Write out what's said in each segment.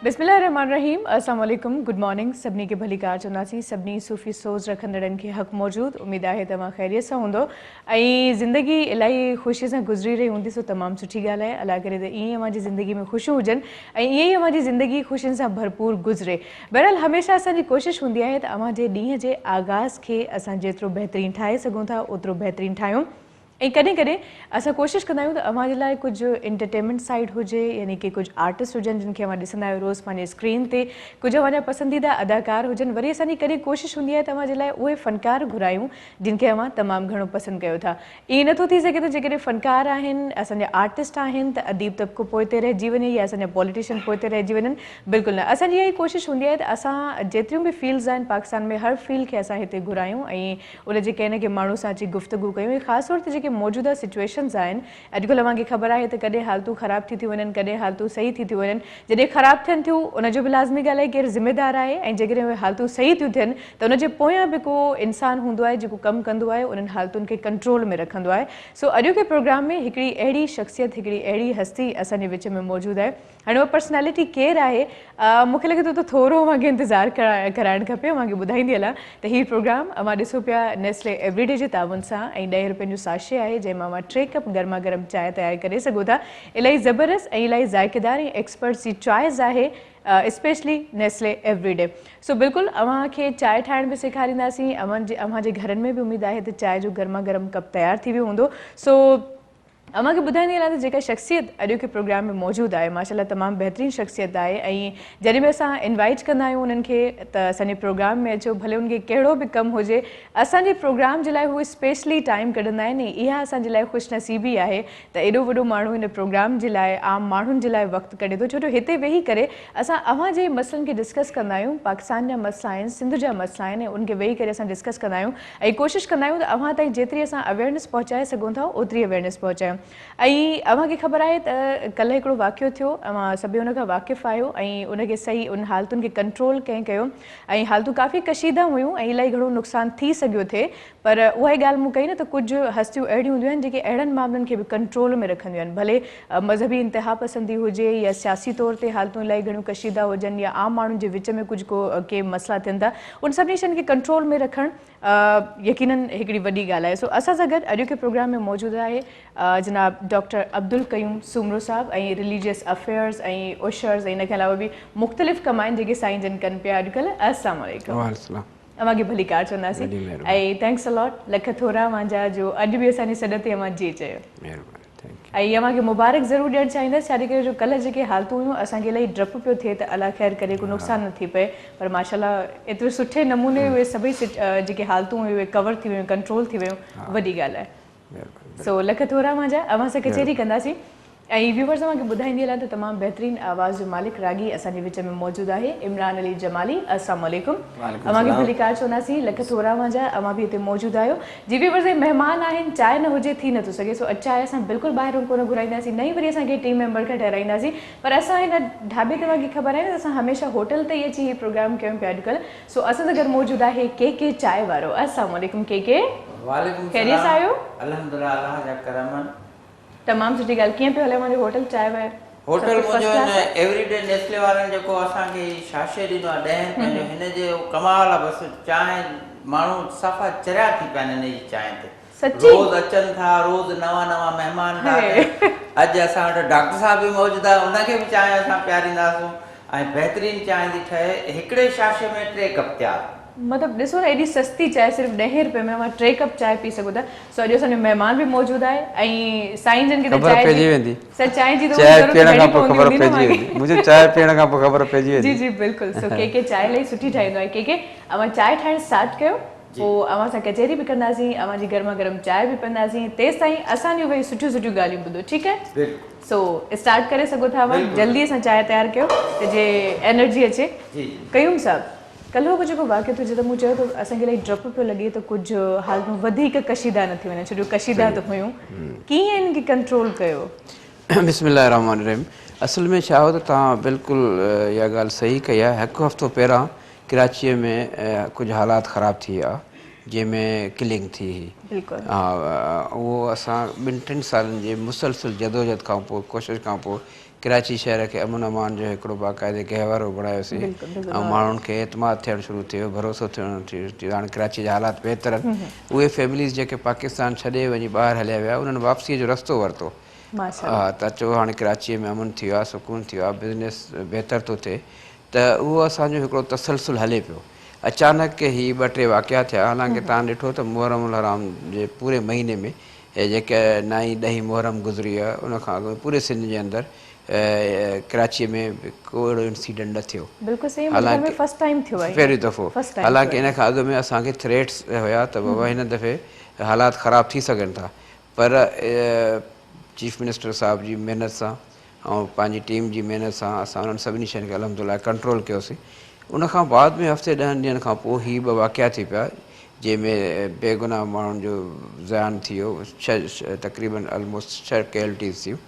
बिस्मिल्लाहिर्रहमानिर्रहीम अस्सलाम वालेकुम गुड मॉर्निंग सभिनी खे भली कार चवंदासीं सभिनी सूफ़ी सोच रखंदड़नि खे हक़ मौजूद उम्मीद आहे तव्हां ख़ैरियत सां हूंदो ऐं ज़िंदगी इलाही ख़ुशी सां गुज़री रही हूंदी सो तमामु सुठी ॻाल्हि आहे अलाह करे त ईअं अव्हांजी ज़िंदगी में ख़ुशियूं हुजनि ऐं ईअं ई अव्हांजी ज़िंदगी ख़ुशियुनि सां भरपूर गुज़रे। बहरहाल हमेशह असांजी कोशिशि हूंदी आहे त अव्हांजे ॾींहं जे आगाज़ खे असां जेतिरो बहितरीनु ठाहे सघूं था ओतिरो बहितरीनु ठाहियूं ऐं कॾहिं कॾहिं असां कोशिशि कंदा आहियूं त अव्हांजे लाइ कुझु एंटरटेनमेंट साइड हुजे यानी कि कुझु आर्टिस्ट हुजनि जिन खे अव्हां ॾिसंदा आहियो रोज़ पंहिंजे स्क्रीन ते कुझु अव्हांजा पसंदीदा अदाकार हुजनि वरी असांजी कॾहिं कोशिशि हूंदी आहे त अव्हांजे लाइ उहे फ़नकार घुरायूं जिन खे अव्हां तमामु घणो पसंदि कयो था। ईअं नथो थी सघे त जेकॾहिं फ़नकार आहिनि असांजा आर्टिस्ट आहिनि त अदीब तबिको पोइते रहिजी वञे या असांजा पॉलिटिशियन पोइते रहिजी वञनि बिल्कुलु न। असांजी इहा ई कोशिशि हूंदी आहे त असां जेतिरियूं बि फील्ड्स आहिनि पाकिस्तान में हर फील्ड खे असां हिते घुरायूं ऐं उन जे कंहिं न कंहिं माण्हू सां अची गुफ़्तगू कयूं ऐं ख़ासि तौर ते जेके मौजूदा सिचुएशन्स आहिनि अॼुकल्ह अव्हांखे ख़बर आहे त कॾहिं हालतूं ख़राब थी थियूं वञनि कॾहिं हालतूं सही थी थियूं वञनि जॾहिं ख़राब थियनि थियूं उनजो बि लाज़मी ॻाल्हि आहे केरु ज़िम्मेदार आहे ऐं जेकॾहिं उहे हालतूं सही थियूं थियनि त उनजे पोयां बि को इंसानु हूंदो आहे जेको कमु कंदो आहे उन्हनि हालतुनि खे कंट्रोल में रखंदो आहे। सो अॼोके प्रोग्राम में हिकिड़ी अहिड़ी शख़्सियत हिकिड़ी अहिड़ी हस्ती असांजे विच में मौजूदु आहे। हाणे उहा पर्सनैलिटी केरु आहे मूंखे लॻे थो त थोरो अव्हांखे इंतज़ारु कराइणु खपे अव्हांखे ॿुधाईंदी हलां त हीउ प्रोग्राम अव्हां ॾिसो पिया नेस्ले एवरीडे जे ताउन सां ऐं 10 रुपयनि जो साशे आहे जंहिंमां अव्हां 3 कप गर्मा गर्म चांहि तयारु करे सघो था। इलाही ज़बरदस्त ऐं इलाही ज़ाइक़ेदार ऐं एक्सपर्ट्स जी चॉइस आहे स्पेशली नेस्ले एवरीडे। सो बिल्कुलु अव्हांखे चांहि ठाहिण बि सेखारींदासीं अव्हांजे घरनि में बि उमेदु आहे त चांहि जो गर्मा गर्म कप तयारु थी वियो हूंदो। सो अव्हांखे ॿुधाईंदी हलां त जेका शख़्सियत अॼोके प्रोग्राम में मौजूदु आहे माशाल्लाह तमामु बहितरीनु शख़्सियत आहे ऐं जॾहिं बि असां इनवाइट कंदा आहियूं उन्हनि खे त असांजे प्रोग्राम में अचो भले उनखे कहिड़ो बि कमु हुजे असांजे प्रोग्राम जे लाइ उहे स्पेशली टाइम कढंदा आहिनि ऐं इहा असांजे लाइ ख़ुशनसीबी आहे त एॾो वॾो माण्हू हिन प्रोग्राम जे लाइ आम माण्हुनि जे लाइ वक़्तु कढे थो छो जो हिते वेही करे असां अव्हांजे मसइलनि खे डिस्कस कंदा आहियूं पाकिस्तान जा मसइला आहिनि सिंध जा मसइला आहिनि ऐं उनखे वेही करे असां डिस्कस कंदा आहियूं ऐं कोशिशि कंदा आहियूं त अव्हां ताईं जेतिरी असां अवेयरनेस पहुचाए सघूं था ओतिरी अवेयरनेस पहुचायूं। ऐं अव्हांखे ख़बर आहे त कल्ह हिकिड़ो वाक़ियो थियो अव्हां सभई उन खां वाक़िफ़ु आहियो ऐं उनखे सही उन हालतुनि खे कंट्रोल कंहिं कयो ऐं हालतूं काफ़ी कशीदा हुयूं ऐं इलाही घणो नुक़सानु थी सघियो थिए पर उहा ई ॻाल्हि मूं कई न त कुझु हस्तियूं अहिड़ियूं हूंदियूं आहिनि जेके अहिड़नि मामलनि खे बि कंट्रोल में रखंदियूं आहिनि भले मज़हबी इंतिहा पसंदी हुजे या सियासी तौर ते हालतूं इलाही घणियूं कशीदा हुजनि या आम माण्हुनि जे विच में कुझु के मसइला थियनि था उन सभिनी शयुनि खे कंट्रोल में रखणु यकीनन हिकिड़ी वॾी ॻाल्हि आहे। सो असां सां गॾु अॼोके प्रोग्राम में मौजूदु आहे जनाब डॉक्टर अब्दुल क़यूम सूमरो साहब ऐं रिलीजियस अफेयर्स ऐं उशर्स ऐं इन खां अलावा बि मुख़्तलिफ़ कम आहिनि जेके साईं जन कनि पिया अॼुकल्ह। अस्सलाम वालेकुम अव्हांखे भली कार चवंदासीं ऐं थैंक्स अलॉट लख थोरा अव्हांजा जो अॼु बि असांजे सॾ ते अव्हां जी चयो ऐं अव्हांखे मुबारक ज़रूरु ॾियणु चाहींदसि छाजे करे जो कल्ह जेके हालतूं हुयूं असांखे इलाही डपु पियो थिए त अलाह ख़ैर करे को नुक़सानु न थी पए पर माशाल्लाह एतिरे सुठे नमूने उहे सभई जेके हालतूं हुयूं उहे कवर थी वियूं कंट्रोल थी वियूं वॾी ॻाल्हि आहे। सो लख थोरा अव्हांजा अव्हां सां कचहरी कंदासीं ऐं व्यूवर्स अव्हांखे ॿुधाईंदी हलां त तमामु बहितरीनु आवाज़ जो मालिक रागी असांजे विच में मौजूदु आहे इमरान अली जमाली। अस्सलाम वालेकुम अव्हांखे भली कार चवंदासीं लख थोरा अव्हांजा अव्हां बि हिते मौजूदु आहियो। जी व्यूवर्स महिमान आहिनि चांहि न हुजे थी नथो सघे सो अॼु चांहि असां बिल्कुलु ॿाहिरों कोन घुराईंदासीं न ई वरी असांखे टीम मेंबर खां ठहिराईंदासीं पर असां हिन ढाबे ते तव्हांखे ख़बर आहे न असां हमेशह होटल ते ई अची हीउ प्रोग्राम कयूं पिया अॼुकल्ह। सो असां सां गॾु मौजूदु आहे के चांहि वारो। अस्सलाम वालेकुम के ख़ैरियत सां आहियो? अल्हम्दुलिल्लाह अल्लाह जा करम तमामु सुठी ॻाल्हि कीअं पियो हले मुंहिंजो होटल चांहि वांहि होटल मुंहिंजो एवरीडे नेस्ले वारनि जेको असांखे शाशे ॾिनो आहे 10 रुपए जो हिन जो कमाल आहे बसि चांहि माण्हू सफ़ा चरिया थी पिया आहिनि हिन जी चांहि ते रोज़ अचनि था रोज़ नवां महिमान था अॼु असां वटि डॉक्टर साहब बि मौजूदु आहे उनखे बि चांहि असां पीआरींदासीं ऐं बहितरीनु चांहि थी ठहे हिकिड़े शाशे में 3 कप तयारु मतलब ॾिसो न एॾी सस्ती चांहि सिर्फ़ु 10 रुपए में अव्हां 3 कप चांहि पी सघो था। सो अॼु असांजो महिमान बि मौजूदु आहे ऐं साईं जन खे त चांहि पीअण खां पोइ ख़बर पइजी वेंदी मुंहिंजो चांहि पीअण खां पोइ ख़बर पइजी वेंदी। जी बिल्कुलु। सो के चांहि इलाही सुठी ठाहींदो आहे के अव्हां चांहि ठाहिणु स्टार्ट कयो पोइ अव्हां सां कचहरी बि कंदासीं अव्हांजी गर्मा गर्म चांहि बि पीअंदासीं तेसि ताईं असांजूं भई सुठियूं ॻाल्हियूं ॿुधो ठीकु आहे। सो स्टार्ट करे सघो था अव्हां जल्दी सां चांहि तयारु कयो त जे एनर्जी अचे। क़यूम साहब कल्ह को जेको वाक़ियो थियो जिते मूं चयो त असांखे इलाही डपु पियो लॻे त कुझु हालतूं वधीक कशीदा न थी वञनि छो जो कशीदा त हुयूं कीअं इन्हनि खे कंट्रोल कयो? बिस्मिल्लाह रहमान रहीम असल में छा हो त तव्हां बिल्कुलु इहा ॻाल्हि सही कई आहे। हिकु हफ़्तो पहिरां कराचीअ में कुझु हालात ख़राबु थी विया जंहिंमें किलिंग थी हुई। उहो असां 2-3 सालनि जे मुसलसिल जदोजहद खां पोइ कोशिशि खां पोइ कराची शहर के अमन अमान जो हिकिड़ो बाक़ाइदे गहवारो बणायोसीं ऐं माण्हुनि खे एतमाद थियणु शुरू थियो, भरोसो थियणु थियो। हाणे कराची जा हालात बहितर आहिनि। उहे फैमिलीज़ जेके पाकिस्तान छॾे वञी ॿाहिरि हलिया विया उन्हनि वापसीअ जो रस्तो वरितो। हा, त अचो हाणे कराचीअ में अमन थियो आहे, सुकून थियो आहे, बिज़नेस बहितर थो थिए, त उहो असांजो हिकिड़ो तसलसुल हले पियो। अचानक के ही 2-3 वाक़िया थिया। हालांकि तव्हां ॾिठो त मुहर्रम उल हराम जे पूरे महीने में जेके 9-10 मुहर्रम गुज़री आहे उनखां अॻु पूरे सिंध जे अंदरि कराचीअ में को अहिड़ो इंसिडेंट न थियो। हालांकि पहिरियों दफ़ो, हालांकि इन खां अॻु में असांखे थ्रेट्स हुया त बाबा हिन दफ़े हालात ख़राबु थी सघनि था, पर चीफ मिनिस्टर साहिब जी महिनत सां ऐं पंहिंजी टीम जी महिनत सां असां उन्हनि सभिनी शयुनि खे अलहमदुलिल्लाह कंट्रोल कयोसीं। उनखां बाद में हफ़्ते 10 ॾींहंनि खां पोइ ही 2 वाक़िया थी पिया जंहिंमें बेगुनाह माण्हुनि जो ज़ान थी वियो, 6 तक़रीबन ऑलमोस्ट 6 कैजुअल्टीज़ थियूं।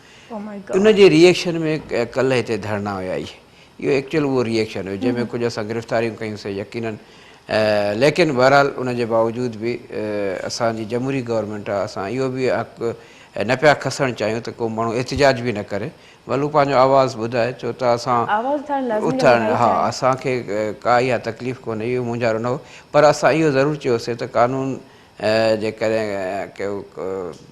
उनजे रिएक्शन में कल्ह हिते धरना हुया। इहो एक्चुअल उहो रिएक्शन हुयो जंहिंमें कुझु असां गिरफ़्तारियूं कयूंसीं यकीनन, लेकिन बहरहाल उनजे बावजूदि बि असांजी जमहूरी गवर्नमेंट आहे, असां इहो बि हक़ु न पिया खसणु चाहियूं त को माण्हू एहतिजाज बि न करे, भलू पंहिंजो आवाज़ु ॿुधाए, छो त असां उथणु, हा, असांखे का इहा तकलीफ़ कोन्हे, इहो मुंझारो न हो, पर असां इहो ज़रूरु चयोसीं त कानून जेकॾहिं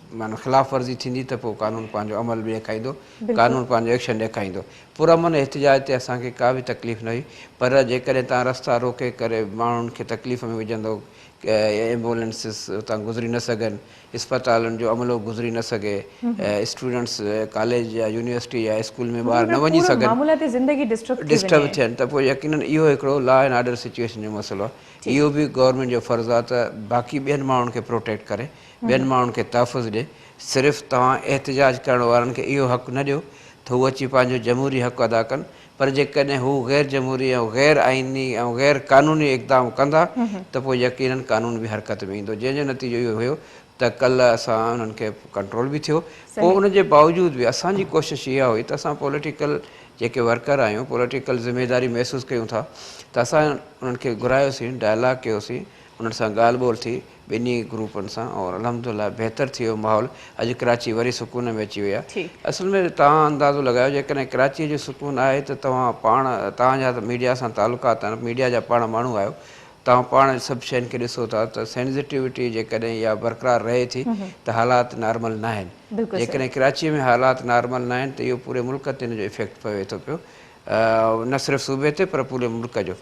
माना ख़िलाफ़ वर्ज़ी थींदी त पोइ कानून पंहिंजो अमल बि ॾेखारींदो, कानून पंहिंजो एक्शन ॾेखारींदो। पुरअमन एहतिजाज ते असांखे का बि तकलीफ़ न हुई, पर जेकॾहिं तव्हां रस्ता रोके करे माण्हुनि खे तकलीफ़ में विझंदो, एम्बुलेंसिस उतां गुज़री न सघनि, इस्पतालुनि जो अमलो गुज़री न सघे, स्टूडेंट्स कॉलेज या यूनिवर्सिटी या स्कूल में ॿार न वञी सघनि, डिस्टर्ब थियनि, त पोइ यकीनन इहो हिकिड़ो लॉ एंड ऑर्डर सिचुएशन जो मसइलो आहे। इहो बि गवर्नमेंट जो फ़र्ज़ु आहे त बाक़ी ॿियनि माण्हुनि खे प्रोटेक्ट करे, ॿियनि माण्हुनि खे तहफ़ुज़ ॾिए। सिर्फ़ु तव्हां एहतिजाज करण वारनि खे इहो हक़ु न ॾियो त हू अची पंहिंजो जमहूरी हक़ु अदा कनि, पर जेकॾहिं हू गैर जमहूरी ऐं गैर आइनी ऐं गैर क़ानूनी इक़दाम कंदा त पोइ यकीनन कानून बि हरकत में ईंदो, जंहिंजो नतीजो इहो हुयो त कल्ह असां उन्हनि खे कंट्रोल बि थियो। पोइ उनजे बावजूदि बि असांजी कोशिशि इहा हुई त असां पॉलिटिकल जेके वर्कर आहियूं, पॉलिटिकल ज़िमेदारी महसूसु कयूं था, त असां उन्हनि खे घुरायोसीं, डायलॉग कयोसीं, उन्हनि सां ॻाल्हि ॿोल थी ॿिन्ही ग्रुपनि सां, और अलहमदुलिल्लाह बहितर थी वियो माहौल। अॼु कराची वरी सुकून में अची वई आहे। असल में तव्हां अंदाज़ो लॻायो, जेकॾहिं कराचीअ जो सुकून आहे त तव्हां पाण, तव्हांजा त मीडिया सां तालुकात आहिनि, मीडिया जा पाण माण्हू आहियो, तव्हां पाण सभु शयुनि खे ॾिसो था त सेंसिटिविटी जेकॾहिं इहा बरक़रार रहे थी त हालात नॉर्मल न आहिनि। जेकॾहिं कराचीअ में हालात नॉर्मल न आहिनि त इहो पूरे मुल्क ते हिन जो इफेक्ट पवे थो पियो, न सिर्फ़ु सूबे ते पर पूरे मुल्क जो।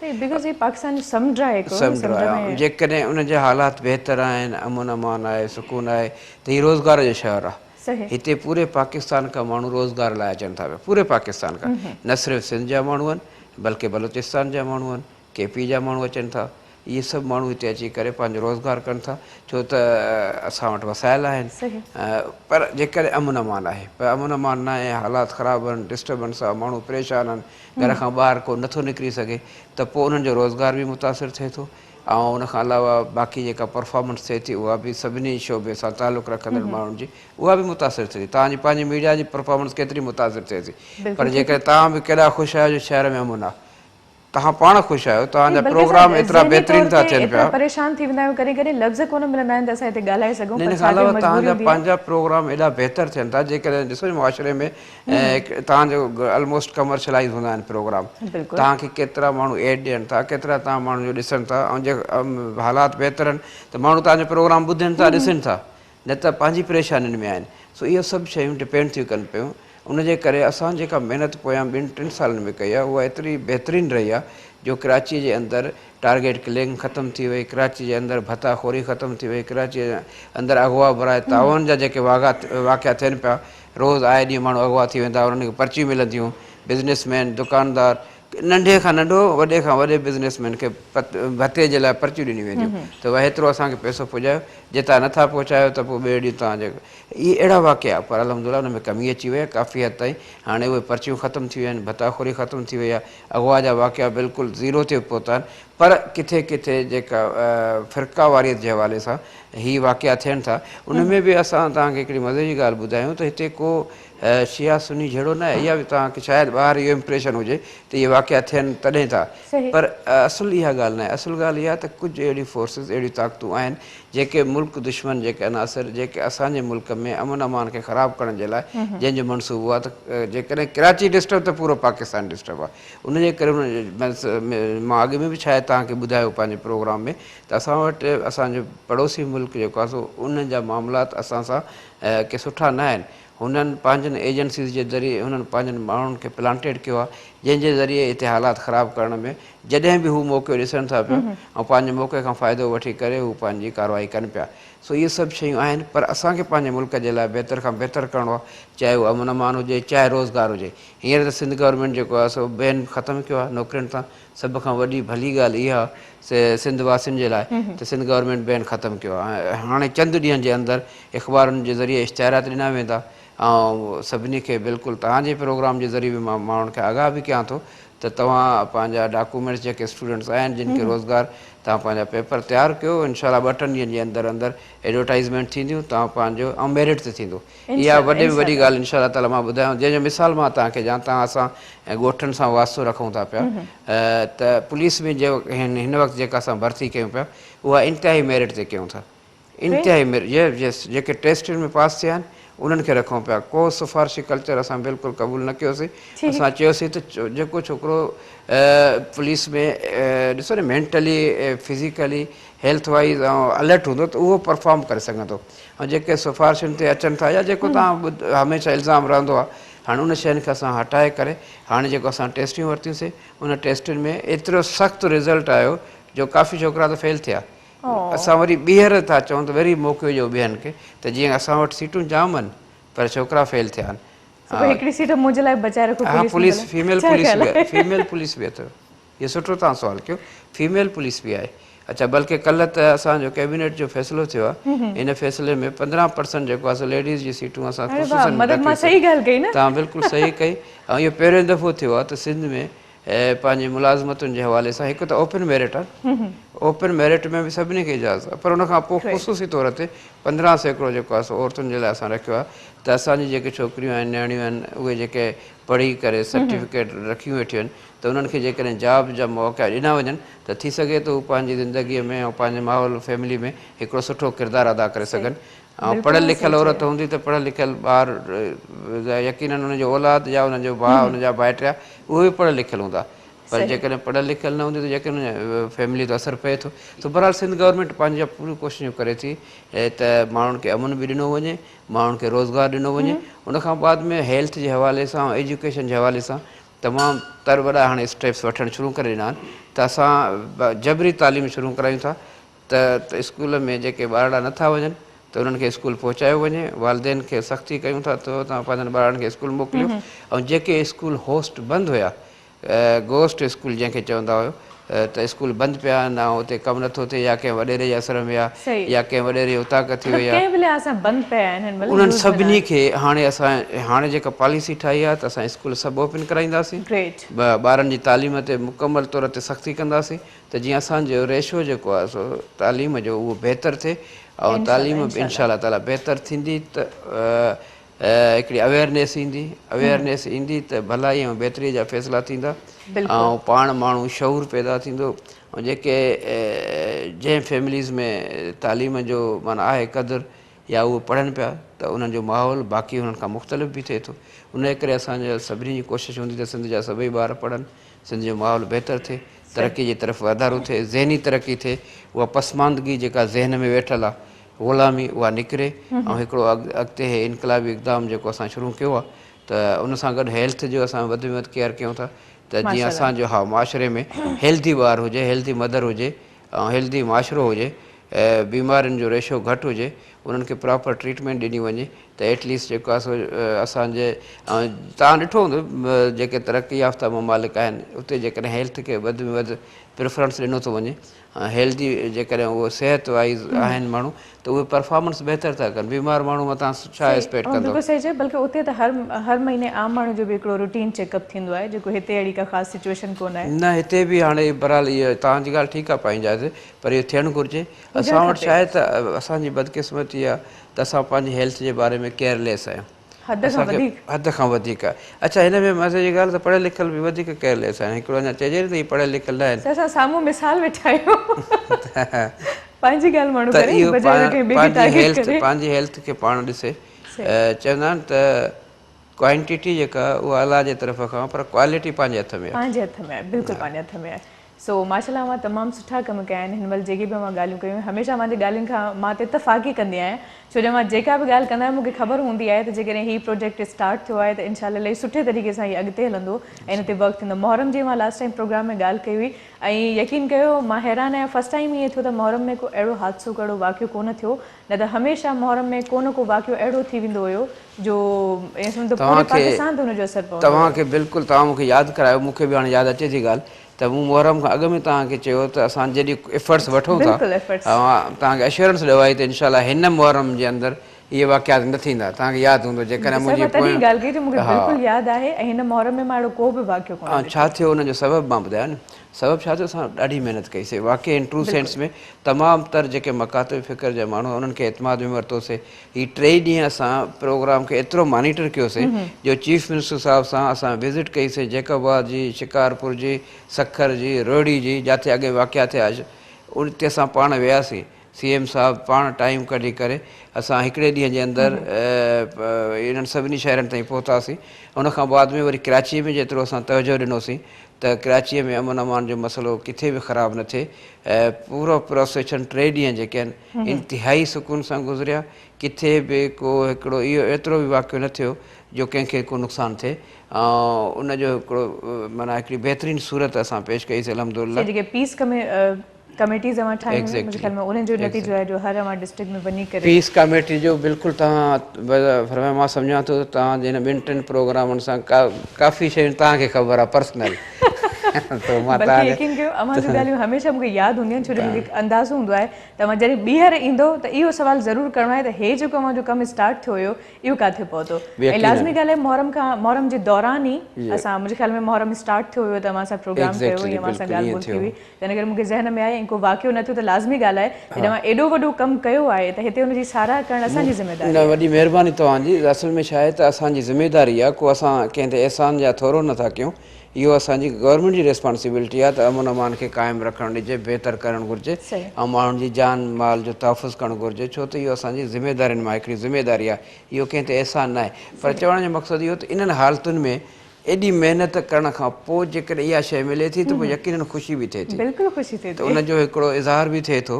समुंड आहे, जेकॾहिं उनजा हालात बहितर आहिनि, अमन अमान आहे, सुकून आहे, त हीउ रोज़गार जो शहर आहे। हिते पूरे पाकिस्तान खां माण्हू रोज़गार लाइ अचनि था पिया, पूरे पाकिस्तान खां, न सिर्फ़ु सिंध जा माण्हू आहिनि बल्कि बलूचिस्तान जा माण्हू आहिनि, KP जा माण्हू अचनि था। इहे सभु माण्हू हिते अची करे पंहिंजो रोज़गार कनि था, छो त असां वटि वसाइल आहिनि। पर जेकॾहिं अमन अमान आहे, पर अमन अमान न आहे, हालात ख़राबु आहिनि, डिस्टर्बेंस आहे, माण्हू परेशान आहिनि, घर खां ॿाहिरि को नथो निकिरी सघे, त पोइ उन्हनि जो रोज़गार बि मुतासिर थिए थो, ऐं उनखां अलावा बाक़ी जेका परफॉर्मेंस थिए थी उहा बि सभिनी शोबे सां तालुक़ु रखंदड़ माण्हुनि जी उहा बि मुतासिर थिए थी। तव्हांजी पंहिंजी मीडिया जी परफॉर्मेंस केतिरी मुतासिर थिए थी, पर जेकॾहिं तव्हां बि केॾा ख़ुशि आहियो जो शहर में अमन आहे, तव्हां पाण ख़ुशि आहियो, तव्हांजा प्रोग्राम एतिरा बहितरीन था थियनि पिया, परेशान थी वेंदा आहियूं, कॾहिं कॾहिं लफ़्ज़ कोन मिलंदा आहिनि त असां हिते ॻाल्हाए सघूं। इन खां अलावा तव्हांजा पंहिंजा प्रोग्राम एॾा बहितर थियनि था, जेकॾहिं ॾिसो मुआशिरे में तव्हांजो ऑलमोस्ट कमर्शलाइज़ हूंदा आहिनि प्रोग्राम, तव्हांखे केतिरा माण्हू एड ॾियनि था, केतिरा तव्हां माण्हू जो ॾिसनि था, ऐं जे हालात बहितर आहिनि त माण्हू तव्हांजो प्रोग्राम ॿुधनि था, ॾिसनि था, न त पंहिंजी परेशानियुनि में आहिनि। सो इहो सभु शयूं डिपेंड थियूं कनि पियूं। उनजे करे असां जेका महिनत पोयां 2-3 सालनि में कई आहे उहा एतिरी बहितरीनु रही आहे जो कराची जे अंदरि टारगेट किलिंग ख़तमु थी वई, कराची जे अंदरि भताखोरी ख़तमु थी वई, कराची जे अंदरि अगवा बराए तावन जा जेके वाक़िया थियनि पिया, रोज़ु आए ॾींहुं माण्हू अगवा थी वेंदा, उन्हनि खे पर्चियूं मिलंदियूं, बिज़नेसमैन, दुकानदार, नंढे खां नंढो, वॾे खां वॾे बिज़नेसमैन खे भते जे लाइ पर्चियूं ॾिनियूं वेंदियूं त भाई हेतिरो असांखे पैसो पहुचायो, जे तव्हां नथा पहुचायो त पोइ ॿिए ॾींहुं तव्हांजे। इहे अहिड़ा वाक़िया, पर अलहमदुलिल्लाह हुन में कमी अची वई आहे काफ़ी हद ताईं। हाणे उहे पर्चियूं ख़तमु थी वियूं आहिनि, भताखोरी ख़तमु थी वई आहे, अगवा जा वाक़िया बिल्कुलु ज़ीरो ते पहुता आहिनि। पर किथे किथे जेका फ़िरका वारियत जे हवाले सां ही वाक़िया थियनि था, उन में बि असां तव्हांखे हिकिड़ी मज़े जी ॻाल्हि ॿुधायूं त हिते को शिया सुनी जहिड़ो न आहे। इहा बि तव्हांखे शायदि ॿाहिरि इहो इम्प्रेशन हुजे त इहे वाक़िया थियनि तॾहिं था, पर असुलु इहा ॻाल्हि न आहे। असुलु ॻाल्हि इहा त कुझु अहिड़ियूं फोर्सिस, अहिड़ियूं ताक़तूं आहिनि जेके मुल्क दुश्मन, जेके अनासर, जेके असांजे मुल्क में अमन अमान खे ख़राबु करण जे लाइ जंहिंजो मनसूबो आहे, त जेकॾहिं कराची डिस्टर्ब त पूरो पाकिस्तान डिस्टर्ब आहे। उनजे करे मां अॻु में बि शायदि तव्हांखे ॿुधायो पंहिंजे प्रोग्राम में त असां वटि असांजो पड़ोसी मुल्क जेको आहे सो उन जा मामलात असां सां के सुठा न आहिनि। हुननि पंहिंजनि एजेंसीज़ जे ज़रिए हुननि पंहिंजनि माण्हुनि खे प्लांटेड कयो आहे, जंहिंजे ज़रिए हिते हालात ख़राबु करण में जॾहिं बि हू मौक़ो ॾिसनि था पिया ऐं पंहिंजे मौक़े खां फ़ाइदो वठी करे हू पंहिंजी कार्रवाई कनि पिया। सो इहे सभु शयूं आहिनि, पर असांखे पंहिंजे मुल्क जे लाइ बहितर खां बहितर करिणो आहे, चाहे उहो अमन अमान हुजे, चाहे रोज़गारु हुजे। हींअर त सिंध गवर्नमेंट जेको आहे सो बैन ख़तमु कयो आहे नौकिरियुनि तां। सभ खां वॾी भली ॻाल्हि इहा आहे सिंध वासियुनि जे लाइ त सिंध गवर्नमेंट बैन ख़तमु कयो आहे। हाणे चंद ॾींहंनि जे अंदरि अख़बारुनि जे ज़रिए इश्तिहारात ॾिना वेंदा ऐं सभिनी खे बिल्कुलु तव्हांजे प्रोग्राम जे ज़रिए बि मां माण्हुनि खे आगाह बि कयां थो त तव्हां पंहिंजा डॉक्यूमेंट्स जेके स्टूडेंट्स आहिनि जिन खे रोज़गार, तव्हां पंहिंजा पेपर तयारु कयो। इनशाला 2-3 ॾींहंनि जे अंदरि अंदरि एडवर्टाइज़मेंट थींदियूं, तव्हां पंहिंजो ऐं मेरिट ते थींदो। इहा वॾे में वॾी ॻाल्हि इनशाला ताला मां ॿुधायां, जंहिंजो मिसाल मां तव्हांखे ॾियां। तव्हां असां ॻोठनि सां वास्तो रखूं था पिया, त पुलिस में जो हिन वक़्तु जेका असां भर्ती कयूं पिया उहा इंतिहाई मेरिट ते कयूं था। इंतिहाई मेरिट जेके टेस्टनि में पास थिया आहिनि उन्हनि खे रखूं पिया। को सिफ़ारिशी कल्चर असां बिल्कुलु क़बूल न कयोसीं। असां चयोसीं त जेको छोकिरो पुलिस में ॾिसो न मेंटली, फिज़िकली, हेल्थ वाइज़ ऐं अलर्ट हूंदो त उहो परफॉर्म करे सघंदो। ऐं जेके सिफ़ारिशुनि ते अचनि था या जेको तव्हां हमेशह इल्ज़ाम रहंदो आहे, हाणे उन शयुनि खे असां हटाए करे हाणे जेको असां टेस्टियूं वरितियूंसीं, उन टेस्टुनि में एतिरो सख़्तु रिज़ल्ट आयो जो काफ़ी छोकिरा त फेल थिया। असां वरी ॿीहर था चऊं त वरी मौक़ो ॾियो ॿियनि खे, त जीअं असां वटि सीटूं जाम आहिनि पर छोकिरा फेल थिया आहिनि। हा, पुलिस, फीमेल पुलिस बि अथव। इहो सुठो तव्हां सुवालु कयो, फीमेल पुलिस बि आहे। अच्छा, बल्कि कल्ह त असांजो कैबिनेट जो फ़ैसिलो थियो आहे, इन फ़ैसिले में 15% जेको आहे लेडीज़ जी सीटूं असां तव्हां बिल्कुलु सही कई। ऐं इहो पहिरियों दफ़ो थियो आहे त सिंध में पंहिंजी मुलाज़मतुनि जे हवाले सां, हिकु त ओपन मेरिट आहे, ओपन मेरिट में बि सभिनी खे इजाज़त आहे, पर उनखां पोइ ख़ुशूसी तौर ते 15% जेको आहे सो औरतुनि जे लाइ असां रखियो आहे त असांजी जेके छोकिरियूं आहिनि, नियाणियूं आहिनि, उहे जेके पढ़ी करे सर्टिफिकेट रखियूं वेठियूं आहिनि, त उन्हनि खे जेकॾहिं जॉब जा मौक़ा ॾिना वञनि त थी सघे थो हू पंहिंजी ज़िंदगीअ में ऐं पंहिंजे माहौल फैमिली में हिकिड़ो सुठो किरदारु अदा करे सघनि। ऐं पढ़ियल लिखियल औरत हूंदी त पढ़ियल लिखियल ॿार यकीननि उनजो औलाद या उनजो भाउ, उनजा भाइटिया उहे बि पढ़ियल लिखियल हूंदा, पर जेकॾहिं पढ़ियल लिखियल न हूंदी त यकीन फैमिली ते असरु पए थो। त बहरहाल सिंध गवर्नमेंट पंहिंजा पूरियूं कोशिशूं करे थी त माण्हुनि खे अमन बि ॾिनो वञे, माण्हुनि खे रोज़गारु ॾिनो वञे। उनखां बाद में हेल्थ जे हवाले सां, एजुकेशन जे हवाले सां तमामु वॾा हाणे स्टेप्स वठणु शुरू करे ॾिना आहिनि। त असां जबरी तालीम शुरू करायूं था त स्कूल में जेके ॿारड़ा नथा वञनि त उन्हनि खे स्कूल पहुचायो वञे। वालदेन खे सख़्ती कयूं था त तव्हां पंहिंजनि ॿारनि खे स्कूल मोकिलियो। ऐं जेके स्कूल होस्ट बंदि हुया, गोस्ट स्कूल जंहिंखे चवंदा हुयो, त स्कूल बंदि पिया आहिनि ऐं उते कमु नथो थिए, या कंहिं वॾेरे जे असर में आहे, या कंहिं वॾेरे जी उताक थी वई आहे, उन्हनि सभिनी खे हाणे जेका पॉलिसी ठाही आहे त असां स्कूल सभु ओपन कराईंदासीं। ॿारनि जी तालीम ते मुकमल तौर ते सख़्ती कंदासीं त जीअं असांजो रेशो जेको आहे सो तालीम जो उहो बहितरु थिए। ऐं तालीम बि इनशा ताला बहितरु थींदी त हिकिड़ी अवेयरनेस ईंदी त भलाई ऐं बहितरी जा फ़ैसिला थींदा ऐं पाण माण्हू शऊर पैदा थींदो। ऐं जेके जंहिं फैमिलीज़ में तालीम जो माना आहे क़दुरु या उहे पढ़नि पिया त उन्हनि जो माहौल बाक़ी हुननि खां मुख़्तलिफ़ बि थिए थो। उन करे असांजा सभिनी जी कोशिशि हूंदी त सिंध जा सभई ॿार पढ़नि, सिंध जो माहौल बहितरु थिए, तरक़ी जी तरफ़ वाधारो थिए, ज़हनी तरक़ी थिए, उहा पसमांदगी जेका ज़हन में वेठल आहे, ग़ुलामी, उहा निकिरे। ऐं हिकिड़ो अॻिते इनक़लाबी इक़दाम जेको असां शुरू कयो आहे त उन सां गॾु हेल्थ जो असां वधि में वधि केयर कयूं था त जीअं असांजो माशरे में हेल्दी ॿार हुजे, हेल्दी मदर हुजे ऐं हेल्दी माशरो हुजे, बीमारियुनि जो रेशो घटि हुजे, उन्हनि खे प्रॉपर ट्रीटमेंट ॾिनी वञे त एटलीस्ट जेको आहे सो असांजे तव्हां ॾिठो हूंदो जेके तरक़ी याफ़्ता ममालिक आहिनि उते जेकॾहिं हेल्थ खे वधि में वधि प्रिफरेंस ॾिनो थो वञे हेल्दी जेकॾहिं उहो सिहत वाइज़ आहिनि माण्हू त उहे परफॉर्मेंस बहितर था कनि बीमार माण्हू मथां छा एक्सपेक्ट कंदो बिल्कुलु सही चयो बल्कि उते त हर महीने आम माण्हू जो बि हिकिड़ो रूटीन चेकअप थींदो आहे जेको हिते अहिड़ी का ख़ासि सिचुएशन कोन आहे न हिते बि हाणे बहरहाल इहा तव्हांजी ॻाल्हि ठीकु आहे पाईंदासीं पर इहो थियणु घुरिजे असां वटि छा आहे त असांजी बदकिस्मती आहे त असां पंहिंजी हेल्थ जे बारे में केयरलेस आहियूं हद खां वधीक अच्छा हिन में मज़े जी ॻाल्हि त पढ़ियल लिखियल बि वधीक केयरलेस आहिनि हिकिड़ो अञा चइजे न त इहे पढ़ियल लिखियल न आहिनि असां साम्हूं मिसाल वेठा आहियूं पंहिंजी ॻाल्हि माण्हू त इहो पंहिंजी हेल्थ खे पाण ॾिसे चवंदा आहिनि त क्वांटिटी जेका उहा अलाह जे तरफ़ खां पर क्वालिटी पंहिंजे हथ में आहे बिल्कुलु पंहिंजे हथ में आहे सो माशाल्लाह मां तमामु सुठा कम कया आहिनि हिन महिल जेके बि मां ॻाल्हियूं कयूं हमेशह मुंहिंजी ॻाल्हियुनि खां मां त इतफ़ाक़ी कंदी आहियां छो जो मां जेका बि ॻाल्हि कंदा आहियूं मूंखे ख़बर हूंदी आहे त जेकॾहिं हीउ प्रोजेक्ट स्टार्ट थियो आहे त इनशाला इलाही सुठे तरीक़े सां हीउ अॻिते हलंदो ऐं हिन ते वर्क थींदो मुहर्रम जी मां लास्ट टाइम प्रोग्राम में ॻाल्हि कई हुई ऐं यकीन कयो मां हैरान आहियां फस्ट टाइम ईअं थियो त मुहर्रम में को अहिड़ो हादसो कहिड़ो वाक़ियो कोन थियो न त हमेशह मुहर्रम में को न को वाक़ियो अहिड़ो थी वेंदो हुयो जो पूरे पाकिस्तान ते हुनजो असरु पवंदो तव्हांखे बिल्कुलु तव्हां मूंखे यादि करायो मूंखे बि हाणे यादि अचे थी ॻाल्हि त मूं मुहर्रम खां अॻु में तव्हांखे चयो त असां जॾहिं एफर्ट्स वठूं था तव्हांखे एश्योरेंस ॾिवाई त इनशाला हिन मुहर्रम जे अंदरि इहे वाक़ियात न थींदा तव्हांखे यादि हूंदो जेकॾहिं छा थियो हुनजो सबबु मां ॿुधायां न सबबु छा थियो असां ॾाढी महिनत कईसीं वाक़ई इन ट्रू सेंस में तमामु तर जेके मकातिब फ़िक्र जा माण्हू उन्हनि खे एतमाद में वरितोसीं हीअ 3 ॾींहं असां प्रोग्राम खे एतिरो मॉनिटर कयोसीं जो चीफ मिनिस्टर साहिब सां असां विज़िट कईसीं जैकबाद जी शिकारपुर जी सखर जी रोहिड़ी जी जिते अॻे वाक़िया थिया उते असां पाण वियासीं CM साहिबु पाण टाइम कढी करे असां हिकिड़े ॾींहं जे अंदरि इन्हनि सभिनी शहरनि ताईं पहुतासीं उनखां बाद में वरी कराची में जेतिरो असां तवजो ॾिनोसीं त कराचीअ में अमन अमान जो मसइलो किथे बि ख़राबु न थिए पूरो प्रोसेशन 3 ॾींहं जेके आहिनि इंतिहाई सुकून सां गुज़रिया किथे बि को हिकिड़ो इहो एतिरो बि वाक़ियो न थियो जो कंहिंखे को नुक़सानु थिए ऐं उनजो हिकिड़ो माना हिकिड़ी बहितरीनु सूरत असां पेश कईसीं अल्हम्दुलिल्लाह पीस कमेटी जो बिल्कुलु तव्हां मां सम्झां थो तव्हां जिन 2-3 प्रोग्रामनि सां काफ़ी शयूं तव्हांखे ख़बर आहे पर्सनल हमेशह मूंखे यादि हूंदियूं आहिनि छो जो मूंखे अंदाज़ो हूंदो आहे त मां जॾहिं ॿीहर ईंदो त इहो सुवालु ज़रूरु करिणो आहे त हे जेको मुंहिंजो कमु स्टार्ट थियो हुयो इहो किथे पहुतो ऐं लाज़मी ॻाल्हि आहे मुहर्रम जे दौरान ई असां मुंहिंजे ख़्याल में मुहर्रम स्टार्ट थियो हुयो त मां सां प्रोग्राम कयो या मां सां ॻाल्हि ॿोल थी हुई त हिन करे मूंखे ज़हन में आहे को वाक़ियो न थियो त लाज़मी ॻाल्हि आहे जॾहिं मां एॾो वॾो कमु कयो आहे त हिते हुनजी साराह करणु असांजी ज़िमेदारी न वॾी महिरबानी तव्हांजी असल में छा आहे त असांजी ज़िमेदारी आहे को असां कंहिं ते अहसान या थोरो नथा कयूं इहो असांजी गवर्नमेंट जी रिस्पॉन्सिबिलिटी आहे त अमन अमान खे क़ाइमु रखणु ॾिजे बहितरु करणु घुरिजे ऐं माण्हुनि जी जान माल जो तहफ़ुज़ करणु घुरिजे छो त इहो असांजी ज़िमेदारियुनि मां हिकिड़ी ज़िमेदारी आहे इहो कंहिं ते अहसान न आहे पर चवण जो मक़सदु इहो त इन्हनि हालतुनि में एॾी महिनत करण खां पोइ जेकॾहिं इहा शइ मिले थी त पोइ यकीनन ख़ुशी बि थिए थी त उनजो हिकिड़ो इज़हार बि थिए थो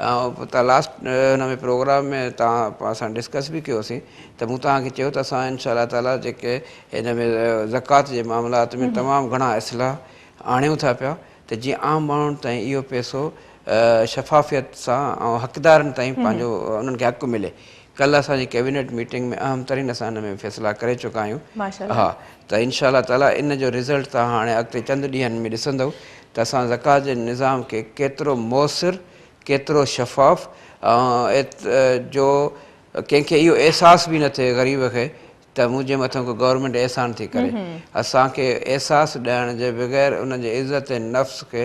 ऐं तव्हां लास्ट हुन में प्रोग्राम में तव्हां असां डिस्कस बि कयोसीं त मूं तव्हांखे चयो त असां इनशा ताला जेके हिन में ज़कात जे मामलात में तमामु घणा इस्लाह आणियूं था पिया त जीअं आम माण्हुनि ताईं इहो पैसो शफ़ाफ़ियत सां ऐं हक़दारनि ताईं पंहिंजो उन्हनि खे हक़ु मिले कल्ह असांजी कैबिनेट मीटिंग में अहम तरीन असां हिन में फ़ैसिला करे चुका आहियूं हा त इनशा ताला इन जो रिज़ल्ट तव्हां हाणे अॻिते चंद ॾींहंनि में ॾिसंदव त असां ज़कात जे निज़ाम खे केतिरो मुयसरु केतिरो शफ़ाफ़ जो कंहिंखे इहो अहसासु बि न थिए ग़रीब खे त मुंहिंजे मथां को गवर्नमेंट अहसान थी करे असांखे अहसासु ॾियण जे बग़ैर उनजे इज़त नफ़्स खे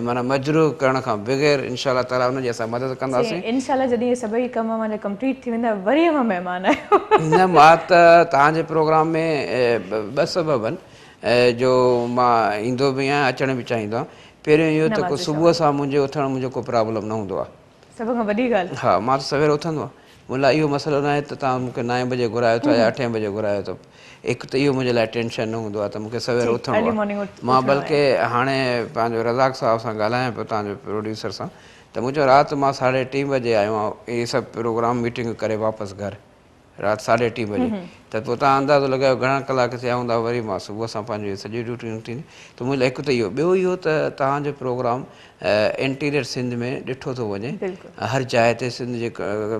माना मजरूह करण खां बग़ैर इनशा ताला उनजी असां मदद कंदासीं न मां त तव्हांजे प्रोग्राम में 2 सबब आहिनि जो मां ईंदो बि आहियां अचण बि चाहींदो आहियां पहिरियों इहो त को सुबुह सां मुंहिंजे उथण मुंहिंजो को प्रॉब्लम न हूंदो आहे सभ खां वॾी ॻाल्हि हा मां त सवेल उथंदो आहियां मुंहिंजे लाइ इहो मसइलो न आहे त तव्हां मूंखे 9 बजे घुरायो था या 8 बजे घुरायो अथव हिकु त इहो मुंहिंजे लाइ टेंशन न हूंदो आहे त मूंखे सवेल उथणो आहे मां बल्कि हाणे पंहिंजो रज़ाक साहिब सां ॻाल्हायां पियो तव्हांजो प्रोड्यूसर सां त मुंहिंजो राति मां 3:30 बजे आयो आहियां इहे सभु प्रोग्राम मीटिंग करे वापसि घरु राति 3:30 बजे त पोइ तव्हां अंदाज़ो लॻायो घणा कलाक थिया हूंदा वरी मां सुबुह सां पंहिंजी सॼी ड्यूटी थींदी त मुंहिंजे लाइ हिकु त इहो ॿियो इहो त तव्हांजो प्रोग्राम इंटीरियर सिंध में ॾिठो थो वञे हर जाइ ते सिंध जे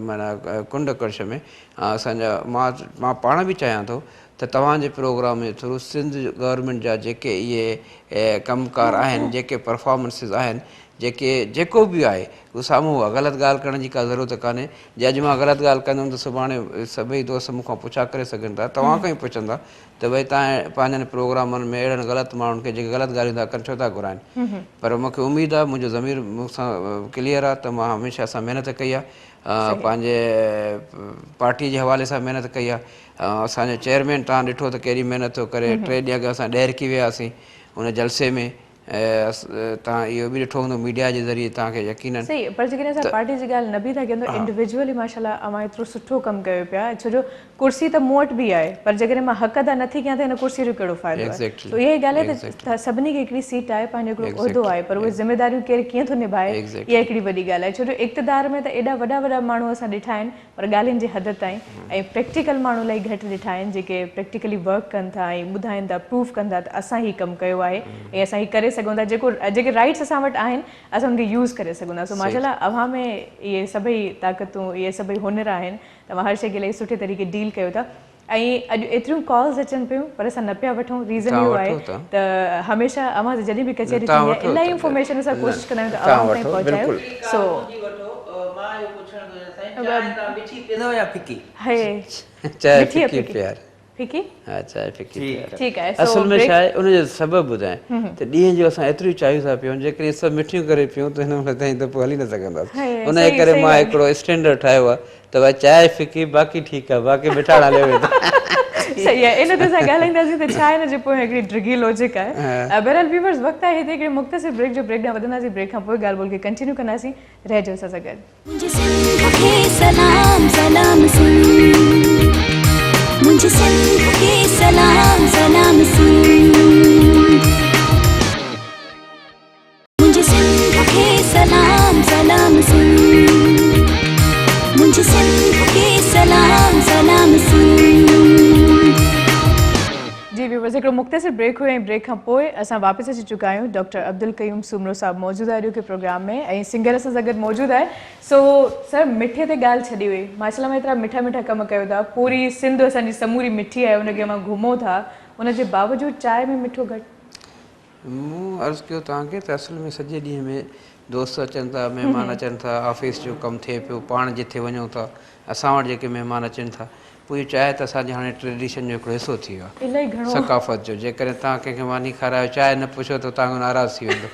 माना कुंड कर्श में असांजा मां पाण बि चाहियां थो त तव्हांजे प्रोग्राम जे थ्रू सिंध गवर्नमेंट जा जेके इहे कमकार आहिनि जेके परफॉर्मेंसिस आहिनि जेको बि आहे उहो साम्हूं आहे ग़लति ॻाल्हि करण जी का ज़रूरत कान्हे जे अॼु मां ग़लति ॻाल्हि कंदुमि त सुभाणे सभई दोस्त मूंखां पुछा करे सघनि था तव्हां खां ई पुछंदा त भई तव्हां पंहिंजनि प्रोग्रामनि में अहिड़नि ग़लति माण्हुनि खे जेके ग़लति ॻाल्हियूं था कनि छो था घुराइनि पर मूंखे उमेदु आहे मुंहिंजो ज़मीर मूंसां क्लियर आहे त मां हमेशह सां महिनत कई आहे पंहिंजे पार्टी जे हवाले सां महिनत कई आहे असांजो चेयरमैन तव्हां ॾिठो त कहिड़ी महिनत थो करे 3 ॾींहं अॻु असां ॾेरकी वियासीं उन जलसे में तव्हां इहो बि ॾिठो हूंदो मीडिया जे ज़रिए तव्हांखे यकीनन सही पर जेकॾहिं असां पार्टी जी ॻाल्हि न बि था कयूं त इंडिविजुअली माशाल्लाह अवां एतिरो सुठो कमु कयो पिया छो जो कुर्सी त मूं वटि बि आहे पर जेकॾहिं मां हक़ अदा नथी कयां त हिन कुर्सीअ जो कहिड़ो फ़ाइदो आहे त इहा ई ॻाल्हि आहे त सभिनी खे हिकिड़ी सीट आहे पंहिंजो हिकिड़ो उहिदो आहे पर उहे ज़िमेदारियूं केरु कीअं थो निभाए इहा हिकिड़ी वॾी ॻाल्हि आहे छो जो इक़्तिदार में त एॾा वॾा वॾा माण्हू असां ॾिठा आहिनि पर ॻाल्हियुनि जी हद ताईं ऐं प्रैक्टिकल माण्हू इलाही घटि ॾिठा आहिनि जेके प्रैक्टिकली वर्क कनि था ऐं ॿुधाइनि था प्रूफ कनि था त असां ही कमु कयो आहे ऐं असां ही करे सघूं था जेके राइट्स असां वटि आहिनि असां उनखे यूज़ करे सघूं था सो माशाल्लाह अव्हां में इहे सभई ताक़तूं इहे सभई हुनर आहिनि तव्हां हर शइ खे इलाही सुठे तरीक़े डील कयो था ऐं अॼु एतिरियूं कॉल्स अचनि पियूं पर असां न पिया वठूं रीज़न इहो आहे त हमेशह अव्हां जॾहिं बि कचहरी थींदी आहे इलाही इंफॉर्मेशन असां कोशिशि कंदा आहियूं त अव्हां ताईं पहुचायो सो असल में छा आहे उनजो सबबु ॿुधाए त ॾींहं जो असां एतिरियूं चाहियूं था पियूं जेकॾहिं सभु मिठियूं करे पियूं त हिन महिल ताईं त पोइ हली न सघंदासीं उनजे करे मां हिकिड़ो स्टैंडर्ड ठाहियो आहे त भई चांहि फिकी बाक़ी ठीकु आहे बाक़ी मिठाण हले वेंदा सही आहे इन ते असां ॻाल्हाईंदासीं त छा आहे न जे पोइ हिकिड़ी ड्रिगी लॉजिक आहे बहरहाल व्यूअर्स वक़्तु आहे हिते हिकिड़े मुख़्तसिर ब्रेक जो ब्रेक ॾांहुं वधंदासीं ब्रेक खां पोइ ॻाल्हि ॿोल खे कंटिन्यू कंदासीं रहिजो असां सां गॾु मुझे सिंध के सलाम सलाम मुझे सिंध के सलाम सलाम मुझे सिंध के सलाम सलाम जी व्यूअर्स हिकिड़ो मुख़्तसिर ब्रेक हुयो ऐं ब्रेक खां पोइ असां वापसि अची चुका आहियूं डॉक्टर अब्दुल क़यूम सूमरो साहब मौजूदु आहे अॼु के प्रोग्राम में ऐं सिंगर असां सां गॾु मौजूदु आहे सो सर मिठे ते ॻाल्हि छॾी हुई माशाल्लाह में एतिरा मिठा मिठा कम कयो था पूरी सिंध असांजी समूरी मिठी आहे उनखे मां घुमो था उनजे बावजूदि चांहि में मिठो घटि मूं अर्ज़ु कयो तव्हांखे त असल में सॼे ॾींहं में दोस्त अचनि था महिमान अचनि था ऑफिस जो कमु थिए पियो पाण जिथे वञूं था असां वटि जेके महिमान अचनि था पोइ इहो चांहि त असांजे हाणे ट्रेडिशन जो हिकिड़ो हिसो थी वियो आहे सकाफ़त जो जेकॾहिं तव्हां कंहिंखे मानी खारायो चांहि न पुछो त तव्हांजो नाराज़ थी वेंदो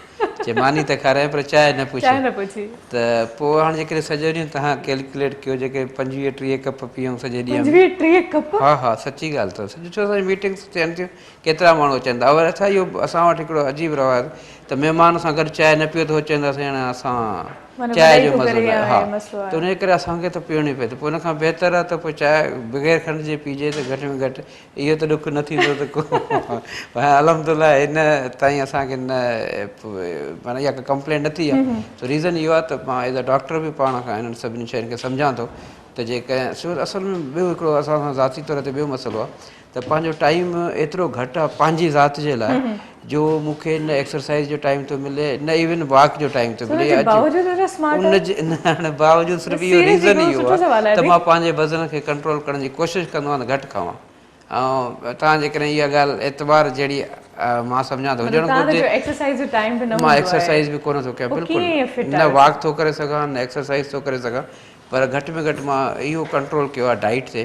जे मानी त खाराए पर चांहि न पुछी त पोइ हाणे जेकॾहिं सॼो ॾींहुं तव्हां कैलकुलेट कयो जेके 25-30 कप पीऊं सॼे ॾींहं में हा हा सची ॻाल्हि अथव सॼो छो असांजी मीटिंग्स थियनि थियूं केतिरा माण्हू अचनि था और अच्छा इहो असां वटि हिकिड़ो अजीब रवाज़ त महिमान सां गॾु चांहि न पियो त उहो चवंदासीं हाणे असां चांहि जो मज़ो न हा त उनजे करे असांखे त पीअणी पए त पोइ उनखां बहितर आहे त पोइ चांहि बग़ैर खंड जे पीजे त घटि में घटि इहो त ॾुख न थींदो त को अलहमदिल्ला हिन ताईं असांखे न माना इहा कंप्लेन न थी आहे त रीज़न इहो आहे त मां एज़ अ डॉक्टर बि पाण खां हिननि सभिनी शयुनि खे सम्झां थो त जेके असल में ॿियो हिकिड़ो असां सां ज़ाती तौर ते ॿियो मसइलो आहे त पंहिंजो टाइम एतिरो घटि आहे पंहिंजी ज़ात जे लाइ जो मूंखे न एक्सरसाइज़ जो टाइम थो मिले न इवन वॉक जो टाइम थो मिले बावजूदि सिर्फ़ु इहो रीज़न इहो आहे त मां पंहिंजे वज़न खे कंट्रोल करण जी कोशिशि कंदो आहियां त घटि खावां ऐं तव्हां जेकॾहिं इहा ॻाल्हि एतबार जहिड़ी मां सम्झां थो हुजणु घुरिजे मां एक्सरसाइज़ बि कोन थो कयां बिल्कुलु न वॉक थो करे सघां न एक्सरसाइज़ थो करे सघां पर घटि में घटि मां इहो कंट्रोल कयो आहे डाइट ते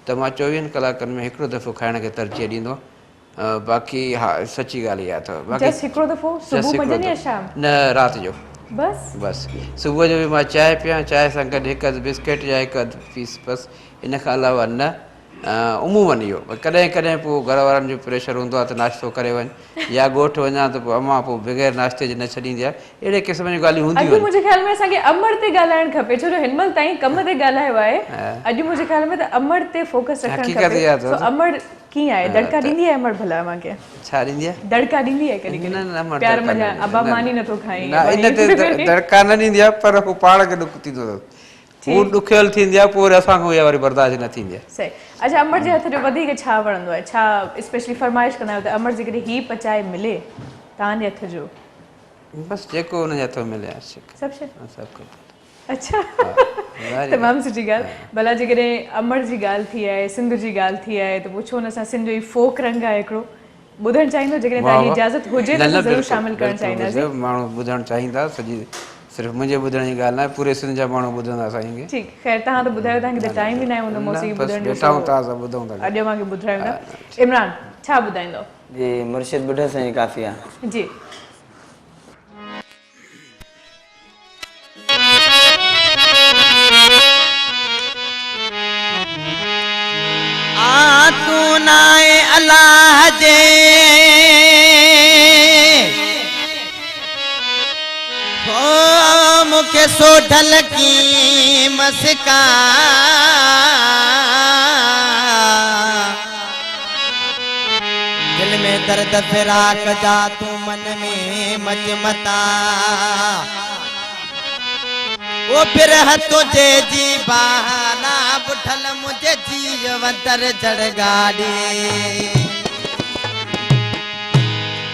त मां 24 कलाकनि में हिकिड़ो दफ़ो खाइण खे तरजीह ॾींदो आहियां बाक़ी हा सची ॻाल्हि इहा अथव न राति जो बसि सुबुह जो बि मां चांहि पियां चांहि सां गॾु हिकु अधु बिस्किट या हिकु अधु पीस बसि इन खां अलावा न उमूमन इहो कॾहिं कॾहिं पोइ घर वारनि जो प्रेशर हूंदो आहे त नाश्तो करे वञ या ॻोठु वञा त पोइ अम्मा पोइ बग़ैर नाश्ते जे न छॾींदी आहे अहिड़े क़िस्म जूं ॻाल्हियूं हूंदियूं आहिनि मुंहिंजे ख़्याल में असांखे अमड़ ते ॻाल्हाइणु खपे छो जो हिन महिल ताईं कम ते ॻाल्हायो आहे अॼु मुंहिंजे ख़्याल में त अमड़ ते फोकस रखणु खपे अमड़ कीअं आहे दड़का ॾींदी आहे अमड़ भला मूंखे छा ॾींदी आहे दड़का ॾींदी आहे कॾहिं कॾहिं प्यार मज़ा अबा मानी नथो खाई न इन ते दड़का न ॾींदी आहे पर हू पाण खे ॾुख थींदो अथसि हू ॾुखियल थींदी आहे, पोइ वरी असांखे उहा वरी बर्दाश्त न थींदी आहे। सही। अच्छा, अमर जे हथ जो वधीक छा वणंदो आहे, छा स्पेशली फरमाइश कंदा आहियो त अमर जे करे हीउ पचाए मिले तव्हांजे हथ जो? बसि जेको हुनजे हथ में मिले सभु शइ? सभु कुझु। अच्छा, तमामु सुठी ॻाल्हि। भला जेकॾहिं अमर जी ॻाल्हि थी आहे, सिंध जी ॻाल्हि थी आहे, त पुछो न, असां सिंध जो ई फोक रंग आहे हिकिड़ो, ॿुधणु चाहींदो? जेकॾहिं तव्हांजी इजाज़त हुजे त असां ज़रूरु शामिल करणु चाहींदासीं। माण्हू ॿुधणु चाहींदा, सॼी सिर्फ़ु मुंहिंजे ॿुधण जी ॻाल्हि न आहे, पूरे सिंध जा माण्हू ॿुधंदा असांखे। ठीकु, ख़ैर तव्हां त ॿुधायो, तव्हांखे त टाइम ई न आहे हूंदो मौसीक़ी ॿुधण जो। वेठा आहियूं तव्हां सां ॿुधूं था। अॼु मांखे ॿुधायो न। इमरान, छा ॿुधाईंदो? जी, मुर्शिद बुढ़े साईं काफ़िया। जी। तू नाए अल्लाह जे हो मूंखे सोढल की मस्का दिल में दर्द फिराक जा तू मन में मजमता ओ बिरह तुझे जी बहाना बुठल मुझे जीव वंदर जड़ गाड़ी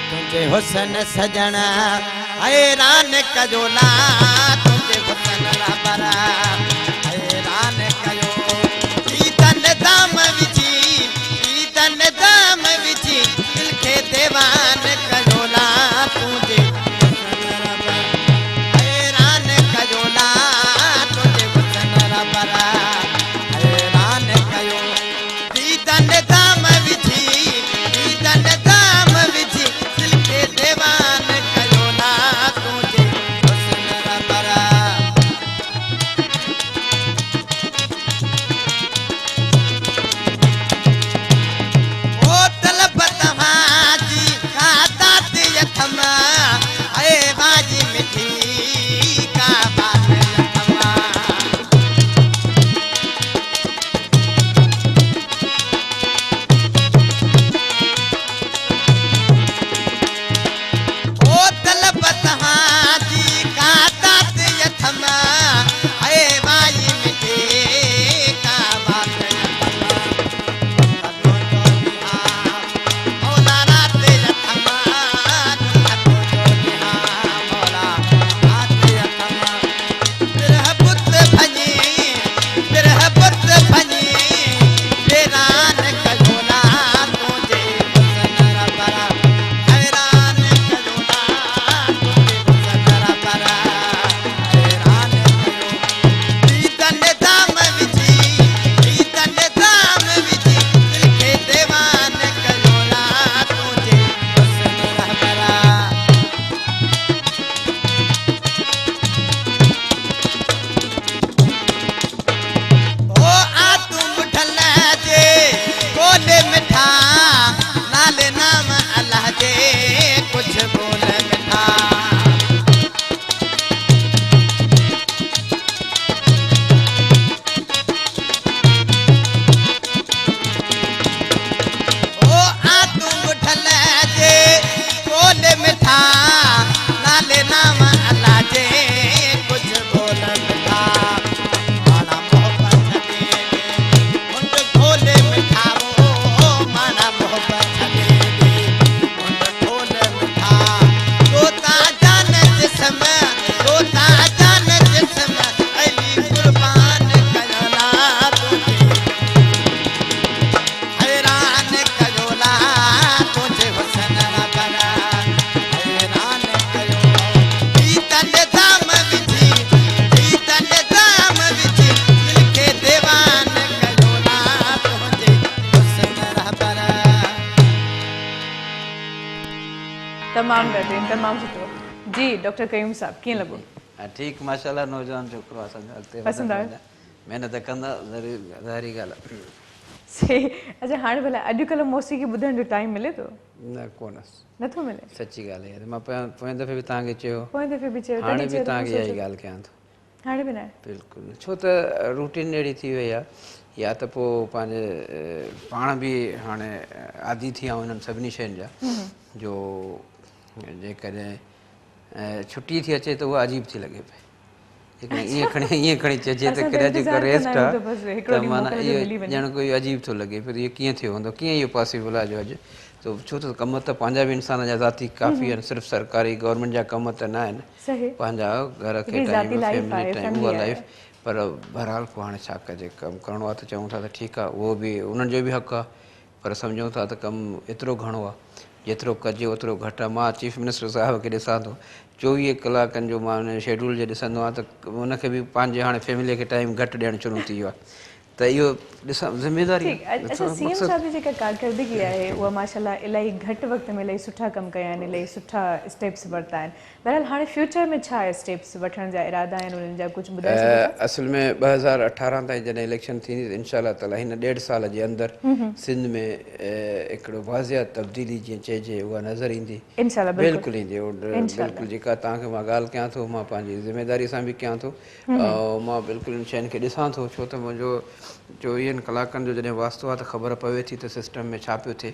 तुझे हुसन सजण हैरान कजोला तुझे हुसन रबरा हैरान कयो ईदन दाम विची दिल के देवान कजोला तुझे तमामु बेहतरीन, तमामु सुठो। जी डॉक्टर कयूम साहब, कीअं लॻो? ठीकु, माशाल्लाह, नौजवान छोकिरो आहे असांजो, अॻिते पसंदि आयो? महिनत कंदा, ज़ाहिरी ॻाल्हि आहे। सही। अच्छा, हाणे भला अॼुकल्ह मौसीक़ी ॿुधण जो टाइम मिले थो? न, कोन, नथो मिले। सची ॻाल्हि आहे। मां पोएं दफ़े बि तव्हांखे चयो, पोएं दफ़े बि चयो, हाणे बि तव्हांखे इहा ई ॻाल्हि कयां थो। हाणे बि न? बिल्कुलु, छो त रूटीन अहिड़ी थी वई आहे, या त पोइ पंहिंजे पाण बि हाणे आदी थी विया आहियूं इन्हनि सभिनी शयुनि जा, जो जेकॾहिं छुटी थी अचे त उहा अजीब थी लॻे पई। ईअं खणी चइजे त कराची को रेस्ट आहे त माना इहो ॼण कोई अजीब थो लॻे फिर इहो कीअं थियो हूंदो कीअं इहो पॉसिबल आहे जो अॼु तो छो त कम त पंहिंजा बि इंसान जा ज़ाती काफ़ी आहिनि सिर्फ़ु सरकारी गवर्नमेंट जा कम त न आहिनि पंहिंजा घर खे टाइम फैमिली टाइम उहा लाइफ पर बहरहाल पोइ हाणे छा कजे कमु करिणो आहे त चऊं था त ठीकु आहे उहो बि उन्हनि जो बि हक़ु आहे पर सम्झूं था त कमु एतिरो घणो आहे जेतिरो कजे ओतिरो घटि आहे मां चीफ मिनिस्टर साहिब खे ॾिसां थो 24 कलाकनि जो मां हुन शेड्यूल जे ॾिसंदो आहियां त उनखे बि पंहिंजे हाणे फैमिलीअ खे टाइम घटि ॾियणु शुरू थी वियो आहे त इहो ॾिसां ज़िमेदारी अच्छा सीएम साहब जी जेका कारकर्दगी आहे उहा माशाल्लाह इलाही घटि वक़्त में इलाही सुठा कम कया आहिनि इलाही सुठा स्टेप्स वरिता आहिनि बहरहाल हाणे फ्यूचर में छा स्टेप्स वठण जा इरादा आहिनि उन्हनि जा कुझु ॿुधाए सघो असल में 2018 ताईं जॾहिं इलेक्शन थींदी त इंशाल्लाह ताला हिन 1.5 साल जे अंदरि सिंध में हिकिड़ो वाज़िया तब्दीली जीअं चइजे उहा नज़र ईंदी इंशाल्लाह बिल्कुलु ईंदी बिल्कुलु जेका तव्हांखे मां ॻाल्हि कयां थो मां पंहिंजी ज़िमेदारी सां बि कयां थो मां बिल्कुलु इन शयुनि खे ॾिसां थो छो त मुंहिंजो 24 कलाकनि जो जॾहिं वास्तो आहे त ख़बर पवे थी त सिस्टम में छा पियो थिए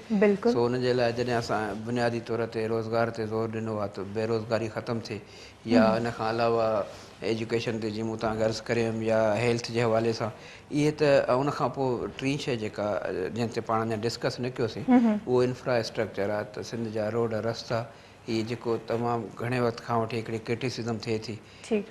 सो हुनजे लाइ जॾहिं असां बुनियादी तौर ते रोज़गार ते ज़ोर ॾिनो आहे त बेरोज़गारी ख़तमु थिए या इन खां अलावा एजुकेशन ते जीअं मूं तव्हांखे अर्ज़ु करियुमि या हेल्थ जे हवाले सां इहे त उनखां पोइ टीं शइ जेका जंहिं ते पाण अञा डिस्कस न कयोसीं उहो इंफ्रास्ट्रक्चर आहे त सिंध जा रोड रस्ता इहे जेको तमामु घणे वक़्त खां वठी हिकिड़ी क्रिटिसिज़म थिए थी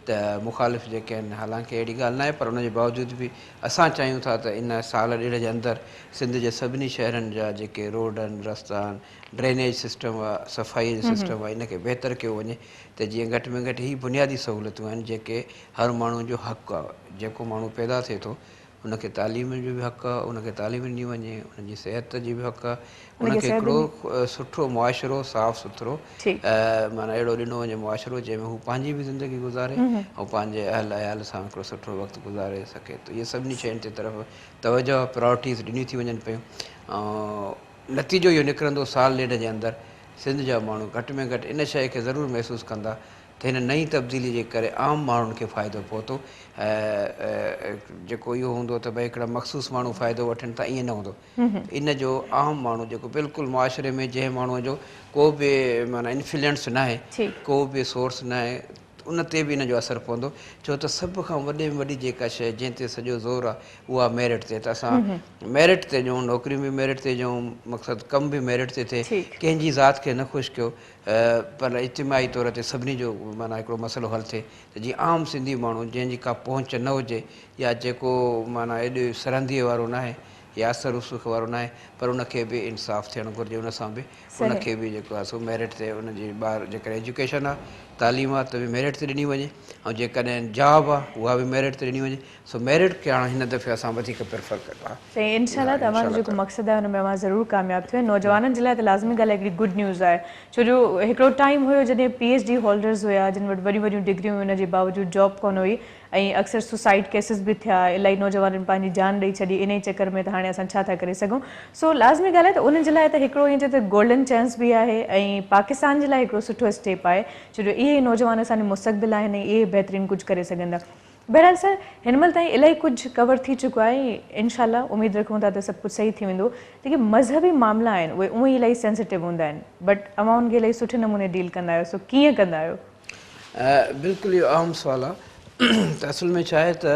त मुखालिफ़ जेके आहिनि हालांकि अहिड़ी ॻाल्हि न आहे पर उनजे बावजूदि बि असां चाहियूं था त इन साल ॾेढ जे अंदरि सिंध जे सभिनी शहरनि जा जेके रोड आहिनि रस्ता आहिनि ड्रेनेज सिस्टम आहे सफ़ाई जो सिस्टम आहे इनखे बहितर कयो वञे त जीअं घटि में घटि हीअ बुनियादी सहूलियतूं आहिनि जेके हर माण्हू जो हक़ु आहे जेको माण्हू पैदा थिए थो उनखे तालीम जो बि हक़ु आहे उनखे तालीम ॾिनी वञे उनजी सिहत जी बि हक़ु आहे उनखे हिकिड़ो सुठो मुआशिरो साफ़ु सुथिरो माना अहिड़ो ॾिनो वञे मुआशिरो जंहिंमें हू पंहिंजी बि ज़िंदगी गुज़ारे ऐं पंहिंजे अहल अयाल सां हिकिड़ो सुठो वक़्तु गुज़ारे सघे त इहे सभिनी शयुनि ते तरफ़ तवजो प्रायोरिटीज़ ॾिनी थी वञनि पियूं ऐं नतीजो इहो निकिरंदो साल ॾेढ जे अंदरि सिंध जा माण्हू घटि में घटि इन शइ खे ज़रूरु महसूसु कंदा त हिन नई तब्दीली जे करे आम माण्हुनि खे फ़ाइदो पहुतो जेको इहो हूंदो त भई हिकिड़ा मख़सूस माण्हू फ़ाइदो वठनि था ईअं न हूंदो इन जो आम माण्हू जेको बिल्कुलु मुआशिरे में जंहिं माण्हूअ जो को बि माना इन्फ्लुएंस न आहे को बि सोर्स न आहे उन ते बि इन जो असरु पवंदो छो त सभ खां वॾे में वॾी जेका शइ जंहिं ते सॼो ज़ोर आहे उहा मेरिट ते त असां मेरिट ते ॾियूं नौकिरियूं बि मेरिट ते ॾियूं मक़सदु कमु बि मेरिट ते थिए कंहिंजी ज़ात खे न ख़ुशि कयो पर इज्तिमाही तौर ते सभिनी जो माना हिकिड़ो मसइलो हल थिए त जीअं आम सिंधी माण्हू जंहिंजी का पहुच न हुजे या जेको माना एॾो सरहंदीअ वारो न आहे या असर उसुख वारो न आहे पर उनखे बि इंसाफ़ु थियणु घुरिजे उन सां बि उनखे बि जेको आहे सो मेरिट ते उनजी ॿार जेकॾहिं एजुकेशन आहे तालीम आहे त बि मेरिट ते ॾिनी वञे ऐं जेकॾहिं जॉब आहे उहा बि मेरिट ते ॾिनी वञे सो मेरिट खे हाणे हिन दफ़े असां वधीक प्रिफर कंदा त इंशाल्लाह तव्हांजो जेको मक़सदु आहे हुन में ज़रूरु कामयाबु थियो नौजवाननि जे लाइ त लाज़मी ॻाल्हि हिकिड़ी गुड न्यूज़ आहे छो जो हिकिड़ो टाइम हुयो जॾहिं PhD होल्डर्स हुया जिन वटि वॾियूं वॾियूं डिग्रियूं हुन जे बावजूदि जॉब कोन हुई ऐं अक्सर सुसाइड केसिस बि थिया इलाही नौजवाननि पंहिंजी जान ॾेई छॾी इन चकर में त हाणे असां छा था करे सघूं सो लाज़मी ॻाल्हि आहे त उन्हनि जे लाइ त हिकिड़ो ईअं चए त गोल्डन चांस बि आहे ऐं पाकिस्तान जे लाइ हिकिड़ो सुठो स्टेप आहे छो जो इहे नौजवान असांजो मुस्तक़बिल आहिनि ऐं इहे बहितरीनु कुझु करे सघंदा बहरहाल सर हिन महिल ताईं इलाही कुझु कवर थी चुको आहे इंशाल्लाह उमेद रखूं था त सभु कुझु सही थी वेंदो जेके मज़हबी मामला आहिनि उहे उहे इलाही सेंसिटिव हूंदा आहिनि बट अवां उनखे इलाही सुठे नमूने डील कंदा आहियो सो कीअं कंदा आहियो बिल्कुलु इहो आम सुवालु आहे त असल में छा आहे त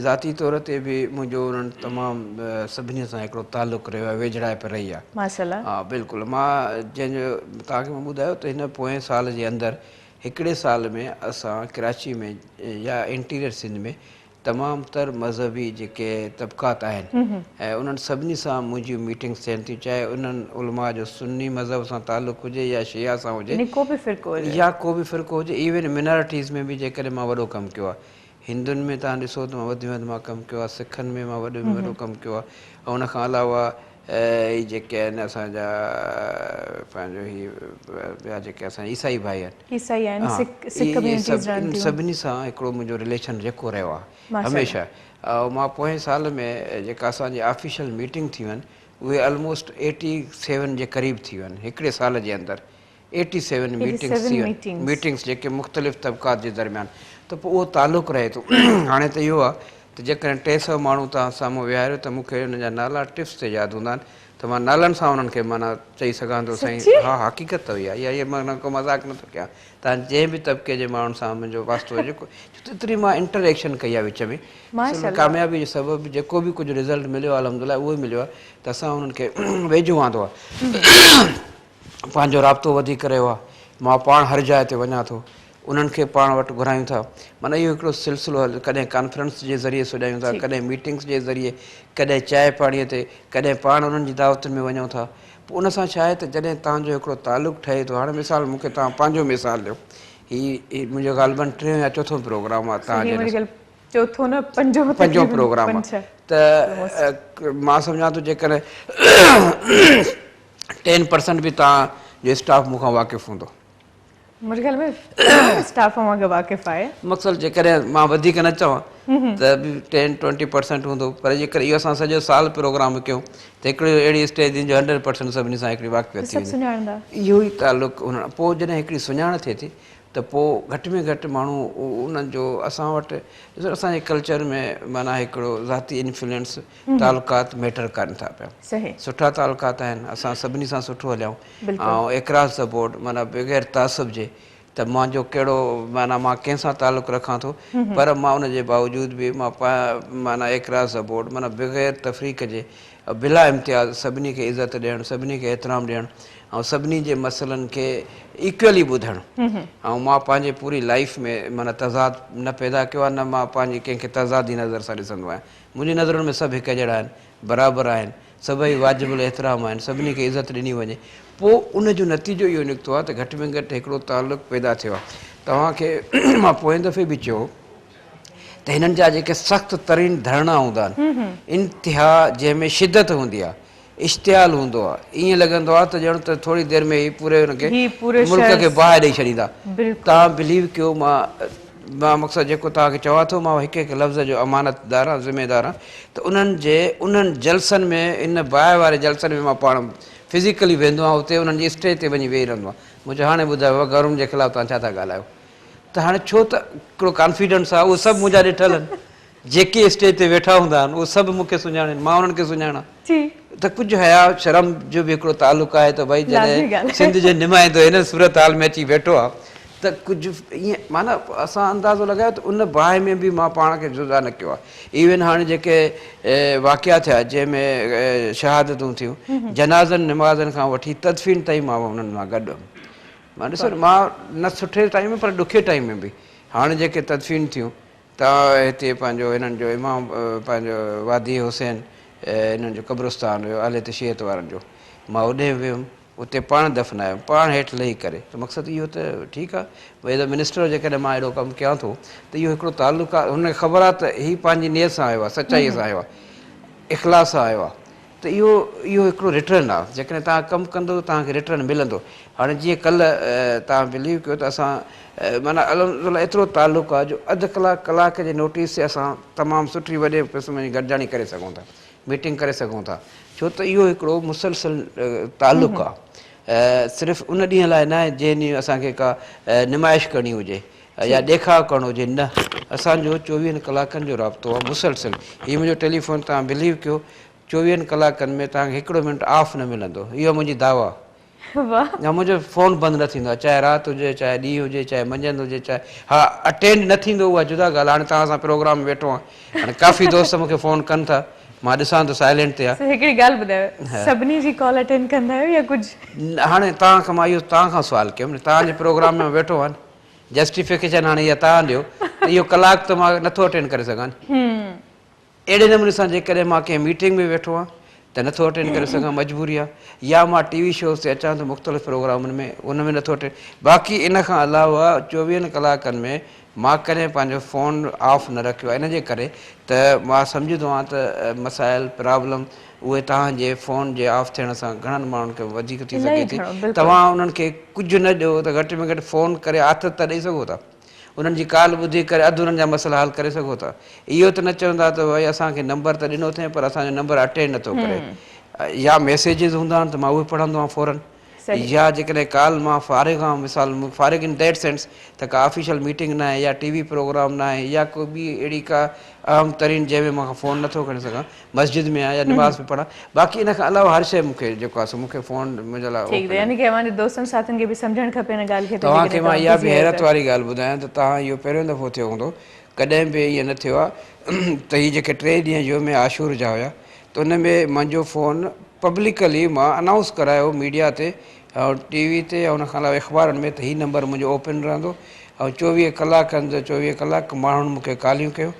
ज़ाती तौर ते बि मुंहिंजो उन्हनि तमामु सभिनी सां हिकिड़ो तालुक़ु रहियो आहे वेझड़ाइप रही आहे माशाल्लाह हा बिल्कुलु मां जंहिंजो तव्हांखे मां ॿुधायो त हिन पोएं साल जे अंदरि हिकिड़े साल में असां कराची में या इंटीरियर सिंध में तमामु तर मज़हबी जेके तबक़ात आहिनि ऐं उन्हनि सभिनी सां मुंहिंजियूं मीटिंग्स थियनि थियूं चाहे उन्हनि उलमा जो सुन्नी मज़हब सां तालुक़ु हुजे या शिया सां हुजे या को बि फ़िरक़ो हुजे इवन मिनॉरिटीज़ में बि जेकॾहिं मां वॾो कमु कयो आहे हिंदुनि में तव्हां ॾिसो त मां वधि में वधि मां कमु कयो आहे सिखनि में मां वॾो में वॾो कमु कयो आहे ऐं उनखां अलावा ही जेके आहिनि असांजा पंहिंजो हीअ ॿिया जेके असां ईसाई भाई आहिनि सभिनी सां हिकिड़ो मुंहिंजो रिलेशन जेको रहियो आहे हमेशह ऐं मां पोएं साल में जेका असांजी ऑफिशियल मीटिंग थियूं आहिनि उहे ऑलमोस्ट 87 जे क़रीब थी वियूं आहिनि हिकिड़े साल जे अंदरि 87 मीटिंग्स थी वियूं मीटिंग्स जेके मुख़्तलिफ़ तबक़ात जे दरमियान त पोइ उहो तालुक़ु रहे थो हाणे त इहो आहे त जेकॾहिं 300 माण्हू तव्हां साम्हूं विहारियो त मूंखे हुन जा नाला टिप्स ते यादि हूंदा आहिनि त मां नालनि सां उन्हनि खे माना चई सघां थो साईं हा हक़ीक़त त इहा इहा माना को मज़ाक नथो कयां तव्हां जंहिं बि तबिके जे माण्हुनि सां मुंहिंजो वास्तो हुजे एतिरी मां इंटरेक्शन कई आहे विच में कामयाबी जो सबबु जेको बि कुझु रिज़ल्ट मिलियो आहे अलहमदिल्ला उहो ई मिलियो आहे त असां उन्हनि खे वेझो आंदो आहे पंहिंजो राब्तो वधीक रहियो आहे मां पाण हर जाइ ते वञा थो उन्हनि खे पाण वटि घुरायूं था माना इहो हिकिड़ो सिलसिलो कॾहिं कॉन्फ्रेंस जे ज़रिए सुञायूं था कॾहिं मीटिंग्स जे ज़रिए कॾहिं चांहि पाणीअ ते कॾहिं पाण उन्हनि जी दावतुनि में वञूं था पोइ उन सां छा आहे त जॾहिं तव्हांजो हिकिड़ो तालुक़ु ठहे थो हाणे मिसाल मूंखे तव्हां पंहिंजो मिसाल ॾियो हीअ मुंहिंजो ग़ालिबन 3 या 4 प्रोग्राम आहे तव्हांजे चौथो न पंजो प्रोग्राम आहे त मां सम्झां थो जेकॾहिं 10% बि तव्हांजो स्टाफ मूंखां वाक़िफ़ु हूंदो मुंहिंजे ख़्याल में स्टाफ मां वाक़िफ़ आहे मक़सदु जेकॾहिं मां वधीक न चवां त बि 10-20% हूंदो पर जेकर इहो असां सॼो साल प्रोग्राम कयूं त हिकिड़ी अहिड़ी स्टेज ईंदी 100% सभिनी सां हिकिड़ी वाक़िफ़ थी वेंदी इहो ई तालुक़ु हुन पोइ जॾहिं हिकिड़ी सुञाण थिए थी त पोइ घटि में घटि माण्हू उन्हनि जो असां वटि असांजे कल्चर में माना हिकिड़ो ज़ाती इन्फ्लुएंस तालुकात मैटर कनि था पिया सुठा तालुकात आहिनि असां सभिनी सां सुठो हलियूं ऐं एक्रॉस द बोर्ड माना बग़ैर तासुब जे त मुंहिंजो कहिड़ो माना मां कंहिंसां तालुक़ु रखां थो पर मां उनजे बावजूदि बि मां माना एक्रॉस द बोर्ड माना बग़ैर तफ़रीक़ जे बिला इम्तियाज़ सभिनी खे इज़त ॾियणु सभिनी खे एतिराम ॾियणु ऐं सभिनी जे मसइलनि खे इक्वली ॿुधणु ऐं मां पंहिंजे पूरी लाइफ में माना तज़ाद न पैदा कयो आहे न मां पंहिंजी कंहिंखे तज़ादी नज़र सां ॾिसंदो आहियां मुंहिंजी नज़रुनि में सभु हिकु जहिड़ा आहिनि बराबरि आहिनि सभई वाजिबुल एतिराम आहिनि सभिनी खे इज़त ॾिनी वञे पोइ उनजो नतीजो इहो निकितो आहे त घटि में घटि हिकिड़ो तालुक़ु पैदा थियो आहे तव्हांखे मां पोइ दफ़े बि चयो त हिननि जा जेके सख़्तु तरीन धरणा हूंदा आहिनि इंतिहा जंहिंमें शिदत हूंदी आहे इश्तियाल हूंदो आहे ईअं लॻंदो आहे त ॼण त थोरी देरि में ई पूरे हुनखे मुल्क खे बाहि ॾेई छॾींदा तव्हां बिलीव कयो मां मक़सदु जेको तव्हांखे चवां थो मां हिकु हिकु लफ़्ज़ जो अमानतदार आहियां ज़िमेदार आहियां त उन्हनि जलसनि में इन बाहि वारे जलसनि में मां पाण फिज़िकली वेंदो आहियां उते उन्हनि जी स्टेज ते वञी वेही रहंदो आहियां मुंहिंजो हाणे ॿुधायो गवर्नमेंट जे ख़िलाफ़ु तव्हां छा था ॻाल्हायो त हाणे छो त हिकिड़ो कॉन्फिडेंस आहे उहो सभु मुंहिंजा ॾिठल आहिनि जेके स्टेज ते वेठा हूंदा आहिनि उहे सभु मूंखे सुञाणनि मां उन्हनि खे सुञाणा त कुझु हया शर्म जो बि हिकिड़ो तालुक़ु आहे त भई जॾहिं सिंध जो नुमाइंदो हिन सूरत हाल में अची वेठो आहे त कुझु ईअं माना असां अंदाज़ो लॻायो त उन बाहि में बि मां पाण खे जुदा न कयो आहे इवन हाणे जेके वाक़िया थिया जंहिंमें शहादतूं थियूं जनाज़नि निमाज़नि खां वठी तदफ़ीन ताईं मां उन्हनि मां गॾु हुअमि मां ॾिसो मां न सुठे टाइम में पर ॾुखे टाइम में बि हाणे जेके तदफ़ीन थियूं तव्हां हिते पंहिंजो हिननि जो इमाम पंहिंजो वादी हुसैन हिननि जो क़ब्रस्तान हुयो आले तशियत वारनि जो मां होॾे वियुमि उते पाण दफ़नायुमि पाण हेठि लही करे त मक़सदु इहो त ठीकु आहे भई एज़ अ मिनिस्टर जेकॾहिं मां अहिड़ो कमु कयां थो त इहो हिकिड़ो तालुक़ु आहे हुनखे ख़बर आहे त हीअ पंहिंजी नियत सां आयो आहे सचाईअ सां आयो आहे इख़लास सां आयो आहे त इहो हिकिड़ो रिटर्न आहे जेकॾहिं तव्हां कमु कंदो तव्हांखे रिटर्न मिलंदो हाणे जीअं कल्ह तव्हां बिलीव कयो त असां माना अल्हम्दुलिल्लाह एतिरो तालुक़ु आहे जो अधु कलाक जे नोटिस ते असां तमामु सुठी वॾे क़िस्म जी गॾिजाणी करे सघूं था मीटिंग करे सघूं था छो त इहो हिकिड़ो मुसलसल तालुक़ु आहे सिर्फ़ु उन ॾींहं लाइ न आहे जंहिं ॾींहुं असांखे का नुमाइश करणी हुजे या ॾेखाव करणो हुजे न असांजो 24 कलाकनि जो राब्तो आहे मुसलसल हीअ मुंहिंजो टेलीफोन तव्हां बिलीव कयो 24 कलाकनि में तव्हांखे हिकिड़ो मिंट ऑफ न मिलंदो इहो मुंहिंजी दावा या मुंहिंजो फ़ोन बंदि न थींदो आहे चाहे राति हुजे चाहे ॾींहुं हुजे चाहे मंझंदि हुजे चाहे हा अटेंड न थींदो उहा जुदा ॻाल्हि हाणे तव्हां सां प्रोग्राम में वेठो आहियां हाणे काफ़ी दोस्त मूंखे फ़ोन कनि था मां ॾिसां थो साइलेंट ते आहे हिकिड़ी ॻाल्हि ॿुधायो सभिनी जी कॉल अटेंड कंदा आहियो या कुझु हाणे तव्हांखां मां इहो तव्हां खां सुवालु कयुमि तव्हांजे प्रोग्राम में वेठो आहे जस्टिफिकेशन हाणे इहा तव्हां ॾियो त इहो कलाकु त मां नथो अटेंड करे सघां अहिड़े नमूने सां जेकॾहिं मां कंहिं मीटिंग में वेठो आहियां त नथो अटेंड करे सघां मजबूरी आहे या मां टीवी शोज़ ते अचां थो मुख़्तलिफ़ प्रोग्रामनि में उन में नथो अटेंड बाक़ी इन खां अलावा 24 कलाकनि में मां कॾहिं पंहिंजो फ़ोन ऑफ न रखियो आहे इन जे करे त मां सम्झंदो आहियां त मसाइल प्रॉब्लम उहे तव्हांजे फ़ोन जे ऑफ थियण सां घणनि माण्हुनि खे वधीक थी सघे थी तव्हां उन्हनि खे कुझु न ॾियो त घटि में घटि फ़ोन करे आथत त ॾेई सघो था उन्हनि जी कॉल ॿुधी करे अधु उन्हनि जा मसइला हल करे सघो था इहो त न चवंदा त भई असांखे नंबर त ॾिनो अथई पर असांजो नंबर अटेंड नथो करे या मैसेजिस हूंदा आहिनि त मां उहे पढ़ंदो आहियां फ़ौरन या जेकॾहिं कॉल मां फारिग आहियां मिसाल फारिग इन दैट सेंस त का ऑफिशियल मीटिंग न आहे या टीवी प्रोग्राम न आहे या को ॿी अहिड़ी का अहम तरीन जंहिंमें मां फ़ोन नथो खणी सघां मस्जिद में आहियां या नमाज़ में पढ़ां बाक़ी इन खां अलावा हर शइ मूंखे जेको आहे मूंखे फ़ोन मुंहिंजे लाइ ठीकु आहे यानी कि अव्हांजे दोस्तनि साथियुनि खे बि सम्झणु खपे हिन ॻाल्हि खे त तव्हांखे मां जेकॾहिं इहा तव्हां बि busy आहियो हैरत त। वारी ॻाल्हि ॿुधायां त तव्हां इहो पहिरियों दफ़ो थियो हूंदो कॾहिं बि इअं न थियो आहे त हीअ जेके 3 ॾींहं योम आशूर जा हुया त उन में मुंहिंजो फ़ोन पब्लिकली मां अनाउंस करायो मीडिया ते ऐं टीवी ते ऐं उनखां अलावा अख़बारुनि में त हीउ नंबर मुंहिंजो ओपन रहंदो ऐं 24 कलाकनि जा 24 कलाक माण्हुनि मूंखे कॉलियूं कयूं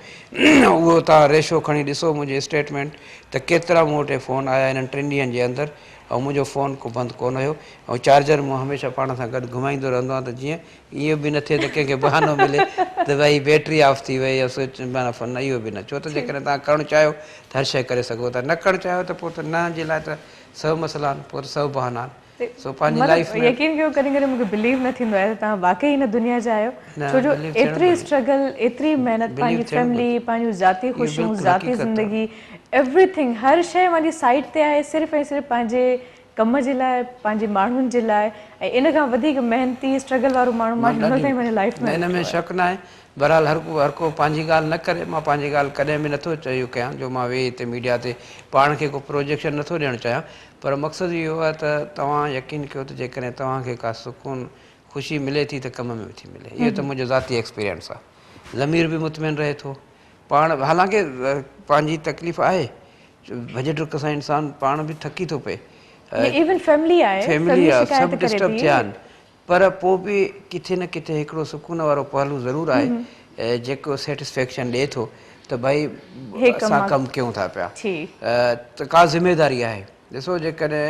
उहो तव्हां रेशो खणी ॾिसो मुंहिंजी स्टेटमेंट त केतिरा मूं वटि फ़ोन आया हिननि 3 ॾींहंनि जे अंदरि ऐं मुंहिंजो फ़ोन को बंदि कोन हुयो ऐं चार्जर मूं हमेशह पाण सां गॾु घुमाईंदो रहंदो आहियां त जीअं इहो बि न थिए त कंहिंखे बहानो मिले त भई बैटरी ऑफ थी वई या स्विच माना फ़ोन इहो बि न छो त जेकॾहिं तव्हां करणु चाहियो त हर शइ करे सघो था न करणु चाहियो त पोइ त न जे लाइ त सभु मसइला आहिनि पोइ त सभु बहाना आहिनि सो पंहिंजी लाइफ मतिलबु में यकीन कयो कॾहिं कॾहिं मूंखे बिलीव न थींदो आहे त तव्हां वाक़ई हिन दुनिया जा आहियो न, छो जो believe थियणु एतिरी घुरिजे। स्ट्रगल एतिरी महिनत Believe पंहिंजी थियणु फैमिली पंहिंजूं ज़ाती इहो ख़ुशियूं बिल्कुलु ज़ाती हक़ीक़त आहे। ज़िंदगी एवरीथिंग हर शइ मुंहिंजी साइड ते आहे सिर्फ़ु ऐं सिर्फ़ु पंहिंजे कम जे लाइ पंहिंजे माण्हुनि जे लाइ ऐं इन खां वधीक महिनती स्ट्रगल वारो माण्हू मां हिन ताईं मुंहिंजी लाइफ में हिन में शक न आहे बहरहाल हर को पंहिंजी ॻाल्हि न करे मां पंहिंजी ॻाल्हि कॾहिं बि नथो चयो कयां जो मां वेही हिते मीडिया ते पाण खे को प्रोजेक्शन नथो ॾियणु चाहियां पर मक़सदु इहो आहे त तव्हां यकीन कयो त जेकॾहिं तव्हांखे का सुकून ख़ुशी मिले थी त कम में थी मिले इहो त मुंहिंजो ज़ाती एक्सपीरियंस आहे ज़मीर बि मुतमिन रहे थो पाण हालांकि पंहिंजी तकलीफ़ आहे भॼ डुक सां इंसानु पाण बि थकी थो पए इवन फैमिली आहे फैमिली आहे शिकायत सभु करे डिस्टर्ब थी थिया आहिनि पर पोइ बि किथे न किथे हिकिड़ो सुकून वारो पहलू ज़रूरु आहे जेको सेटिस्फेक्शन ॾिए थो त भई हे कमु असां मां कमु कयूं था पिया ठीक त का ज़िमेदारी आहे ॾिसो जेकॾहिं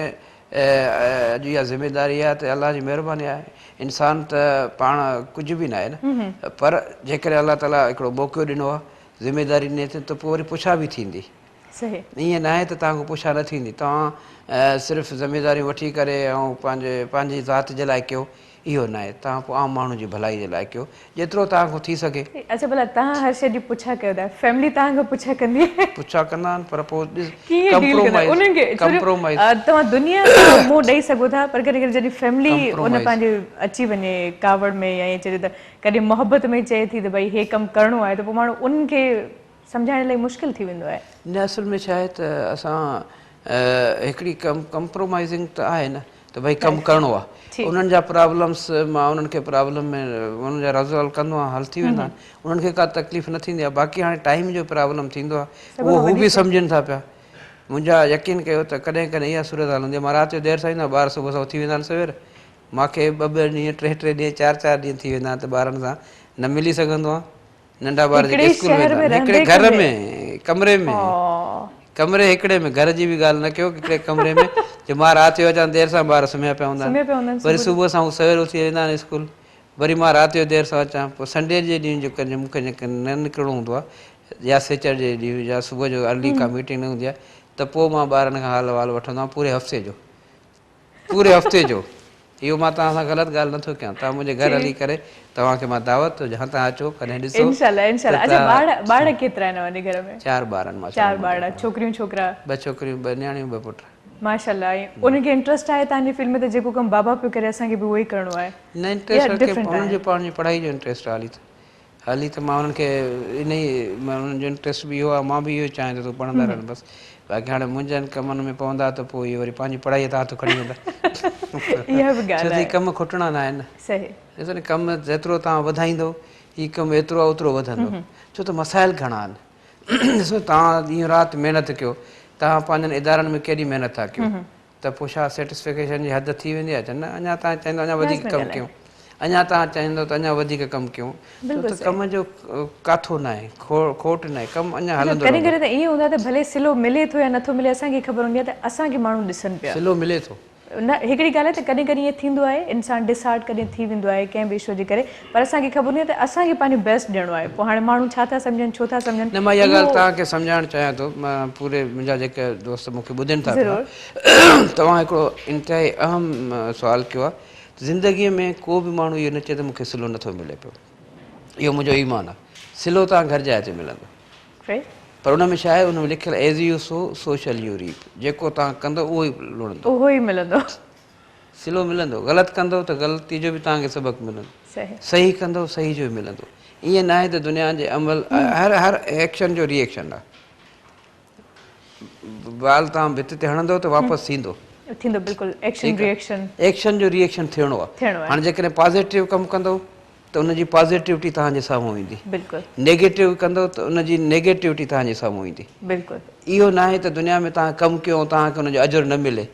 अॼु इहा ज़िमेदारी आहे त अलाह जी महिरबानी आहे इंसान त पाण कुझु बि न आहे न पर जेकॾहिं अलाह ताला हिकिड़ो मौक़ो ॾिनो आहे ज़िमेदारी ॾिने थी त पोइ वरी पुछा बि थींदी सही ईअं न आहे त तव्हांखां पुछा न थींदी तव्हां सिर्फ़ु ज़िमेदारी वठी करे ऐं पंहिंजी ज़ात जे लाइ कयो इहो न आहे तव्हां पोइ आम माण्हू जी भलाई जे लाइ कयो जेतिरो तव्हांखां थी सघे अच्छा भला तव्हां हर शइ जी पुछा कयो था फैमिली तव्हांखां पुछा कंदी आहे पुछा कंदा आहिनि पर पोइ कीअं डील कंदा उन्हनि खे छो जो, तव्हां दुनिया सां मुंहुं ॾेई सघो था पर कॾहिं कॾहिं जॾहिं फैमिली उन पंहिंजे अची वञे कावड़ में या ईअं चए त कॾहिं मोहबत में चए थी त भई हे कमु करिणो आहे त पोइ माण्हू उन्हनि खे सम्झाइण लाइ मुश्किल थी वेंदो आहे न असल में छा आहे त असां हिकिड़ी कंप्रोमाइज़िंग त आहे न त भई कमु करिणो आहे उन्हनि जा प्रॉब्लम्स मां उन्हनि खे प्रॉब्लम में उन्हनि जा रिज़ॉल्व कंदो आहियां हल थी वेंदा आहिनि उन्हनि खे का तकलीफ़ न थींदी आहे बाक़ी हाणे टाइम जो प्रॉब्लम थींदो आहे उहो हू बि सम्झनि था पिया मुंहिंजा यकीन कयो त कॾहिं कॾहिं इहा सूरत हाल हूंदी आहे मां राति जो देरि सां ईंदो आहियां ॿार सुबुह सां उथी वेंदा आहिनि सवेर मूंखे 2-2 ॾींहं 3-3 ॾींहं 4-4 ॾींहं थी वेंदा आहिनि त ॿारनि सां न मिली सघंदो आहे नंढा ॿार जेके स्कूल वेंदा आहिनि हिकिड़े घर में कमरे हिकिड़े में घर जी बि ॻाल्हि न कयो हिकिड़े कमरे में जो मां राति जो अचां देरि सां ॿार सुम्हिया पिया हूंदा आहिनि वरी सुबुह सां हू सवेर उथी वेंदा आहिनि स्कूल वरी मां राति जो देरि सां अचां पोइ संडे जे ॾींहुं जेको मूंखे जेके न निकिरणो हूंदो आहे या छंछर जे ॾींहुं या सुबुह जो अर्ली का मीटिंग न हूंदी आहे त पोइ मां ॿारनि खां हाल वाल वठंदो आहियां पूरे हफ़्ते जो इहो मां तव्हां सां ग़लति ॻाल्हि नथो कयां तव्हां मुंहिंजे घर हली करे तव्हांखे मां दावत जहां तव्हां अचो कॾहिं ॾिसो अच्छा ॿार केतिरा आहिनि वॾे घर में 4 ॿारनि मां 4 ॿार छोकिरियूं छोकिरा 2 छोकिरियूं 2 नियाणियूं 2 पुट माशाल्लाह उनखे इंट्रस्ट आहे तव्हांजी फिल्म में त जेको कमु बाबा पियो करे असांखे बि उहो ई करिणो आहे न इंट्रस्ट उन्हनि जो पाण जी पढ़ाई जो इंट्रस्ट हाली त मां उन्हनि खे इन ई उन्हनि जो इंट्रस्ट बि इहो आहे मां बि इहो ई चाहियां त तूं पढ़ंदा रहनि बसि बाक़ी हाणे मुंहिंजनि कमनि में पवंदा त पोइ इहे वरी पंहिंजी पढ़ाईअ तां हथु खणी वेंदा छो त कमु खुटणा न आहिनि ॾिसो न कमु जेतिरो तव्हां वधाईंदो हीउ कमु एतिरो ओतिरो वधंदो छो त मसाइल घणा आहिनि ॾिसो तव्हां ॾींहुं राति महिनत कयो तव्हां पंहिंजनि इदारनि में केॾी महिनत था कयो त पोइ छा सेटिस्फेक्शन जी हद थी वेंदी आहे न अञा तव्हां चाहींदो अञा वधीक कमु कयूं अञा तव्हां चाहींदो त अञा वधीक कमु कयूं छो त कम जो काथो न आहे खोट न आहे कमु अञा हलंदो कॾहिं कॾहिं त ईअं हूंदो आहे त भले सिलो मिले थो या नथो मिले असांखे ख़बर हूंदी आहे त असांखे माण्हू ॾिसनि पिया सिलो मिले थो न हिकिड़ी ॻाल्हि आहे त कॾहिं कॾहिं ईअं थींदो आहे इंसानु डिसहार्ट कॾहिं थी वेंदो आहे कंहिं बि इशू जे करे पर असांखे ख़बर हूंदी आहे त असांखे पंहिंजो बेस्ट ॾियणो आहे पोइ हाणे माण्हू छा था सम्झनि छो था सम्झनि न मां इहा ॻाल्हि तव्हांखे सम्झाइणु चाहियां थो मां पूरे मुंहिंजा जेके दोस्त मूंखे ॿुधनि था पिया तव्हां हिकिड़ो इंतिहाई अहम सुवालु कयो आहे ज़िंदगीअ में को बि माण्हू इहो न चए त मूंखे सिलो नथो मिले पियो इहो मुंहिंजो ईमान आहे सिलो तव्हां घर जाइ ते मिलंदो पर उन में छा आहे उन में लिखियलु as you sow so shall you reap जेको तव्हां कंदो उहो ई लुणंदो उहो ई मिलंदो सिलो मिलंदो ग़लति कंदो त ग़लती जो बि तव्हांखे सबक़ु मिलंदो सही कंदो सही जो बि मिलंदो ईअं न आहे त दुनिया जे अमल हर एक्शन जो रिएक्शन आहे। बाल तव्हां भित ते हणंदो त वापसि थींदो बिल्कुलु एक्शन रिएक्शन एक्शन जो रिएक्शन थियणो आहे। हाणे जेकॾहिं पॉज़िटिव कमु कंदो त उनजी पॉज़िटिविटी तव्हांजे साम्हूं ईंदी, बिल्कुलु नेगेटिव कंदो त उनजी नेगेटिविटी तव्हांजे साम्हूं ईंदी। बिल्कुलु इहो न आहे त दुनिया में तव्हां कमु कयो तव्हांखे उनजो अजुर न मिले।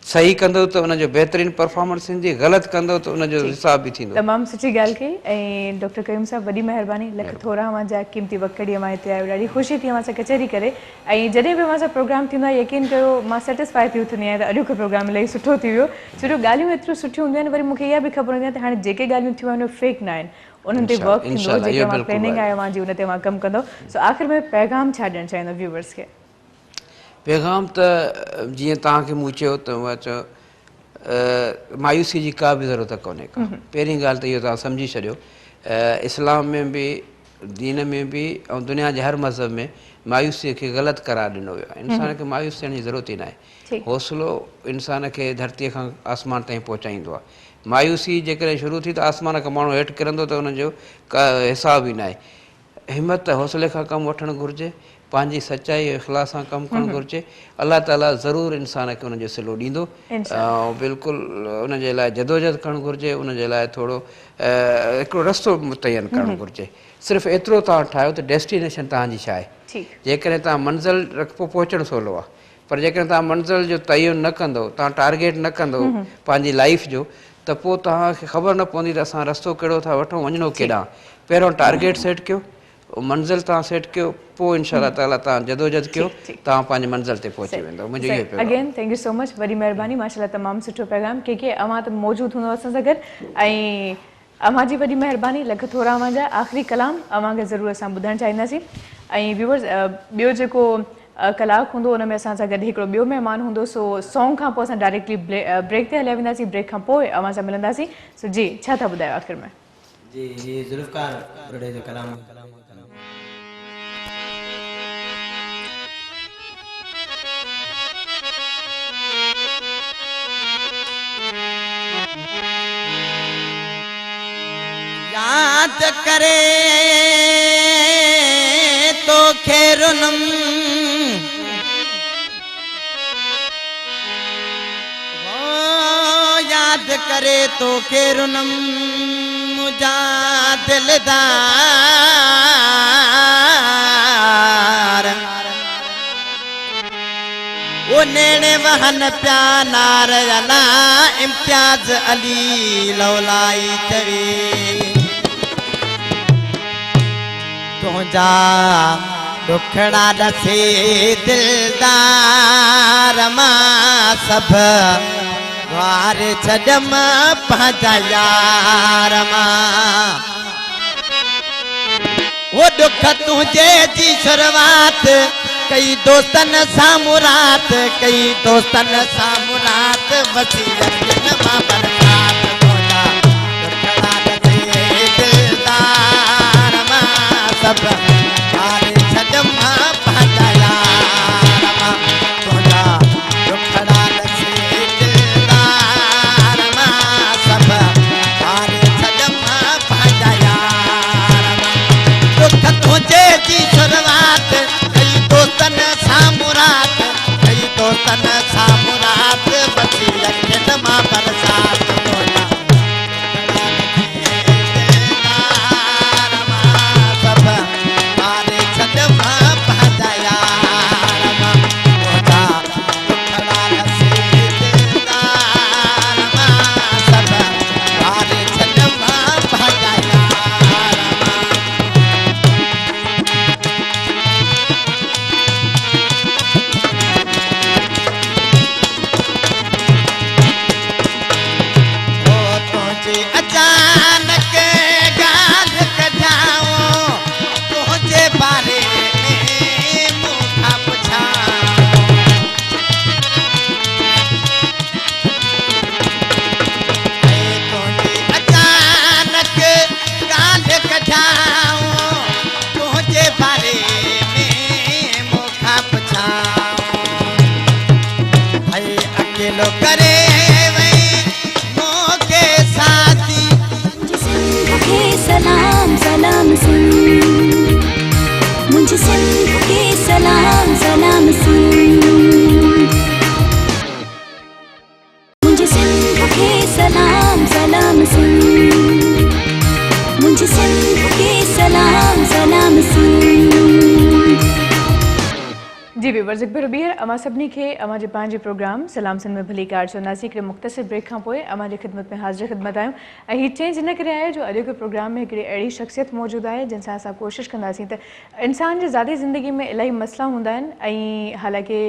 सही कंदो त उनजो बहितरीनु परफॉर्मेंस ईंदी, ग़लति कंदो त उनजो हिसाब बि थींदो। तमामु सुठी ॻाल्हि कई। ऐं डॉक्टर कयूम साहब वॾी महिरबानी, लख थोरा अव्हांजा क़ीमती वक़्त कढी अव्हां हिते आयो, ॾाढी ख़ुशी थी अव्हां सां कचहरी करे। ऐं जॾहिं बि अव्हां सां प्रोग्राम थींदो आहे यकीन कयो मां सेटिस्फाई थी उथंदी आहियां त अॼोको प्रोग्राम इलाही सुठो थी वियो। छो जो ॻाल्हियूं एतिरियूं सुठियूं हूंदियूं आहिनि, वरी मूंखे इहा बि ख़बर हूंदी आहे त हाणे जेके ॻाल्हियूं थियूं आहिनि उहे फेक न आहिनि, उन्हनि ते वर्क थींदो, जेके अव्हां प्लैनिंग आहे अव्हांजी उन ते अव्हां कमु कंदो। सो आख़िर में पैगाम छा ॾियणु चाहींदो व्यूवर्स खे? पैगाम त जीअं तव्हांखे मूं चयो त उहा चयो मायूसी जी का बि ज़रूरत कोन्हे का। पहिरीं ॻाल्हि त इहो तव्हां सम्झी छॾियो, इस्लाम में बि दीन में बि ऐं दुनिया जे हर मज़हब में मायूसीअ खे ग़लति करार ॾिनो वियो आहे। इंसान खे मायूस थियण जी ज़रूरत ई न आहे। हौसलो इंसान खे धरतीअ खां आसमान ताईं पहुचाईंदो आहे। मायूसी जेकॾहिं शुरू थी त आसमान खां माण्हू हेठि किरंदो त हुनजो का हिसाब ई न आहे। हिमत हौसले खां कमु वठणु घुरिजे, पंहिंजी सचाई इख़लास सां कमु करणु घुरिजे। अलाह ताला ज़रूरु इंसान खे उनजो सिलो ॾींदो ऐं बिल्कुलु उनजे लाइ जदोजहद करणु घुरिजे, उनजे लाइ थोरो हिकिड़ो रस्तो मुतयन करणु घुरिजे। सिर्फ़ु एतिरो तव्हां ठाहियो त डेस्टिनेशन तव्हांजी छा आहे। जेकॾहिं तव्हां मंज़िल पोइ पहुचणु सवलो आहे, पर जेकॾहिं तव्हां मंज़िल जो तयन न कंदो, तव्हां टारगेट न कंदो पंहिंजी लाइफ जो, त पोइ तव्हांखे ख़बर न पवंदी त असां रस्तो कहिड़ो था वठूं, वञिणो केॾांहुं। पहिरियों टारगेट सेट कयो, मंज़िल तव्हां सेट कयो, पोइ इनशा ताला तव्हां जदोजहद कयो, तव्हां पंहिंजे मंज़िल ते पहुची वेंदो। मुंहिंजो इहो पैगाम। Again thank you so much, वॾी महिरबानी, माशाल्लाह तमामु सुठो पैगाम। के अव्हां त मौजूदु हूंदो असां सां गॾु, ऐं अव्हां जी वॾी महिरबानी, लख थोरा अव्हांजा। आख़िरी कलाम अव्हांखे ज़रूरु असां ॿुधणु चाहींदासीं। ऐं व्यूवर्स ॿियो जेको कलाक हूंदो उन में असां सां गॾु हिकिड़ो ॿियो महिमान हूंदो। सो सॉन्ग खां पोइ असां डायरेक्टली ब्रेक ते हलिया वेंदासीं, ब्रेक खां पोइ अव्हां सां मिलंदासीं। सो जी छा था ॿुधायो आख़िर में? जी ये जुल्फ़कार बुढ़े जो कलाम याद करे तो खेरुनम याद करे तो खेरुनम मुझा दिलदार वो नेणे वहन प्यानार अला इम्तियाज अली लौलाई चवी तुझा दुखड़ा दसे दिलदार मां सब वार छडम पंहिंजा यार मां वो दुख तुझे जी शुरुआत कई दोस्तन सामुरात कई दोस्तन सामुरात वसीयत मां बरसात तोड़ा दुखड़ा दसे दिलदार मां सब वार छडम पंहिंजा यार मां तोड़ा दुखड़ा दसे दिलदार मां सब वार छडम पंहिंजा यार मां दुख तुझे जी शुरुआत कई दोस्तन सामुरात कई दोस्तन सामुरात वसीयत मां जी व्यूवर्स एक बार ॿीहर अमां सभिनी खे अमां जे पंहिंजे प्रोग्राम सलाम सिंध में भली कार चवंदासीं हिकिड़े मुख़्तसिर ब्रेक खां पोइ अमां जी ख़िदमत में हाज़िर ख़िदमत आहियूं ऐं हीअ चेंज इन करे आहे जो अॼु के प्रोग्राम में हिकिड़ी अहिड़ी शख़्सियत मौजूदु आहे जिन सां असां कोशिशि कंदासीं त इंसान जे ज़ाती ज़िंदगी में इलाही मसइला हूंदा आहिनि ऐं हालांकि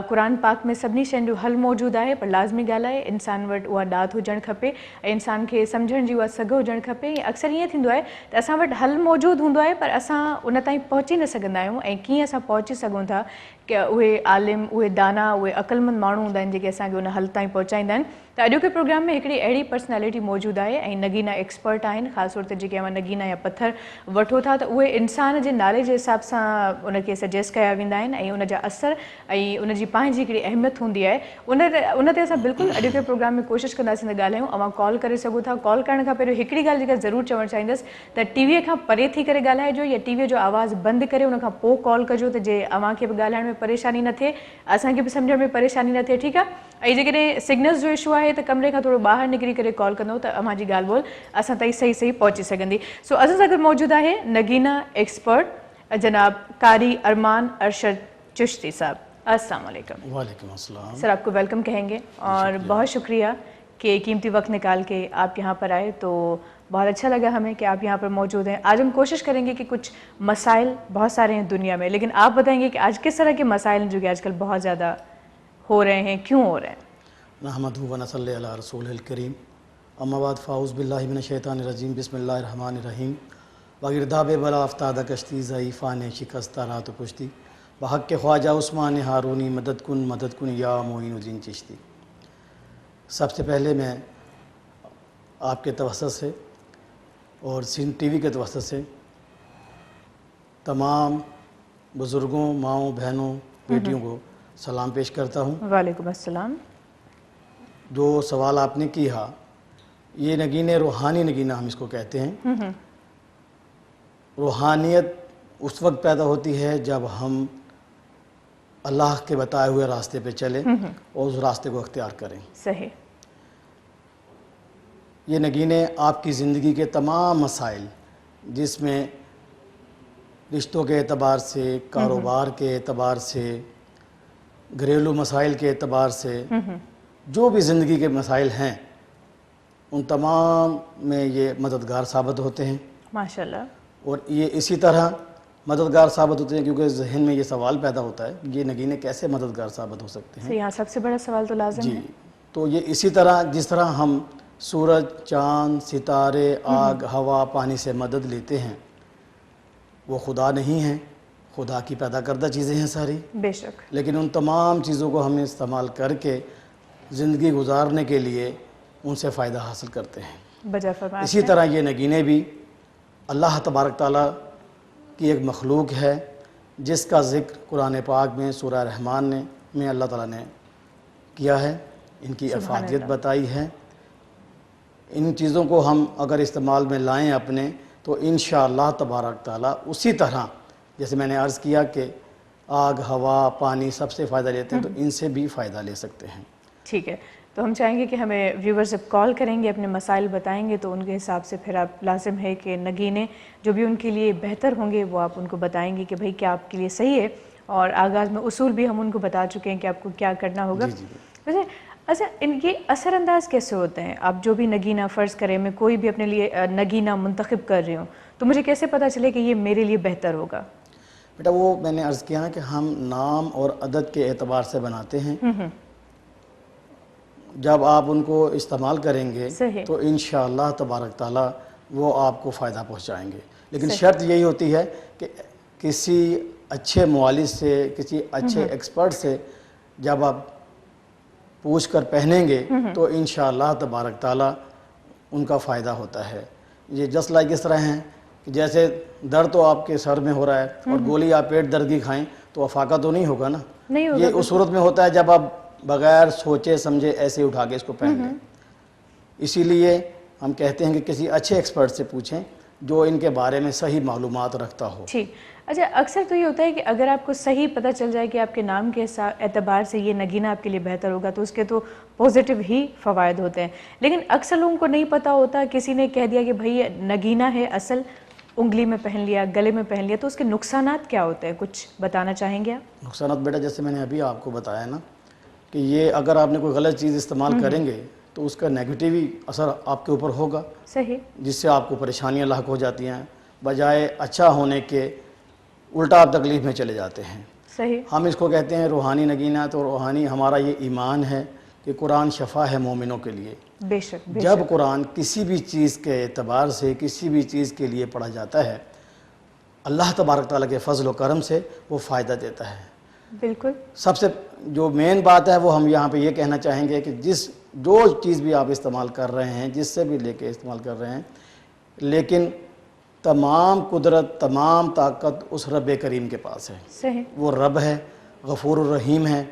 क़ुरान पाक में सभिनी शयुनि जो हल मौजूदु आहे पर लाज़मी ॻाल्हि आहे इंसान वटि उहा ॾात हुजणु खपे ऐं इंसान खे सम्झण जी उहा सघ हुजणु खपे ऐं अक्सर ईअं थींदो आहे त असां वटि हल मौजूदु हूंदो आहे पर असां उन ताईं पहुची न सघंदा आहियूं ऐं कीअं असां पहुची सघूं था कि उहे आलिम उहे दाना उहे अक़लमंद माण्हू हूंदा आहिनि जेके असांखे उन हल ताईं पहुचाईंदा आहिनि त अॼु के प्रोग्राम में हिकिड़ी अहिड़ी पर्सनैलिटी मौजूदु आहे ऐं नगीना एक्सपर्ट आहिनि ख़ासि तौर ते जेके असां नगीना या पथर वठो था त उहे इंसान जे नाले जे हिसाब सां उनखे सजेस्ट कया वेंदा आहिनि ऐं उन जा असर ऐं उन जी पंहिंजी हिकिड़ी अहमियत हूंदी आहे उन ते असां बिल्कुलु अॼु के प्रोग्राम में कोशिशि कंदासीं त ॻाल्हायूं अवां कॉल करे सघो था कॉल करण खां पहिरियों हिकिड़ी ॻाल्हि जेका ज़रूरु चवणु चाहींदसि त टीवीअ खां परे थी करे ॻाल्हाइजो या टीवीअ जो आवाज़ु बंदि करे उन खां पोइ कॉल कजो त जे अव्हांखे बि ॻाल्हाइण में परेशानी न थिए असांखे बि सम्झण में परेशानी न थिए ठीकु आहे ऐं जेकॾहिं सिग्नल्स जो इशू आहे त कमरे खां थोरो ॿाहिरि निकिरी करे कॉल कंदो त अव्हां जी ॻाल्हि ॿोल असां ताईं सही सही पहुची सघंदी सो असां सां गॾु मौजूदु आहे नगीना एक्सपर्ट जनाब कारी अरमान अरशद चिश्ती साहब अस्सलाम वालेकुम। वालेकुम अस्सलाम। सर आपको वेलकम कहेंगे और बहुत शुक्रिया कि कीमती वक्त निकाल के आप यहाँ पर आए तो बहुत अच्छा लगा हमें कि आप यहाँ पर मौजूद हैं। आज हम कोशिश करेंगे कि कुछ मसाइल बहुत सारे हैं दुनिया में लेकिन आप बताएंगे कि आज किस तरह के मसाइल हैं जो कि आजकल बहुत ज़्यादा हो रहे हैं क्यों हो रहे हैं। नहमदुहु व नसल्ली अला रसूलिल करीम अम्मा बाद फ़ाउज़ बिल्लाहि मिनश शैतानिर रजीम बिस्मिल्लाहिर रहमानिर रहीम वगिरदाबे बला अफ्तादा कश्ती ज़ईफ़ाने शिकस्ता रात कुश्ती बहक के ख्वाजा उस्मान हारूनी मदद कुन या मोइनुद्दीन चिश्ती। सबसे पहले मैं आपके तवस्सुत से और सिंध टीवी के तवस्सुत से तमाम बुज़ुर्गों माओं बहनों बेटियों को सलाम पेश करता हूँ। वालेकुम अस्सलाम। जो सवाल आपने किया ये नगीने रूहानी नगीना हम इसको कहते हैं। रूहानियत उस वक्त पैदा होती है जब हम अल्लाह के बताए हुए रास्ते पे चलें और उस रास्ते को अख्तियार करें। सही। ये नगीने आपकी ज़िंदगी के तमाम मसाइल जिसमें रिश्तों के एतबार से कारोबार के एतबार से घरेलू मसाइल के एतबार से जो भी ज़िंदगी के मसाइल हैं उन तमाम में ये मददगार साबित होते हैं माशाल्लाह। और ये इसी तरह मददगार साबित होते हैं क्योंकि जहन में ये सवाल पैदा होता है कि ये नगीने कैसे मददगार साबित हो सकते हैं। यहाँ सबसे बड़ा सवाल तो लाज़िम जी है। तो ये इसी तरह जिस तरह हम सूरज चाँद सितारे आग हवा पानी से मदद लेते हैं वो खुदा नहीं है खुदा की पैदा करदा चीज़ें हैं सारी बेशक लेकिन उन तमाम चीज़ों को हमें इस्तेमाल करके ज़िंदगी गुजारने के लिए उनसे फ़ायदा हासिल करते हैं। बजा फरमाया इसी तरह ये नगीने भी अल्लाह तबारक ताला की एक मखलूक है जिसका ज़िक्र कुरान पाक में सूरह रहमान में अल्लाह ताला ने किया है। इनकी अफादियत बताई है। इन चीज़ों को हम अगर इस्तेमाल में लाएं अपने तो इंशाअल्लाह तबारक ताला उसी तरह जैसे मैंने अर्ज़ किया कि आग हवा पानी सबसे फ़ायदा लेते हैं तो इनसे भी फ़ायदा ले सकते हैं। ठीक है तो हम चाहेंगे कि हमें व्यूवर्स जब कॉल करेंगे अपने मसाइल बताएंगे तो उनके हिसाब से फिर आप लाजिम है कि नगीने जो भी उनके लिए बेहतर होंगे वो आप उनको बताएंगे कि भाई क्या आपके लिए सही है और आगाज़ में उसूल भी हम उनको बता चुके हैं कि आपको क्या करना होगा। वैसे अच्छा इनके असरअंदाज कैसे होते हैं। आप जो भी नगीना फ़र्ज़ करें मैं कोई भी अपने लिए नगीना मुंतखब कर रही हूँ तो मुझे कैसे पता चले कि ये मेरे लिए बेहतर होगा। बेटा वो मैंने अर्ज़ किया ना कि हम नाम और अदद के एतबार से बनाते हैं। जब आप उनको इस्तेमाल करेंगे तो इंशाअल्लाह तबारक ताला वो आपको फ़ायदा पहुँचाएँगे। लेकिन शर्त यही होती है कि किसी अच्छे मुआलिज से किसी अच्छे एक्सपर्ट से जब आप पूछ कर पहनेंगे तो इंशाअल्लाह तबारक ताला उनका फ़ायदा होता है। ये जस्ट लाइक इस तरह हैं कि जैसे दर्द तो आपके सर में हो रहा है और गोली आप पेट दर्द की खाएं तो अफाका तो नहीं होगा ना। नहीं होगा। ये उस सूरत में होता है जब आप बगैर सोचे समझे ऐसे उठा के इसको पहन लें। इसीलिए हम कहते हैं कि किसी अच्छे एक्सपर्ट से पूछें जो इनके बारे में सही मालूमात रखता हो। ठीक। अच्छा अक्सर तो ये होता है कि अगर आपको सही पता चल जाए कि आपके नाम के एतबार से ये नगीना आपके लिए बेहतर होगा तो उसके तो पॉजिटिव ही फ़वायद होते हैं लेकिन अक्सर लोगों को नहीं पता होता। किसी ने कह दिया कि भाई नगीना है असल उंगली में पहन लिया, गले में पहन लिया, तो उसके नुकसानात क्या होते हैं, कुछ बताना चाहेंगे आप? नुकसानात बेटा जैसे मैंने अभी आपको बताया ना कि ये अगर आपने कोई गलत चीज़ इस्तेमाल करेंगे तो उसका नेगेटिव ही असर आपके ऊपर होगा, सही, जिससे आपको परेशानियां लाक हो जाती हैं, बजाय अच्छा होने के उल्टा आप तकलीफ में चले जाते हैं। सही, हम इसको कहते हैं रूहानी नगीना। तो रूहानी हमारा ये ईमान है कि कुरान शफा है मोमिनों के लिए। बेशक, बेशक। जब कुरान किसी भी चीज़ के एतबार से किसी भी चीज़ के लिए पढ़ा जाता है, अल्लाह तबारक ताला के फजल व करम से वो फ़ायदा देता है। बिल्कुल। सबसे जो मेन बात है वो हम यहाँ पे ये कहना चाहेंगे कि जो चीज़ भी आप इस्तेमाल कर रहे हैं, जिससे भी लेके इस्तेमाल कर रहे हैं, लेकिन तमाम कुदरत तमाम ताकत उस रब करीम के पास है। सही, वो रब है, गफूर रहीम है।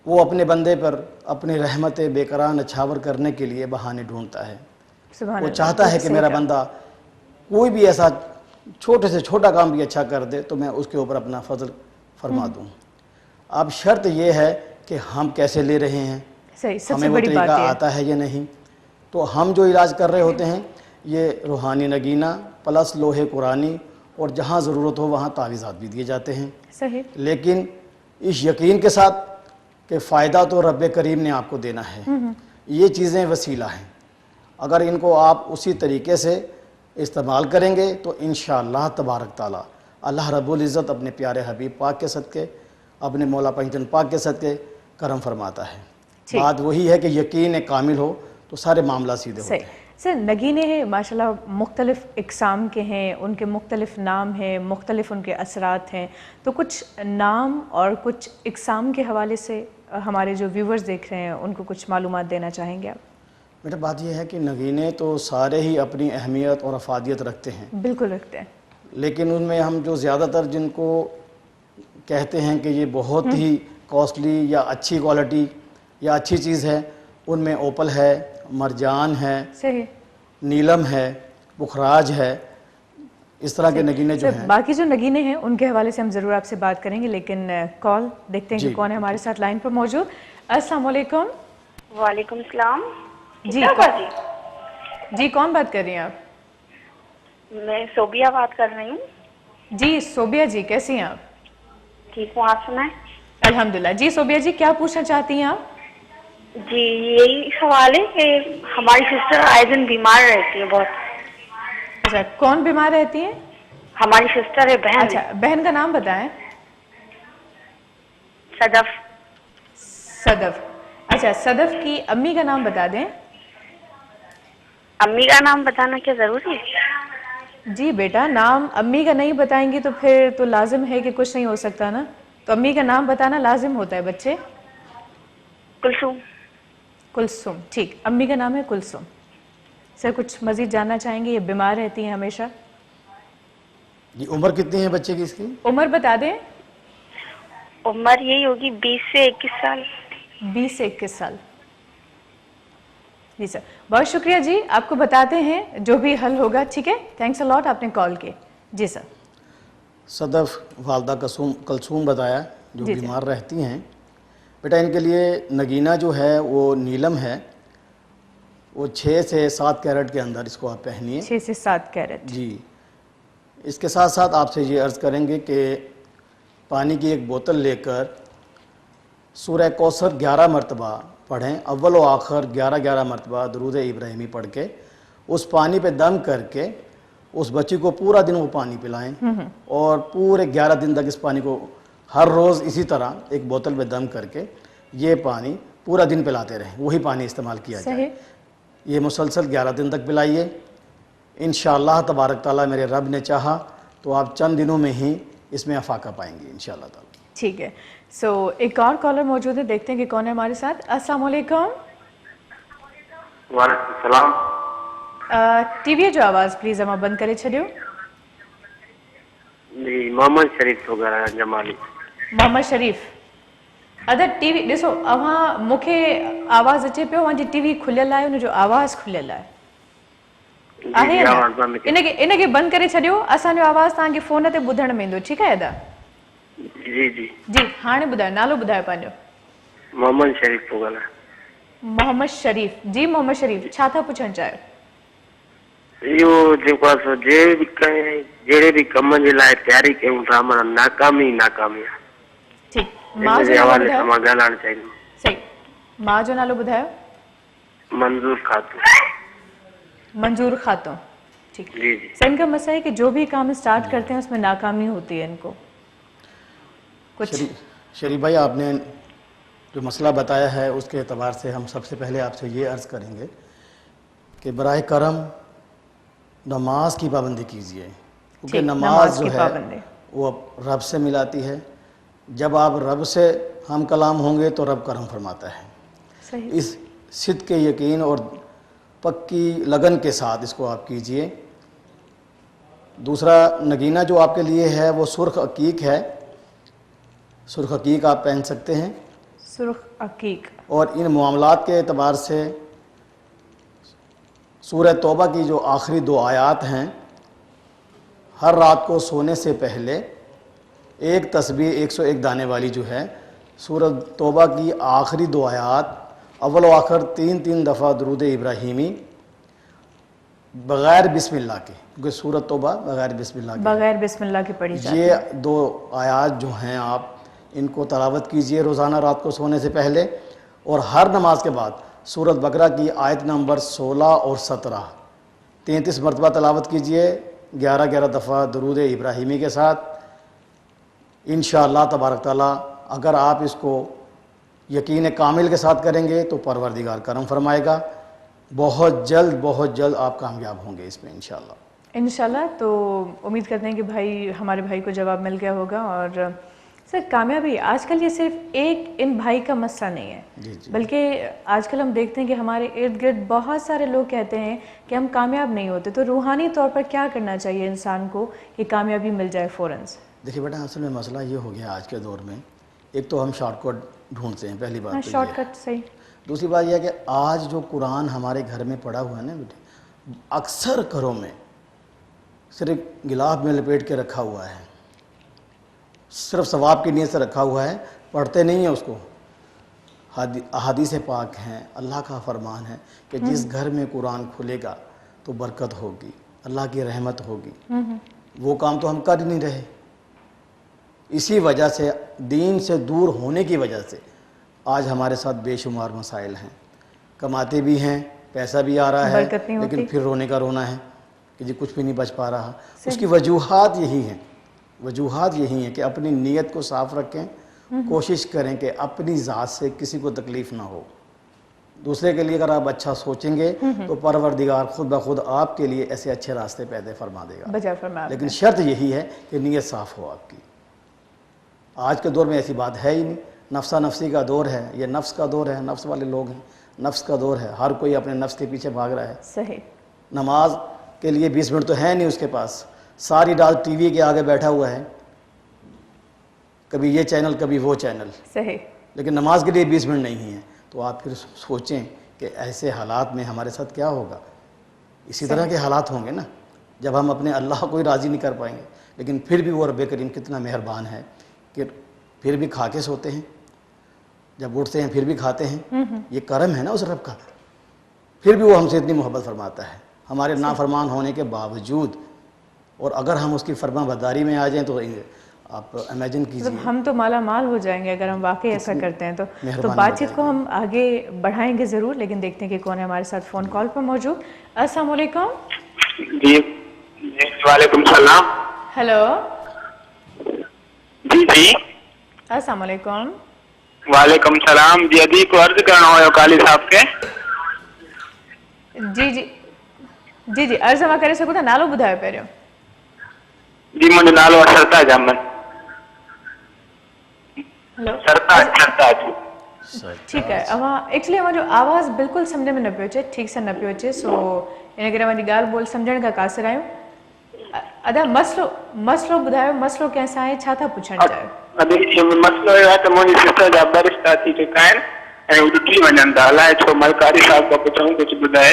वो अपने बंदे पर अपनी रहमत बेकरार नछावर करने के लिए बहाने ढूंढता है। सुभान वो अल्लाह, चाहता है कि सही मेरा कहा। बंदा कोई भी ऐसा छोटे से छोटा काम भी अच्छा कर दे तो मैं उसके ऊपर अपना फजल फरमा दूँ। अब शर्त ये है कि हम कैसे ले रहे हैं, सही, सबसे हमें वो बड़ी तरीका बात ये है। आता है या नहीं। तो हम जो इलाज कर रहे होते हैं ये रूहानी नगीना प्लस लोहे कुरानी, और जहाँ ज़रूरत हो वहाँ तावीज़ात भी दिए जाते हैं, सही, लेकिन इस यकीन के साथ कि फ़ायदा तो रब करीम ने आपको देना है। ये चीज़ें वसीला हैं, अगर इनको आप उसी तरीके से इस्तेमाल करेंगे तो इंशाअल्लाह तबारक ताला अल्लाह रब्बुल इज़्ज़त अपने प्यारे हबीब पाक के सदक़े, अपने मौला पंचन पाक के सदक़े करम फरमाता है। ठीक। बात वही है कि यकीन कामिल हो तो सारे मामला सीधे होते सही। हैं। सर, नगीने हैं माशाल्लाह मुख्तलिफ़ इक़साम के हैं, उनके मुख्तलिफ़ नाम हैं, मुख्तलिफ़ उनके असरात हैं, तो कुछ नाम और कुछ इक़साम के हवाले से हमारे जो व्यूवर्स देख रहे हैं उनको कुछ मालूमात देना चाहेंगे आप? बेटा बात यह है कि नगीने तो सारे ही अपनी अहमियत और अफादियत रखते हैं, बिल्कुल रखते हैं, लेकिन उनमें हम जो ज़्यादातर जिनको कहते हैं कि ये बहुत ही कॉस्टली या अच्छी क्वालिटी या अच्छी चीज़ है, उनमें ओपल है, मरजान है, सही, नीलम है, पुखराज है, इस तरह के नगीने जो सर, हैं। बाकी जो नगीने हैं उनके हवाले से हम ज़रूर आपसे बात करेंगे, लेकिन कॉल देखते हैं कि जी। कौन है हमारे साथ लाइन पर मौजूद। अस्सलाम वालेकुम। वालेकुम सलाम। जी, क्या बात है? जी, कौन बात कर रही हैं आप? मैं सोबिया बात कर रही हूँ। जी सोबिया जी, कैसी हैं आप? ठीक हूँ, आप सुनाएं। अल्हम्दुलिल्लाह। जी सोबिया जी, क्या पूछना चाहती हैं आप? जी यही सवाल है कि हमारी सिस्टर आए दिन बीमार रहती है बहुत। अच्छा, कौन बीमार रहती हैं? हमारी सिस्टर है, बहन। अच्छा, बहन का नाम बताएं। सदफ। सदफ। अच्छा, सदफ की अम्मी का नाम बता दें। अम्मी का नाम बताना क्या जरूरी है? जी बेटा, नाम अम्मी का नहीं बताएंगी तो फिर तो लाजिम है कि कुछ नहीं हो सकता ना, तो अम्मी का नाम बताना लाजिम होता है बच्चे। कुलसुम। कुलसुम, ठीक, अम्मी का नाम है कुलसुम। सर, कुछ मजीद जानना चाहेंगे? ये बीमार रहती हैं हमेशा। जी, उम्र कितनी है बच्चे की इसकी? उम्र बता दें। उम्र यही होगी 20 से 21 साल। 20 से 21 साल। जी सर, बहुत शुक्रिया जी, आपको बताते हैं जो भी हल होगा, ठीक है? थैंक्स अ लॉट, आपने कॉल की। जी सर। सदफ वालदा कलसूम बताया जो जी, जी। बीमार रहती हैं। बेटा इनके लिए नगीना जो है वो नीलम है, वो 6 से 7 कैरेट के अंदर इसको आप पहनिए। 6 से 7 कैरेट। जी, इसके साथ साथ आपसे ये अर्ज़ करेंगे कि पानी की एक बोतल लेकर सूरह कौसर 11 मरतबा पढ़ें, अव्वल व आखिर 11-11 मरतबा दरूद इब्राहिमी पढ़ के उस पानी पे दम करके उस बच्ची को पूरा दिन वो पानी पिलाएं, और पूरे 11 दिन तक इस पानी को हर रोज़ इसी तरह एक बोतल में दम करके ये पानी पूरा दिन पिलाते रहें, वही पानी इस्तेमाल किया जाए। ये मुसलसल 11 दिन तक पिलाइए। इंशाअल्लाह तबारक ताला मेरे रब ने चाहा तो आप चंद दिनों में ही इसमें अफाका पाएंगे इंशाअल्लाह ताला। ठीक है। सो एक और कॉलर मौजूद है, देखते हैं कि कौन है हमारे साथ। अस्सलाम वालेकुम। वालेकुम सलाम। टीवी जो आवाज़ प्लीज़ अमा बंद करे छॾियो। जी, मोहम्मद शरीफ वगैरह जमाली। मोहम्मद शरीफ, अदर टीवी ॾिसो, अवां मूंखे आवाज़ अचे पियो, अवांजी टीवी खुलियल आहे, उनजो आवाज़ खुलियल आहे। आहे या न? इनखे बंदि करे छॾियो, असांजो आवाज़ तव्हांखे फ़ोन ते ॿुधण में ईंदो, ठीकु आहे अदा? जी जी जी, हाणे ॿुधायो, नालो ॿुधायो पंहिंजो। मोहम्मद शरीफ वगैरह। मोहम्मद शरीफ। जी मोहम्मद शरीफ, छा था पुछणु चाहियो? इहो जेको आहे सो जहिड़े बि कम जे लाइ तयारी कयूं था माना नाकामी नाकामी आहे। ठीकु, मां जो हिन जे नालो हवाले सां ॿुधायो। मां ॻाल्हाइणु चाहींदुमि। सही, मां जो नालो ॿुधायो। मंजूर खातून। मंजूर खातून। ठीक, जी जी। सर इनका मसला है कि जो भी काम स्टार्ट करते हैं उसमें नाकामी होती है इनको कुछ। शरीफ भाई, आपने जो मसला बताया है उसके एतबार से हम सबसे पहले आपसे ये अर्ज़ करेंगे कि बराए करम नमाज की पाबंदी कीजिए, क्योंकि नमाज जो है वो रब से मिलाती है। जब आप रब से हम कलाम होंगे तो रब करम फरमाता है। सही। इस सिद्ध के यकीन और पक्की लगन के साथ इसको आप कीजिए। दूसरा नगीना जो आपके लिए है वो सुर्ख अकीक है। सुर्ख अकीक आप पहन सकते हैं। सुर्ख अकीक। और इन मामलात के एतबार से सूरह तौबा की जो आखिरी 2 आयात हैं, हर रात को सोने से पहले एक तस्बीह 101 दाने वाली जो है, सूरह तौबा की आखिरी 2 आयात अव्वल व आखिर 3 दफ़ा दुरूद इब्राहीमी बग़ैर बिस्मिल्लाह के, क्योंकि सूरह तौबा बग़ैर बिस्मिल्लाह की पढ़ी जाती है। ये 2 आयात जो हैं आप इनको तलावत कीजिए रोज़ाना रात को सोने से पहले, और हर नमाज के बाद सूरत बकरा की आयत नंबर 16 और 17 33 मरतबा तलावत कीजिए 11 दफ़ा दुरूद इब्राहीमी के साथ। इंशाअल्लाह तबारक ताला अगर आप इसको यकीन कामिल के साथ करेंगे तो परवरदिगार करम फरमाएगा। बहुत जल्द आप कामयाब होंगे इसमें इंशाअल्लाह। तो उम्मीद करते हैं कि हमारे भाई को जवाब मिल गया होगा। और सर कामयाबी आजकल ये सिर्फ एक इन भाई का मसला नहीं है, बल्कि आजकल हम देखते हैं कि हमारे इर्द गिर्द बहुत सारे लोग कहते हैं कि हम कामयाब नहीं होते। तो रूहानी तौर पर क्या करना चाहिए इंसान को कि कामयाबी मिल जाए फ़ौरन से? देखिए बेटा, असल में मसला ये हो गया आज के दौर में, एक तो हम शॉर्टकट ढूंढते हैं, पहली बात। शॉर्टकट सही। दूसरी बात यह है कि आज जो कुरान हमारे घर में पड़ा हुआ है ना बेटे, अक्सर घरों में सिर्फ गिलाफ में लपेट के रखा हुआ है, सिर्फ सवाब की नीयत से रखा हुआ है, पढ़ते नहीं है उसको। अहादीस पाक हैं, अल्लाह का फरमान है कि जिस घर में कुरान खुलेगा तो बरकत होगी, अल्लाह की रहमत होगी। वो काम तो हम कर ही नहीं रहे। इसी वजह से, दीन से दूर होने की वजह से आज हमारे साथ बेशुमार मसाइल हैं। कमाते भी हैं, पैसा भी आ रहा है, लेकिन फिर रोने का रोना है कि जी कुछ भी नहीं बच पा रहा। उसकी वजूहात यही हैं, कि अपनी नीयत को साफ रखें, कोशिश करें कि अपनी ज़ात से किसी को तकलीफ़ ना हो। दूसरे के लिए अगर आप अच्छा सोचेंगे तो परवरदिगार खुद ब खुद आपके लिए ऐसे अच्छे रास्ते पैदा फरमा देगा। लेकिन शर्त यही है कि नीयत साफ़ हो आपकी। आज के दौर में ऐसी बात है ही नहीं। नफ्सा नफ्सी का दौर है, ये नफ्स का दौर है, नफ्स वाले लोग हैं, नफ्स का दौर है। हर कोई अपने नफ्स के पीछे भाग रहा है। सही। नमाज के लिए 20 मिनट तो है नहीं उसके पास, सारी रात टीवी के आगे बैठा हुआ है, कभी ये चैनल कभी वो चैनल। सही। लेकिन नमाज के लिए 20 मिनट नहीं है। तो आप फिर सोचें कि ऐसे हालात में हमारे साथ क्या होगा। इसी तरह के हालात होंगे ना, जब हम अपने अल्लाह को ही राज़ी नहीं कर पाएंगे। लेकिन फिर भी वो रब करीम कितना मेहरबान है कि फिर भी खा के सोते हैं, जब उठते हैं फिर भी खाते हैं। ये करम है ना उस रब का। फिर भी वो हमसे इतनी मोहब्बत फरमाता है हमारे नाफरमान होने के बावजूद। और अगर हम उसकी फरमाबरदारी में आ जाएं तो आप इमेजिन कीजिए, हम तो माला माल हो जाएंगे अगर हम वाकई ऐसा करते हैं। तो बातचीत को हम आगे बढ़ाएंगे ज़रूर, लेकिन देखते हैं कि कौन है हमारे साथ फ़ोन कॉल पर मौजूद। अस्सलाम वालेकुम। जी वालेकुम सलाम। हेलो जी अस्सलाम वालेकुम। वालेकुम सलाम। जी अदी को अर्ज करना हो काली साहब के। जी अर्ज मां करे सघो था। नालो ॿुधायो पहिरियों। जी मुंहिंजो नालो आहे सरताज अहमद। हेलो सरताज। ठीक है। एक्चुअली हमारो आवाज़ बिल्कुल समझ में न पियो अचे, ठीक से न पियो अचे, सो इन करे हमारी ॻाल्हि ॿोल सम्झण खां क़ासिर आहियूं। अदा मसलो ॿुधायो, मसलो कंहिंसां आहे, छा था पुछणु चाहियो? मसलो इहो आहे त मुंहिंजी सिस्टर जा ॿ रिश्ता थी चुका आहिनि ऐं उहे ॾिठी वञनि था। अलाए छो मलकारी साहिब खां पुछूं कुझु ॿुधाए।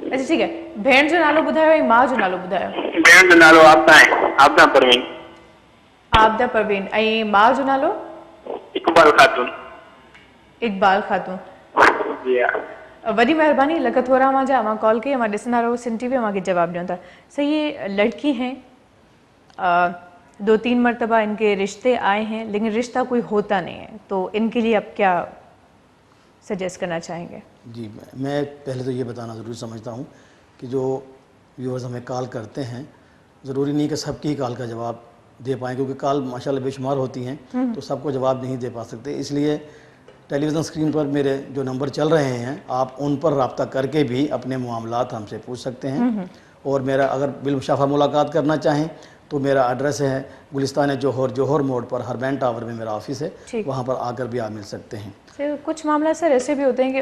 अच्छा ठीक है। भेण जो नालो ॿुधायो ऐं माउ जो नालो ॿुधायो। भेण जो नालो आबदा परवीन। आबदा परवीन। ऐं माउ जो नालो? इकबाल खातून। इकबाल खातून। जी हा। वॾी महिरबानी लख थोरा मां जा मां कॉल कई मां ॾिसंदा रहो सिन टीवी मांखे जवाब ॾियूं था। सही ये लड़की हैं 2-3 मरतबा इनके रिश्ते आए हैं लेकिन रिश्ता कोई होता नहीं है, तो इनके लिए आप क्या सजेस्ट करना चाहेंगे? जी मैं पहले तो ये बताना ज़रूरी समझता हूँ कि जो व्यूअर्स हमें कॉल करते हैं ज़रूरी नहीं कि सबकी कॉल का जवाब दे पाएँ, क्योंकि कॉल माशाल्लाह बेशुमार होती हैं तो सबको जवाब नहीं दे पा सकते। इसलिए टेलीविज़न स्क्रीन पर मेरे जो नंबर चल रहे हैं आप उन पर रब्ता करके भी अपने मामलात हमसे पूछ सकते हैं। और मेरा अगर बिलमुशाफा मुलाकात करना चाहें तो मेरा एड्रेस है गुलिस्तान जोहर मोड़ पर हरबैन टावर में मेरा ऑफिस है, वहाँ पर आकर भी आप मिल सकते हैं। सर कुछ मामला सर ऐसे भी होते हैं कि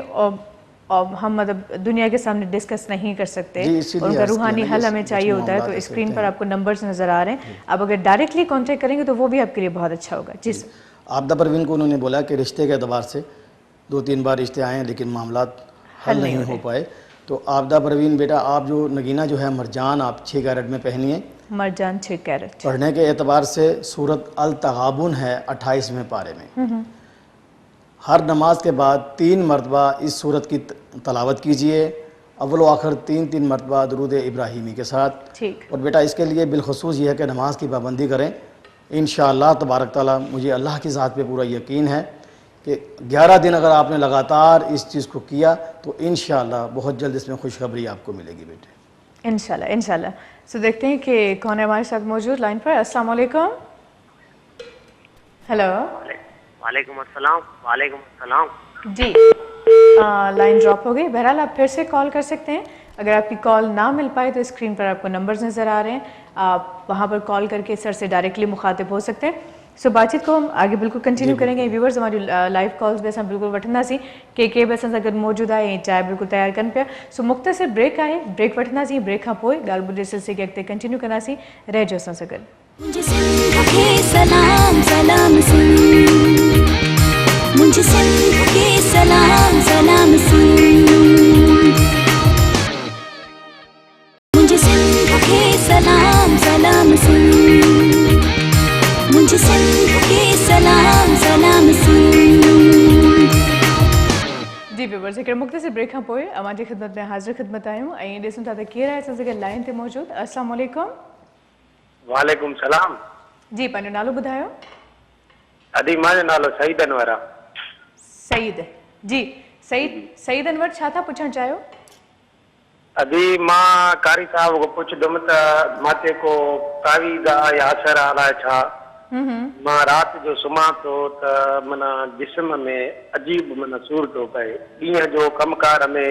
हम मतलब दुनिया के सामने डिस्कस नहीं कर सकते, उनका रूहानी हल हमें चाहिए होता है, तो स्क्रीन पर आपको नंबर्स नज़र आ रहे हैं, आप अगर डायरेक्टली कांटेक्ट करेंगे तो वो भी आपके लिए बहुत अच्छा होगा। जी सर। आपदा परवीन को उन्होंने बोला कि रिश्ते के अतबार से 2-3 बार रिश्ते आए लेकिन मामलात हल नहीं हो पाए, तो आपदा परवीन बेटा आप जो नगीना जो है मरजान आप 6 कैरेट में पहनिए। मरजान 6 कैरेट पढ़ने के एतबार से सूरत अल तगाबुन है 28वें पारे में। हर नमाज के बाद 3 मरतबा इस सूरत की तलावत कीजिए, अव्वल व आखिर 3-3 मरतबा दरूद इब्राहिमी के साथ। ठीक। और बेटा इसके लिए बिलखसूस ये है कि नमाज की पाबंदी करें इंशाअल्लाह तबारक ताला। मुझे अल्लाह की ज़ात पे पूरा यकीन है कि 11 दिन अगर आपने लगातार इस चीज़ को किया तो इंशाअल्लाह बहुत जल्द इसमें खुशखबरी आपको मिलेगी बेटे। इंशाल्लाह इंशाल्लाह। सो देखते हैं कि कौन है हमारे साथ मौजूद लाइन पर। अस्सलाम वालेकुम। हेलो। वालेकुम अस्सलाम। वालेकुम अस्सलाम। जी लाइन ड्रॉप हो गई, बहरहाल आप फिर से कॉल कर सकते हैं। अगर आपकी कॉल ना मिल पाए तो स्क्रीन पर आपको नंबर्स नज़र आ रहे हैं, आप वहाँ पर कॉल करके सर से डायरेक्टली मुखातिब हो सकते हैं। सो बातचीत को हम आगे बिल्कुल कंटिन्यू करेंगे। व्यूवर्स हमारी लाइव कॉल्स भी असां बिल्कुल वठंदासीं, के बि असां सां गॾु मौजूदु आहे, चांहि बिल्कुलु तयारु कनि पिया। सो मुख़्तसिर ब्रेक आहे, ब्रेक वठंदासीं, ब्रेक खां पोइ ॻाल्हि ॿुधे सिलसिले खे अॻिते कंटिन्यू कंदासीं। रहिजो असां सां गॾु। मुझे सिंध के सलाम सलाम सिंध, मुझे सिंध के सलाम सलाम सिंध, मुझे सिंध के सलाम सलाम सिंध, मुझे सिंध के सलाम सलाम सिंध। जी व्यूवर्स हिकिड़े मुख़्तसिर ब्रेक खां पोइ अवां जी ख़िदमत में हाज़िर ख़िदमत आहियूं ऐं ॾिसूं था त केरु आहे असां सां गॾु लाइन ते मौजूदु। अस्सलाम वालेकुम। वालेकुम सलाम। जी पंहिंजो नालो ॿुधायो। अदी मुंहिंजो नालो सईद अनवर आहे। सईद जी सईद अनवर छा था पुछणु चाहियो? अभी मां कारी साहब को पुछदुमि त माथे को तावीज़ आहे या असर आहे छा। मां राति जो सुम्हां थो त माना जिस्म में अजीब माना सूर थो पए, ॾींहं जो कमकार में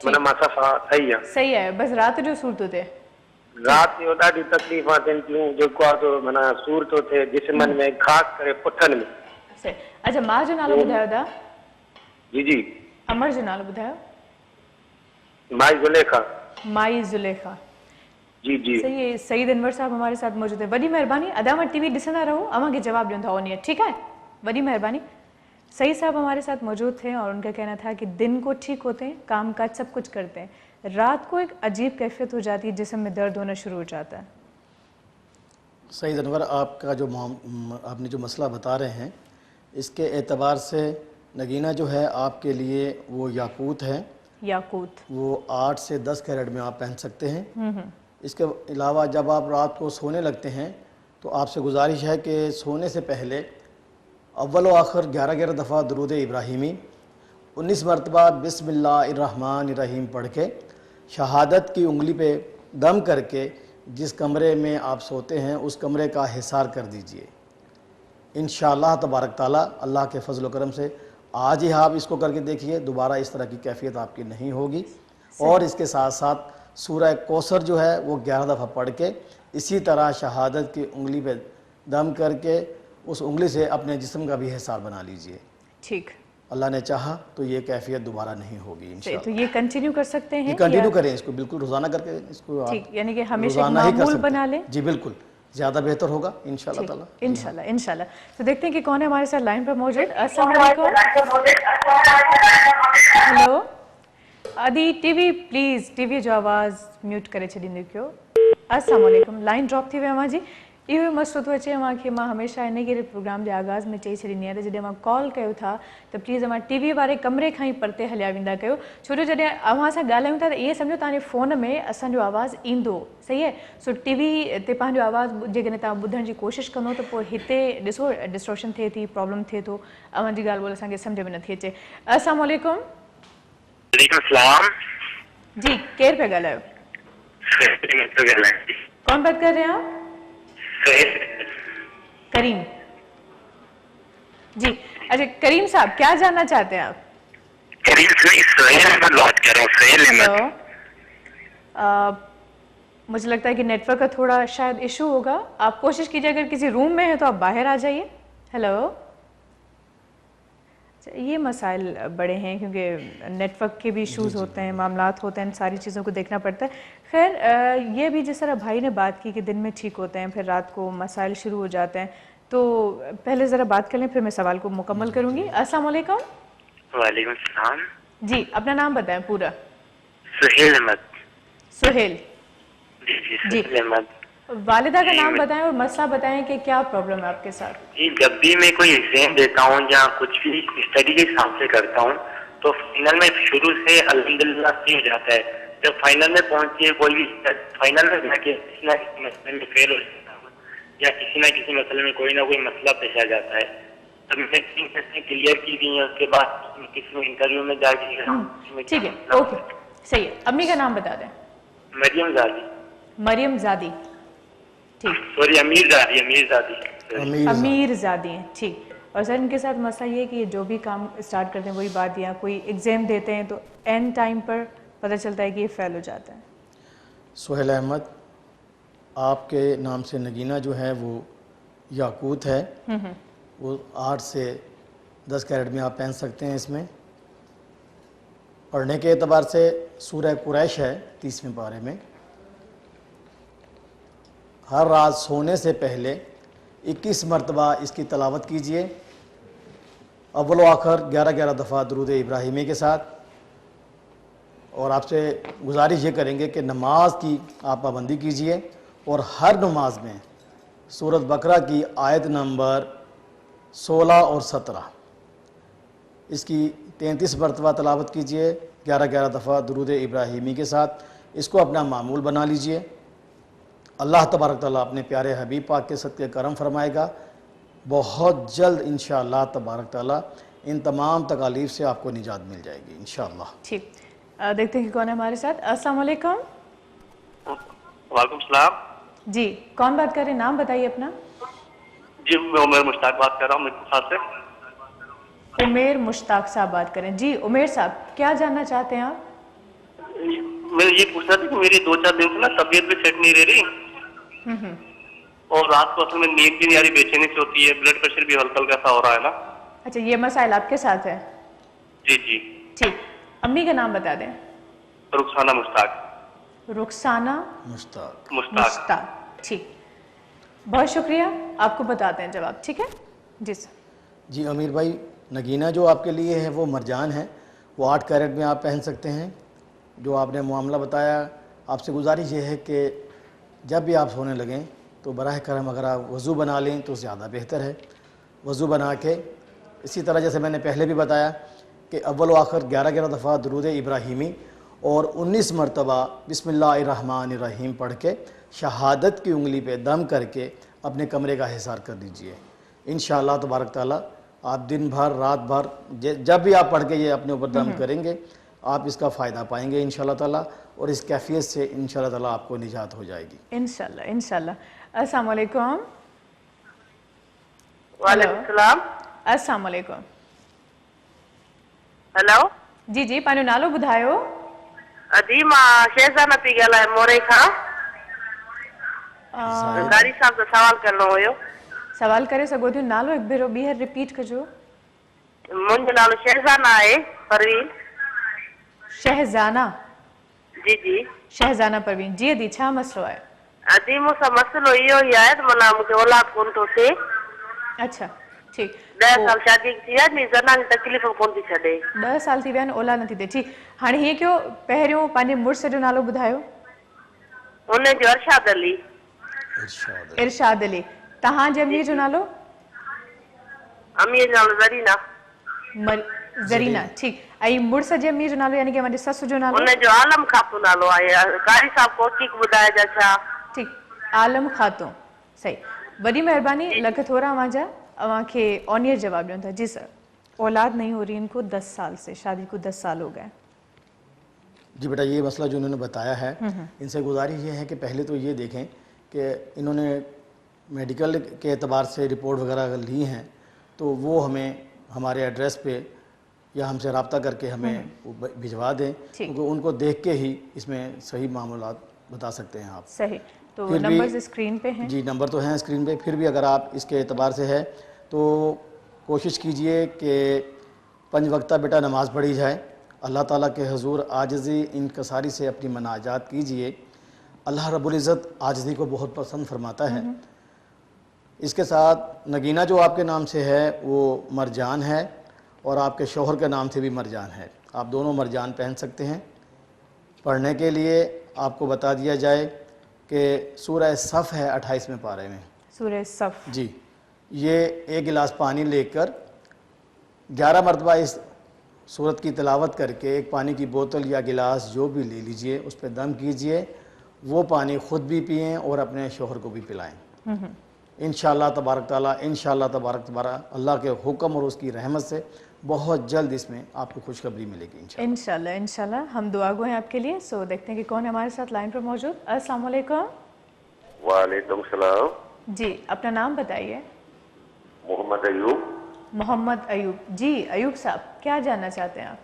माना मां सफ़ा सही आहे, बस राति जो सूर थो थिए। राति जो ॾाढी तकलीफ़ां थियनि थियूं, जेको आहे तो माना सूर थो थिए जिस्मनि में, ख़ासि करे पुठनि में। अच्छा मां जो नालो ॿुधायो था? जी अमर जो नालो ॿुधायो। माई जुलेखा। जी सही है। सईद अनवर साहब हमारे साथ मौजूद है। वॾी महिरबानी अदामत टीवी ॾिसंदा रहो, अवांखे जवाब ॾियूं था ऑन एयर, ठीक है? वॾी महिरबानी। सईद साहब हमारे साथ मौजूद थे और उनका कहना था कि दिन को ठीक होते हैं, काम काज सब कुछ करते हैं, रात को एक अजीब कैफियत हो जाती है, जिस्म में दर्द होना शुरू हो जाता है। सईद अनवर आपका जो आपने जो मसला बता रहे हैं इसके एतबार से नगीना जो है आपके लिए वो याकूत है, वो 8 से 10 कैरेट में आप पहन सकते हैं। इसके अलावा जब आप रात को सोने लगते हैं तो आपसे गुजारिश है कि सोने से पहले अव्वल व आखिर 11 दफ़ा दरूद इब्राहिमी 19 मरतबा बिस्मिल्लाहिर्रहमानिर्रहीम पढ़ के शहादत की उंगली पे दम करके जिस कमरे में आप सोते हैं उस कमरे का हिसार कर दीजिए। इंशाअल्लाह तबारक ताला अल्लाह के फजल करम से आज ही आप इसको करके देखिए, दोबारा इस तरह की कैफियत आपकी नहीं होगी। और इसके साथ साथ सूरह कौसर जो है वो 11 दफ़ा पढ़ के इसी तरह शहादत की उंगली पे दम करके उस उंगली से अपने जिस्म का भी हिसार बना लीजिए। ठीक, अल्लाह ने चाहा तो ये कैफियत दोबारा नहीं होगी इंशाअल्लाह। तो ये कंटिन्यू कर सकते हैं, कंटिन्यू करें इसको, बिल्कुल रोज़ाना करके इसको आप यानी कि हमेशा मामूल बना लें। जी बिल्कुल, ज़्यादा बेहतर होगा इंशाअल्लाह ताला। इंशाअल्लाह। तो देखते हैं कि कौन है हमारे साथ लाइन पर मौजूद। अस्सलाम वालेकुम। हेलो आदि टीवी प्लीज़ टीवी जो आवाज़ म्यूट करे छॾींदो कयो। अस्सलाम वालेकुम। लाइन ड्रॉप थी वई अवां जी। इहो मसलो थो अचे मूंखे, मां हमेशह इन करे प्रोग्राम जे आगाज़ में चई छॾींदी आहियां त जॾहिं मां कॉल कयो था त प्लीज़ अव्हां टीवी वारे कमरे खां ई परते हलिया वेंदा कयो, छो जो जॾहिं अव्हां सां ॻाल्हायूं था त ईअं सम्झो तव्हांजे फ़ोन में असांजो आवाज़ु ईंदो, सही आहे। सो टीवी ते पंहिंजो आवाज़ु जेकॾहिं तव्हां ॿुधण जी कोशिशि कंदो त पोइ हिते ॾिसो डिस्टॉर्शन थिए थी, प्रॉब्लम थिए थो, अव्हांजी ॻाल्हि ॿोल असांखे सम्झ में नथी अचे। अस्सलाम वालेकुम। जी, केरु पिया ॻाल्हायो? कौन बात कर रहे हैं आप? करीम जी। अच्छा करीम साहब, क्या जानना चाहते हैं आप? करीम सोहेल अहमद बात कर रहा हूँ, सोहेल अहमद। मुझे लगता है कि नेटवर्क का थोड़ा शायद इशू होगा, आप कोशिश कीजिए अगर किसी रूम में है तो आप बाहर आ जाइए। हेलो, ये मसाइल बड़े हैं क्योंकि नेटवर्क के भी इश्यूज़ होते हैं, मामलात होते हैं, सारी चीज़ों को देखना पड़ता है। खैर ये भी जिस तरह भाई ने बात की कि दिन में ठीक होते हैं फिर रात को मसाइल शुरू हो जाते हैं, तो पहले ज़रा बात कर लें फिर मैं सवाल को मुकम्मल करूँगी। अस्सलाम वालेकुम। वालेकुम सलाम। जी, अपना नाम बताएं पूरा। सोहेल अहमद। सोहेल जी, सोहेल अहमद। वालिदा का नाम बताएं और मसला बताएं कि क्या प्रॉब्लम है आपके साथ। जी, जब भी मैं कोई एग्जाम देता हूँ या कुछ भी स्टडी के हिसाब से करता हूँ तो फाइनल में शुरू से अल्हम्दुलिल्लाह सही हो जाता है, जब फाइनल में पहुंचती है कोई भी फाइनल में जाके किसी ना किसी मसले में फेल हो जाता हूँ या किसी ना किसी मसले में कोई ना कोई मसला पेश आ जाता है। तो मैंने 3 टेस्टें क्लियर की थी, उसके बाद किसी इंटरव्यू में जाके। ठीक है, ओके, सही है। अम्मी का नाम बता दें। मरियम जादी। मरियम जादी, ठीक। सॉरी, अमीर जादी। अमीर जादी हैं, ठीक। और सर इनके साथ मसला ये है कि जो भी काम स्टार्ट करते हैं वही बात, या कोई एग्ज़ाम देते हैं तो एंड टाइम पर पता चलता है कि ये फेल हो जाता है। सोहेल अहमद, आपके नाम से नगीना जो है वो याकूत है, वो 8 से 10 कैरेट में आप पहन सकते हैं। इसमें पढ़ने के एतबार से सूरह कुरैश है 30वें पारे में। हर रात सोने से पहले 21 मरतबा इसकी तलावत कीजिए, अव्वल व आखिर 11-11 दफ़ा दुरूद इब्राहिमी के साथ। और आपसे गुजारिश ये करेंगे कि नमाज की आप पाबंदी कीजिए और हर नमाज में सूरत बकरा की आयत नंबर 16 और 17 इसकी 33 मरतबा तलावत कीजिए, 11-11 दफ़ा दुरूद इब्राहिमी के साथ। इसको अपना मामूल बना लीजिए। अल्लाह तबारक तआला अपने प्यारे हबीब पाक के सदक़े करम फरमाएगा। बहुत जल्द इंशाअल्लाह तबारक तआला इन तमाम तकालीफ से आपको निजात मिल जाएगी इंशाअल्लाह। ठीक, देखते हैं कि कौन है हमारे साथ। अस्सलाम वालेकुम। वालेकुम सलाम। जी, कौन बात कर रहे हैं, नाम बताइए अपना। जी, मैं उमेर मुश्ताक बात कर रहा हूँ मिर्पुर से। उमेर मुश्ताक साहब बात करें। जी उमेर साहब, क्या जानना चाहते हैं आप? मैं ये पूछ रहा था कि मेरी 2-4 दिन से ना तबीयत भी सेट नहीं रह रही और रात को असल में नींद भी नहीं आ रही, बेचैनी से होती है, ब्लड प्रेशर भी हल्का हल्का सा हो रहा है ना। अच्छा, ये मसाइल आपके साथ है? जी जी। ठीक, अम्मी का नाम बता दें। रुखसाना मुश्ताक। रुखसाना मुश्ताक, ठीक। बहुत शुक्रिया, आपको बताते हैं जवाब, ठीक है जी सर। जी अमीर भाई, नगीना जो आपके लिए है वो मरजान है, वो 8 कैरेट में आप पहन सकते हैं। जो आपने मामला बताया, आपसे गुजारिश ये है कि जब भी आप सोने लगें तो बराह करम अगर आप वज़ू बना लें तो ज़्यादा बेहतर है। वज़ू बना के इसी तरह जैसे मैंने पहले भी बताया कि अव्वल व आखिर 11-11 दफ़ा दुरूद इब्राहिमी और 19 मरतबा बिस्मिल्लाहिर्रहमानिर्रहीम पढ़ के शहादत की उंगली पे दम करके अपने कमरे का हिसार कर दीजिए। इंशाअल्लाह तबारक ताला आप दिन भर रात भर जब भी आप पढ़ के ये अपने ऊपर दम करेंगे आप इसका फ़ायदा पाएंगे इंशाअल्लाह ताला, और इस कैफियत से इंशाअल्लाह ताला आपको निजात हो जाएगी इंशाअल्लाह इंशाअल्लाह। अस्सलाम वालेकुम। वालेकुम सलाम। अस्सलाम वालेकुम। हेलो जी जी, पंहिंजो नालो ॿुधायो। जी, मां शहज़ाना थी ॻाल्हायां मोरे खां। गाड़ी साहब सां सवाल करणो हुयो। सवाल करे सघो थियूं, नालो हिकु भेरो ॿीहर रिपीट कजो। मुंहिंजो नालो शहज़ाना आहे परवीन। शहज़ाना? जी जी। शहज़ाना परवीन जी। दी छा मसलो आहे? जी, मूंसां मसलो इहो ई आहे त माना मूंखे औलाद कोन थो थिए। अच्छा ठीक। 10 साल शादी थी आहे, ज़नानी तकलीफ़ कोन थी छॾे। 10 साल थी विया आहिनि, औलाद नथी थिए। ठीक, हाणे हीअं कयो, पहिरियों पंहिंजे मुड़ुस जो नालो ॿुधायो। हुनजो अरशाद अली। इरशाद अली तहां जे अम्मी जो नालो अम्मी जो नालो ज़रीना ज़रीना ठीक ऐं मुड़स जे अम्मी जो नालो यानी कि हमारी ससु जो नालो उन जो आलम खातून नालो आहे कारी साहब कोची को ॿुधाए जा छा ठीक आलम खातून सही वॾी महिरबानी लख थोड़ा अवांजा अवांखे ऑन ईयर जवाब ॾियूं था जी सर औलाद नहीं हो रही इनको 10 साल से शादी को 10 साल हो गए जी बेटा ये मसला जो उन्होंने बताया है इनसे गुजारिश ये है कि पहले तो ये देखें कि इन्होंने मेडिकल के एतबार से रिपोर्ट वगैरह ली हैं तो वो हमें हमारे एड्रेस पे या हमसे रब्ता करके हमें भिजवा दें क्योंकि उनको देख के ही इसमें सही मामलात बता सकते हैं आप सही तो नंबर स्क्रीन पे हैं जी नंबर तो हैं स्क्रीन पे फिर भी अगर आप इसके एतबार से है तो कोशिश कीजिए कि 5 वक्ता बेटा नमाज़ पढ़ी जाए अल्लाह ताला के हुजूर आजिज़ी इनकसारी से अपनी मनाजात कीजिए अल्लाह रब्बुल इज़्ज़त आजिज़ी को बहुत पसंद फरमाता है इसके साथ नगीना जो आपके नाम से है वो मरजान है और आपके शौहर के नाम से भी मरजान है आप दोनों मरजान पहन सकते हैं पढ़ने के लिए आपको बता दिया जाए कि सूरह सफ़ है 28वें पारे में सूरह सफ़ जी ये 1 गिलास पानी लेकर 11 मरतबा इस सूरत की तिलावत करके एक पानी की बोतल या गिलास जो भी ले लीजिए उस पर दम कीजिए वो पानी ख़ुद भी पिएं और अपने शौहर को भी पिलाएं इंशाअल्लाह तबारक ताला इंशाअल्लाह तबारक ताला अल्लाह के हुक्म और उसकी रहमत से बहुत जल्द इसमें आपको खुशखबरी मिलेगी इंशाअल्लाह इंशाअल्लाह हम दुआ गो हैं आपके लिए सो देखते हैं कि कौन है हमारे साथ लाइन पर मौजूद अस्सलाम वालेकुम वालेकुम सलाम जी अपना नाम बताइए मोहम्मद अयूब मोहम्मद अयूब जी अयूब साहब क्या जानना चाहते हैं आप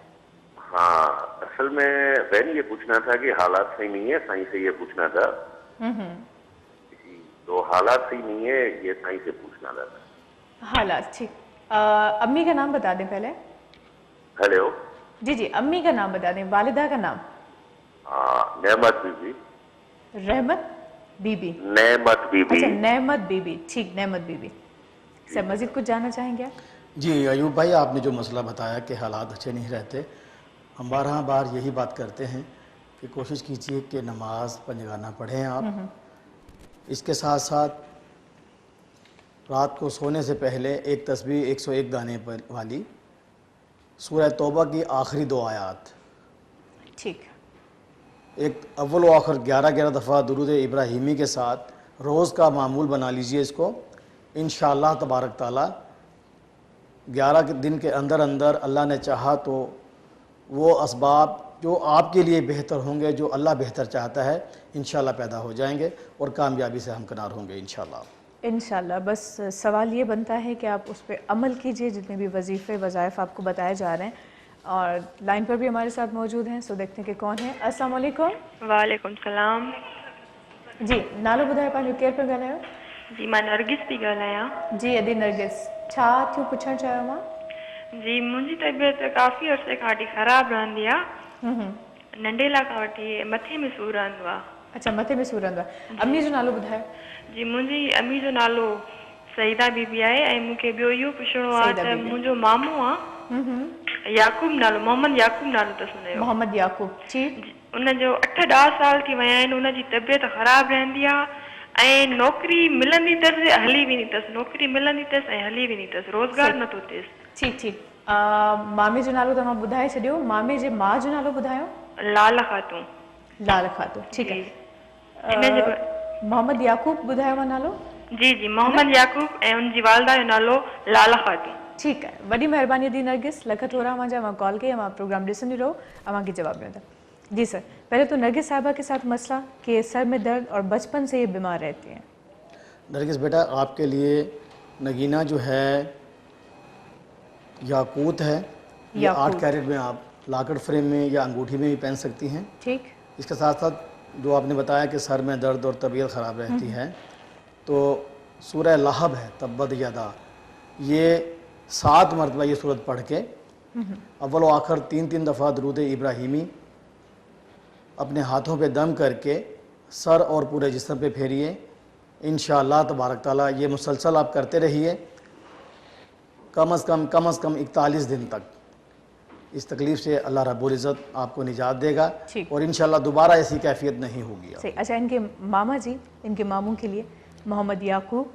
हाँ असल में बहन ये पूछना था कि हालात सही नहीं है साईं से ये पूछना था तो हालात सही नहीं है ये साईं से पूछना था हालात ठीक अम्मी का नाम बता दें पहले हेलो जी जी अम्मी का नाम बता दें वालिदा का नाम नेमत बीबी रहमत बीबी नेमत बीबी अच्छा नेमत बीबी ठीक नेमत बीबी सर मजीद कुछ जानना चाहेंगे आप जी अयूब भाई आपने जो मसला बताया कि हालात अच्छे नहीं रहते हम बार यही बात करते हैं कि कोशिश कीजिए कि नमाज पंजगाना पढ़ें आप इसके साथ साथ रात को सोने से पहले एक तस्बीह 101 गाने पर वाली सूरह तौबा की आखिरी 2 आयात ठीक एक अव्वल व आखिर 11 दफ़ा दुरूद इब्राहिमी के साथ रोज़ का मामूल बना लीजिए इसको इंशाअल्लाह तबारक ताला 11 दिन के अंदर अंदर अल्लाह ने चाहा तो वो असबाब जो आपके लिए बेहतर होंगे जो अल्लाह बेहतर चाहता है इंशाअल्लाह पैदा हो जाएंगे और कामयाबी से हमकिनार होंगे इंशाअल्लाह बस सवाल ये बनता है कि आप उस पर अमल कीजिए जितने भी वजीफ़े वज़ाइफ आपको बताए जा रहे हैं और लाइन पर भी हमारे साथ मौजूद हैं सो देखते हैं कि कौन है अस्सलाम वालेकुम वालेकुम सलाम जी नालो ॿुधायो पंहिंजो केरु पिया ॻाल्हायो जी मां नरगिस थी ॻाल्हायां जी अदी नरगिस छा थियो पुछणु चाहियो मां जी मुंहिंजी तबियत काफ़ी अर्से खां वठी ख़राबु रहंदी आहे नंढेला खां वठी मथे में सूरु रहंदो आहे अच्छा मथे में सूरु रहंदो आहे अम्मी जो नालो ॿुधायो जी मुंहिंजी अम्मी जो नालो सईदा बीबी आहे ऐं मूंखे ॿियो इहो पुछणो आहे त मुंहिंजो मामू आहे याकूब नालो मोहम्मद याकूब नालो अथसि हुनजो मोहम्मद याकूब जी उनजो 8-10 साल थी विया आहिनि उनजी तबियत ख़राबु रहंदी आहे ऐं नौकिरी मिलंदी अथसि हली वेंदी अथसि नौकिरी मिलंदी अथसि ऐं हली वेंदी अथसि रोज़गार नथो थिएसि ठीकु मामे जो नालो तव्हां ॿुधाए छॾियो मामे जे माउ जो नालो ॿुधायो लाल खातून ठीकु आहे मोहम्मद याकूब ॿुधायो मां नालो जी जी मोहम्मद याकूब ऐं उनजी वालदा जो नालो लाल खातून ठीकु आहे वॾी महिरबानी दी नरगिस लख थोड़ा मां मां कॉल कई मां प्रोग्राम ॾिसंदी रहो अवांखे जवाब ॾियो था जी सर पहले तो नरगिस साहिबा के साथ मसला कि सर में दर्द और बचपन से ये बीमार रहती हैं नरगिस बेटा आपके लिए नगीना जो है याकूत है ये 8 कैरेट में आप लाकड़ फ्रेम में या अंगूठी में भी पहन सकती हैं ठीक इसके साथ साथ जो आपने बताया कि सर में दर्द और तबीयत ख़राब रहती है तो सूरह लहब है तब्बत यदा ये 7 मरतबा ये सूरत पढ़ के अव्वल व आखिर 3-3 दफ़ा दुरूद इब्राहिमी अपने हाथों पे दम करके सर और पूरे जिस्म पे फेरिए इंशाअल्लाह तबारक ताला ये मुसलसल आप करते रहिए कम अज़ कम 41 दिन तक इस तकलीफ से अल्लाह रब्बुल इज़्ज़त आपको निजात देगा और इंशाअल्लाह दोबारा ऐसी कैफियत नहीं होगी। अच्छा इनके मामा जी इनके मामू के लिए मोहम्मद याकूब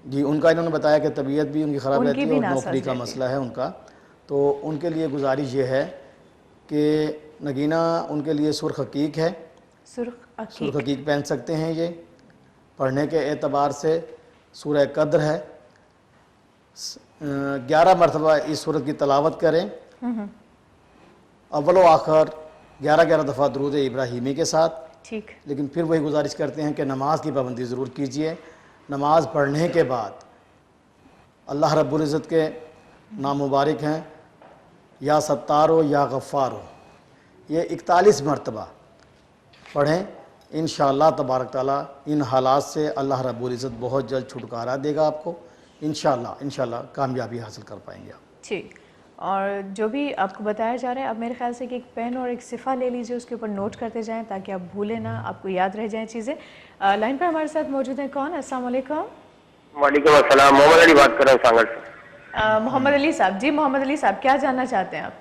जी, उनका इन्होंने बताया कि तबीयत भी उनकी ख़राब रहती है और नासाज नौकरी का मसला है उनका, तो उनके लिए गुजारिश ये है कि नगीना उनके लिए सुर्ख हकीक है, सुर्ख हकीक पहन सकते हैं ये। पढ़ने के एतबार से सूरह कद्र है, 11 मरतबा इस सूरत की तलावत करें, अव्वल व आखिर 11 दफ़ा दुरूद इब्राहिमी के साथ। ठीक। लेकिन फिर वही गुजारिश करते हैं कि नमाज की पाबंदी ज़रूर कीजिए। नमाज पढ़ने के बाद अल्लाह रब्बुल इज़्ज़त के नाम मुबारक हैं, या सत्तारो या गफ़्फ़ारो, ये 41 मरतबा पढ़ें। इंशाअल्लाह तबारक ताला इन हालात से अल्लाह रब्बुल इज़्ज़त बहुत जल्द छुटकारा देगा आपको। इंशाअल्लाह कामयाबी हासिल कर पाएंगे आप। ठीक। और जो भी आपको बताया जा रहा है, अब मेरे ख्याल से कि एक पेन और एक सिफ़ा ले लीजिए, उसके ऊपर नोट करते जाएं ताकि आप भूलें ना, आपको याद रह जाएं चीज़ें। लाइन पर हमारे साथ मौजूद हैं कौन? अस्सलाम वालेकुम। वालेकुम अस्सलाम, मोहम्मद अली बात कर रहा हूँ सांगड़ से। मोहम्मद अली साहब जी, मोहम्मद अली साहब क्या जानना चाहते हैं आप?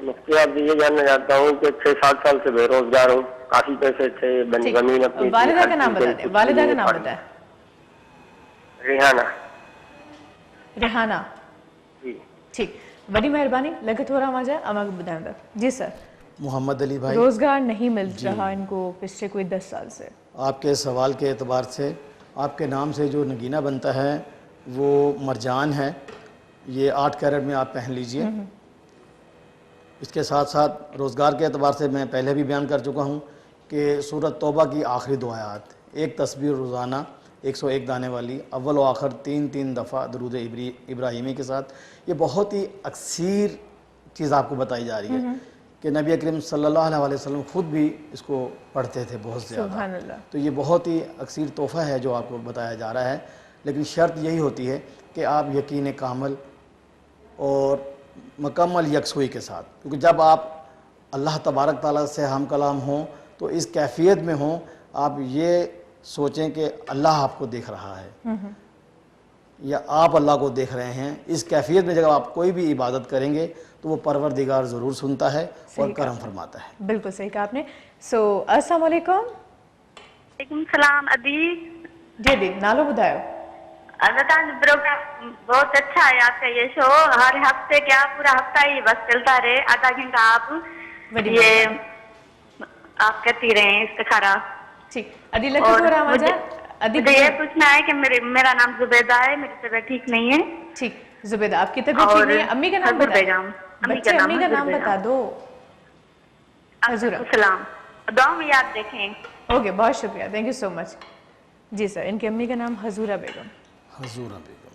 मुफ्ती आप ये जानना चाहता हूँ कि 6-7 साल से बेरोजगार हूँ, काफी पैसे थे, जमीन अपनी। वालिदा का नाम बता दें, वालिदा का नाम बताएं। रेहाना। ठीक, बड़ी मेहरबानी, लगे थोड़ा मजा अमाग बुधांदा। जी सर। मोहम्मद अली भाई, रोजगार नहीं मिल रहा इनको पिछले कोई 10 साल से। आपके सवाल के एतबार से आपके नाम से जो नगीना बनता है वो मरजान है, ये 8 कैरेट में आप पहन लीजिए। इसके साथ साथ रोज़गार के एतबार से मैं पहले भी बयान कर चुका हूँ कि सूरत तौबा की आखिरी 2 आयात, एक तस्बीह रोज़ाना 101 दाने वाली, अव्वल व आखिर 3-3 दफ़ा दुरूद इब्राहिमी के साथ। ये बहुत ही अक्सीर चीज़ आपको बताई जा रही है कि नबी करीम सल्लल्लाहु अलैहि वसल्लम ख़ुद भी इसको पढ़ते थे बहुत ज़्यादा। तो ये बहुत ही अक्सीर तोहफ़ा है जो आपको बताया जा रहा है। लेकिन शर्त यही होती है कि आप यकीन कामल और मुकम्मल यकसुई के साथ, क्योंकि जब आप अल्लाह तबारक ताला से हम कलाम हों तो इस कैफियत में हों, आप ये सोचें कि अल्लाह आपको देख रहा है या आप अल्लाह को देख रहे हैं। इस कैफियत में जब आप कोई भी इबादत करेंगे तो वो परवरदिगार ज़रूर सुनता है और करम फरमाता है। बिल्कुल सही कहा आपने। अस्सलाम वालेकुम। वालेकुम सलाम अदी। जी दी, नालो बुधायो। प्रोग्राम बहुत अच्छा है आपका ये शो, हर हफ्ते क्या पूरा हफ्ता ही बस चलता रहे, आधा घंटा आप ये आप करती रहे इस्तिखारा। ठीक, अदी मुझे ये पूछना है कि मेरा नाम जुबैदा है, मेरी तबीयत ठीक नहीं है। ठीक, जुबैदा आपकी तबीयत ठीक नहीं है, अम्मी का नाम बता दो। अम्मी का नाम बता दो। सलाम, दुआ में याद देखें। ओके, बहुत शुक्रिया, थैंक यू सो मच। जी सर, इनकी अम्मी का नाम हजूरा बेगम। हजूरा बेगम।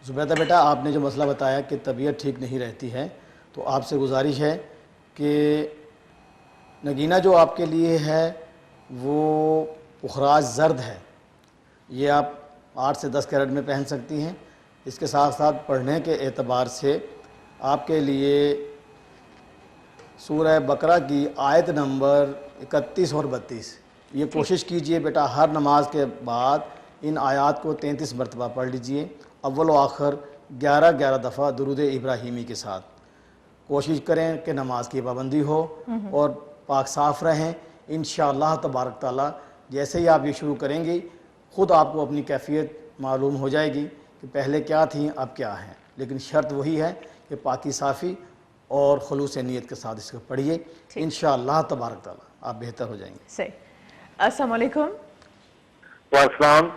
जुबैदा बेटा, आपने जो मसला बताया कि तबीयत ठीक नहीं रहती है, तो आपसे गुजारिश है कि नगीना जो आपके लिए है वो पुखराज ज़र्द है, ये आप 8 से 10 कैरेट में पहन सकती हैं। इसके साथ साथ पढ़ने के एतबार से आपके लिए सूरह बकरा की आयत नंबर 31 और 32, ये कोशिश कीजिए बेटा हर नमाज के बाद इन आयात को 33 मरतबा पढ़ लीजिए, अव्वल व आखिर 11 दफ़ा दुरूद इब्राहिमी के साथ। कोशिश करें कि नमाज की पाबंदी हो और पाक साफ़ रहें। इंशाअल्लाह तबारक ताला जैसे ही आप ये शुरू करेंगी, ख़ुद आपको अपनी कैफियत मालूम हो जाएगी कि पहले क्या थी अब क्या हैं। लेकिन शर्त वही है कि पाकी साफ़ी और खुलूस नीयत के साथ इसको पढ़िए, इंशाअल्लाह तबारक ताला आप बेहतर हो जाएंगे। सही। अस्सलाम वालेकुम। वालेकुम।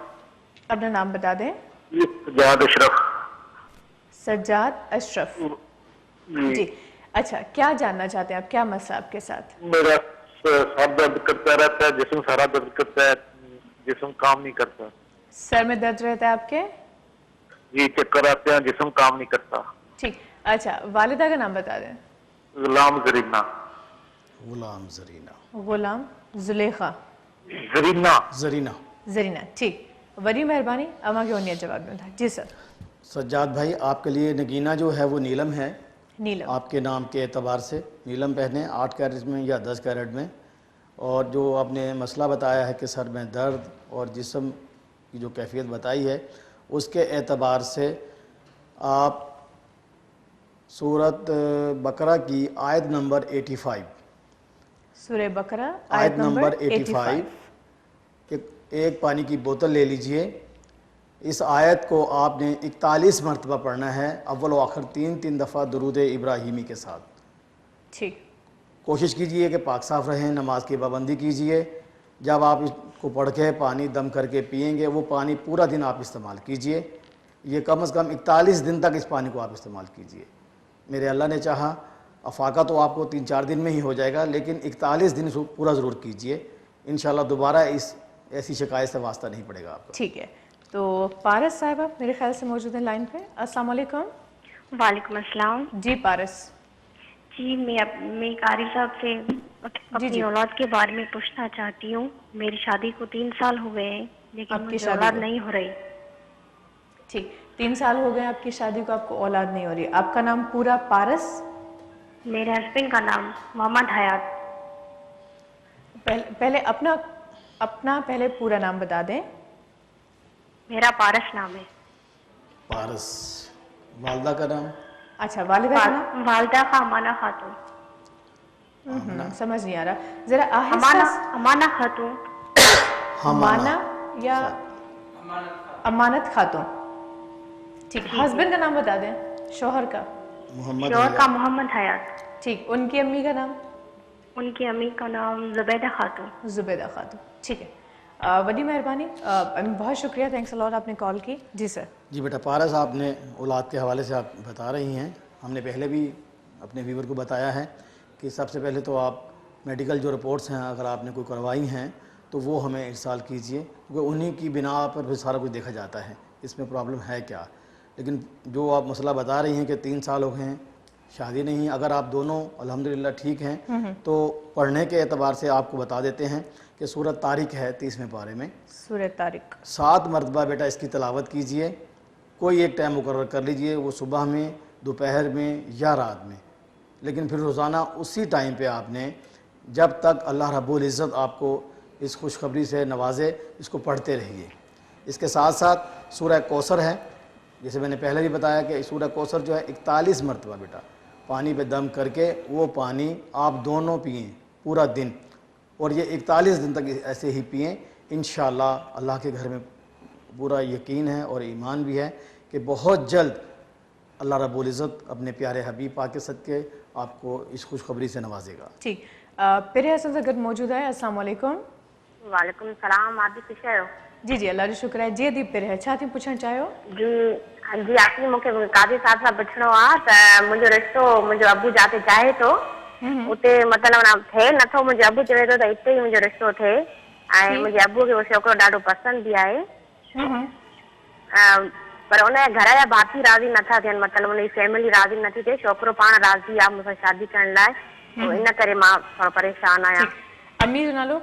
अपना नाम बता दें। सज्जाद अशरफ। सज्जाद अशरफ जी। अच्छा, क्या जानना चाहते हैं आप, क्या मसला आपके साथ? मेरा सर दर्द करता रहता है, जिस्म सारा दर्द करता है, जिस्म काम नहीं करता। सर में दर्द रहता है आपके? जी, चक्कर आते हैं, जिस्म काम नहीं करता। ठीक, अच्छा, वालिदा का नाम बता दें। गुलाम जरीना। गुलाम जरीना। गुलाम जुलेखा। जरीना। जरीना। जरीना, ठीक, बड़ी मेहरबानी, अमा के उन्नीत जवाब में था। जी सर। सज्जाद भाई, आपके लिए नगीना जो है वो नीलम है। नीलम आपके नाम के एतबार से नीलम पहने 8 कैरेट में या 10 कैरेट में। और जो आपने मसला बताया है कि सर में दर्द और जिस्म की जो कैफियत बताई है, उसके एतबार से आप सूरत बकरा की आयत नंबर 85, सूरह बकरा आयत नंबर 85 ایک پانی کی بوتل لے لیجئے. اس آیت کو آپ نے 41 مرتبہ پڑھنا ہے، اول و آخر 3 دفعہ درود ابراہیمی کے ساتھ. ٹھیک. کوشش کیجئے کہ پاک صاف رہیں، نماز کی پابندی کیجئے. جب آپ اس کو پڑھ کے پانی دم کر کے پئیں گے، وہ پانی پورا دن آپ استعمال کیجئے. یہ کم از کم 41 دن تک اس پانی کو آپ استعمال کیجئے. میرے اللہ نے چاہا افاقہ تو آپ کو 3-4 دن میں ہی ہو جائے گا، لیکن 41 دن پورا ضرور کیجئے. انشاءاللہ دوبارہ ایسی شکایت سے واسطہ نہیں پڑے گا آپ کو. ٹھیک ہے. تو پارس صاحبہ میرے خیال سے موجود ہیں لائن پہ. السلام علیکم. وعلیکم السلام. جی پارس. جی میں قاری صاحب سے اپنی اولاد کے بارے میں پوچھنا چاہتی ہوں. میری شادی کو 3 سال ہو گئے ہیں لیکن مجھے اولاد نہیں ہو رہی. ٹھیک. 3 سال ہو گئے آپ کی شادی کو، آپ کو اولاد نہیں ہو رہی. آپ کا نام پورا پارس؟ میرے ہسبینڈ کا نام محمد حیات. پہلے اپنا پہلے پورا نام بتا دیں. میرا پارس نام ہے. پارس. والدہ کا نام؟ اچھا والدہ کا نام؟ والدہ کا امانہ خاتون. سمجھ نہیں آ رہا، ذرا آہستہ. امانہ خاتون. امانہ یا امانت خاتون. ٹھیک. ہسبینڈ کا نام بتا دیں. شوہر کا؟ شوہر کا محمد حیات. ٹھیک. ان کی امی کا نام؟ ان کی امی کا نام زبیدہ خاتون. زبیدہ خاتون. ٹھیک ہے. بڑی مہربانی، بہت شکریہ، تھینکس الاٹ آپ نے کال کی. جی سر. جی بیٹا پارس، آپ نے اولاد کے حوالے سے آپ بتا رہی ہیں. ہم نے پہلے بھی اپنے ویور کو بتایا ہے کہ سب سے پہلے تو آپ میڈیکل جو رپورٹس ہیں اگر آپ نے کوئی کروائی ہیں تو وہ ہمیں ارسال کیجئے، کیونکہ انہی کی بنا پر پھر سارا کچھ دیکھا جاتا ہے اس میں پرابلم ہے کیا. لیکن جو آپ مسئلہ بتا رہی ہیں کہ 3 سال ہو گئے ہیں شادی نہیں، اگر آپ دونوں الحمدللہ ٹھیک ہیں تو پڑھنے کے اعتبار سے آپ کو بتا دیتے ہیں کہ سورۃ طارق ہے 30ویں پارے میں. سورۃ طارق 7 مرتبہ بیٹا اس کی تلاوت کیجئے. کوئی ایک ٹائم مقرر کر لیجئے، وہ صبح میں، دوپہر میں یا رات میں، لیکن پھر روزانہ اسی ٹائم پہ آپ نے جب تک اللہ رب العزت آپ کو اس خوشخبری سے نوازے اس کو پڑھتے رہیے. اس کے ساتھ ساتھ سورہ کوثر ہے، جیسے میں نے پہلے بھی بتایا کہ سورہ کوثر جو ہے 41 مرتبہ بیٹا پانی پہ دم کر کے وہ پانی آپ دونوں پئیں پورا دن، اور یہ 41 دن تک ایسے ہی پئیں. انشاءاللہ اللہ کے گھر میں پورا یقین ہے اور ایمان بھی ہے کہ بہت جلد اللہ رب العزت اپنے پیارے حبیب پاک کے صدقے آپ کو اس خوشخبری سے نوازے گا. ٹھیک. پھر حسن سگت موجود ہے. السلام علیکم. وعلیکم السلام. آپ بھی خوش آئے؟ جی جی اللہ جو شکر ہے. جی ادیب پھر ہے چھا تھی پوچھنا چاہو؟ جی آپ نے مجھے قاضی صاحب سے پوچھنا ہوا تو مجھے رشتو مجھے ابو جاتے چاہے تو اتنے مطلب تھے نہ تو مجھے ابو چوے تو اتنے ہی مجھے رشتو تھے. مجھے ابو کے وہ چھوکرو ڈاढो پسند بھی آئے، پر ان گھر جا भाती راضی نٿا थियनि، مطلب ان فیملی راضی نٿी थिए. छोकिरो पाण राज़ी आहे मूंसां शादी करण लाइ، तो इन करे मां थोरो परेशान आहियां. अम्मी जो नालो?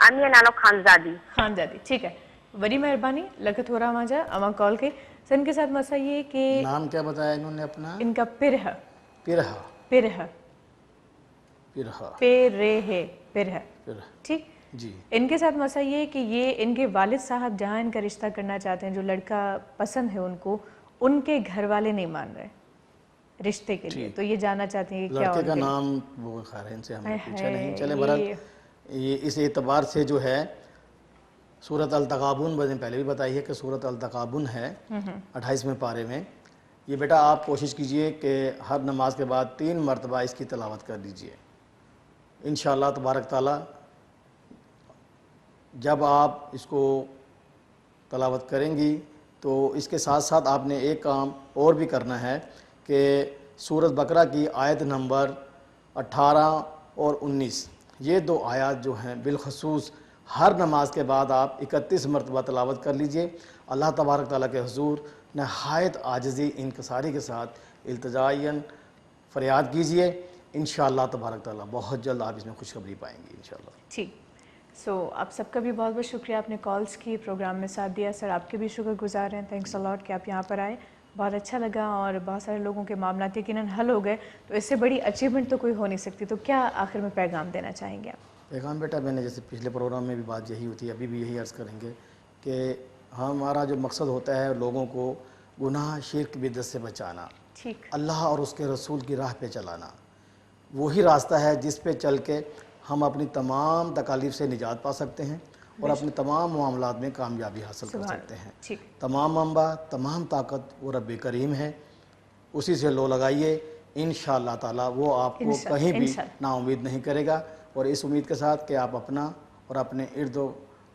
अम्मी जो नालो खानज़ादी. खानज़ादी. ठीक है, बड़ी मेहरबानी लख थोड़ा मांझा अमा कॉल के. सन के साथ मसला ये कि नाम क्या बताया इन्होंने अपना? इनका पिरह. पिरह. पिरह. पिरह. पेरेह. पिरह. ठीक. जी. इनके साथ मसला ये है कि ये इनके वालिद साहब जहाँ इनका रिश्ता करना चाहते हैं, जो लड़का पसंद है उनको, उनके घर वाले नहीं मान रहे रिश्ते के लिए, तो ये जानना चाहते हैं कि क्या लड़के का नाम वो खैर इनसे हमने पूछा नहीं. चले बहरहाल ये इस एतबार से जो है सूरत अल-तग़ाबुन मैंने पहले भी बताई है कि सूरत अल-तग़ाबुन है 28वें पारे में. ये बेटा आप कोशिश कीजिए कि हर नमाज के बाद 3 मरतबा इसकी तलावत कर दीजिए. इंशाअल्लाह तबारक ताला जब आप इसको तलावत करेंगी तो इसके साथ साथ आपने एक काम और भी करना है कि सूरत बकरा की आयत नंबर 18 और 19 ये 2 आयत जो हैं बिलखसूस हर नमाज के बाद आप 31 मरतबा तलावत कर लीजिए. अल्लाह तबारक ताला के हुजूर नहायत आजिज़ी इनकसारी के साथ इल्तिजायन फरियाद कीजिए. इंशाअल्लाह तबारक ताला बहुत जल्द आप इसमें खुशखबरी पाएंगी इंशाअल्लाह. ठीक. आप सबका भी बहुत बहुत शुक्रिया, आपने कॉल्स की, प्रोग्राम में साथ दिया. सर आपके भी शुक्रगुजार हैं, थैंक्स अ लॉट कि आप यहाँ पर आए. बहुत अच्छा लगा और बहुत सारे लोगों के मामला यकीनन हल हो गए, तो इससे बड़ी अचीवमेंट तो कोई हो नहीं सकती. तो क्या आखिर में पैगाम देना चाहेंगे आप? पैगाम बेटा मैंने जैसे पिछले प्रोग्राम में भी बात यही होती है, अभी भी यही अर्ज़ करेंगे कि हमारा जो मकसद होता है लोगों को गुनाह शिर्क बिदअत से बचाना, ठीक, अल्लाह और उसके रसूल की राह पे चलाना. वही रास्ता है जिस पे चल के हम अपनी तमाम तकालीफ से निजात पा सकते हैं और अपने तमाम मामलात में कामयाबी हासिल कर सकते हैं। तमाम मंबा, तमाम ताकत वो रब करीम है, उसी से लो लगाइए, इंशाअल्लाह ताला वो आपको कहीं भी नाउम्मीद नहीं करेगा। और इस उम्मीद के साथ कि आप अपना और अपने इर्द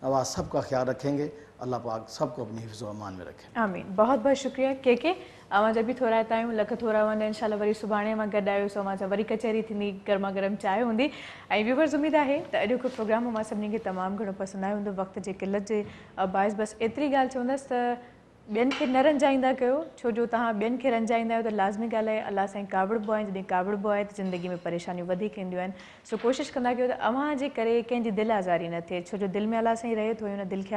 नवाज सब का ख्याल रखेंगे, अल्लाह पाक सबको अपनी हिफ्ज़ व अमान में रखे। आमीन। बहुत बहुत शुक्रिया के अवां जब भी थोरा हितां आहियूं, लख थोरा वञ इंशाल्लाह वरी सुभाणे मां गॾु आहियो, अवां सां वरी कचहरी थींदी, गर्मा गर्म चांहि हूंदी। ऐं व्यूवर्स, उमेद आहे त अॼोको प्रोग्राम मां सभिनी खे तमामु घणो पसंदि आयो हूंदो। वक़्त जे क़िलत जे बाइस बसि एतिरी ॻाल्हि चवंदसि त ॿियनि खे न रंजाईंदा कयो, छो जो तव्हां ॿियनि खे रंजाईंदा आहियो त लाज़मी ॻाल्हि आहे अलाह साईं कावड़बो आहे, जॾहिं कावड़बो आहे त ज़िंदगी में परेशानियूं वधीक ईंदियूं आहिनि। सो कोशिशि कंदा कयो त अव्हां जे करे कंहिंजी दिलि आज़ारी न थिए, छो जो दिलि में अलाह साईं रहे थो, हुन दिलि खे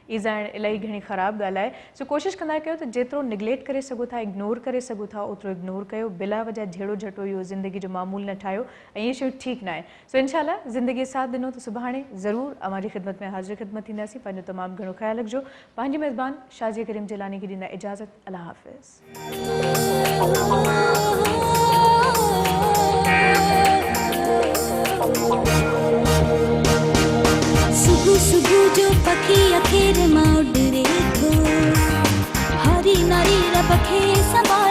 ईज़ाइणु इलाही घणी ख़राबु ॻाल्हि आहे। सो कोशिशि कंदा कयो त जेतिरो निगलेक्ट करे सघो था, इग्नोर करे सघो था, ओतिरो इग्नोर कयो। बिला वजह झेड़ो झटो इहो ज़िंदगी जो मामूल न ठाहियो ऐं इहे शयूं ठीकु न आहे। सो इंशाल्लाह ज़िंदगी साथ ॾिनो त सुभाणे ज़रूरु अव्हांजी ख़िदमत में हाज़िर ख़िदमत थींदासीं। पंहिंजो तमामु घणो ख़्यालु रखिजो। पंहिंजी मेज़बान शाज़िया करीम जिलानी खे ॾींदा इजाज़त। अल्लाह हाफ़िज़। सुबह सुबह जो पखी अखेर मां उॾरे थो, हरी नारी रब खे संभाल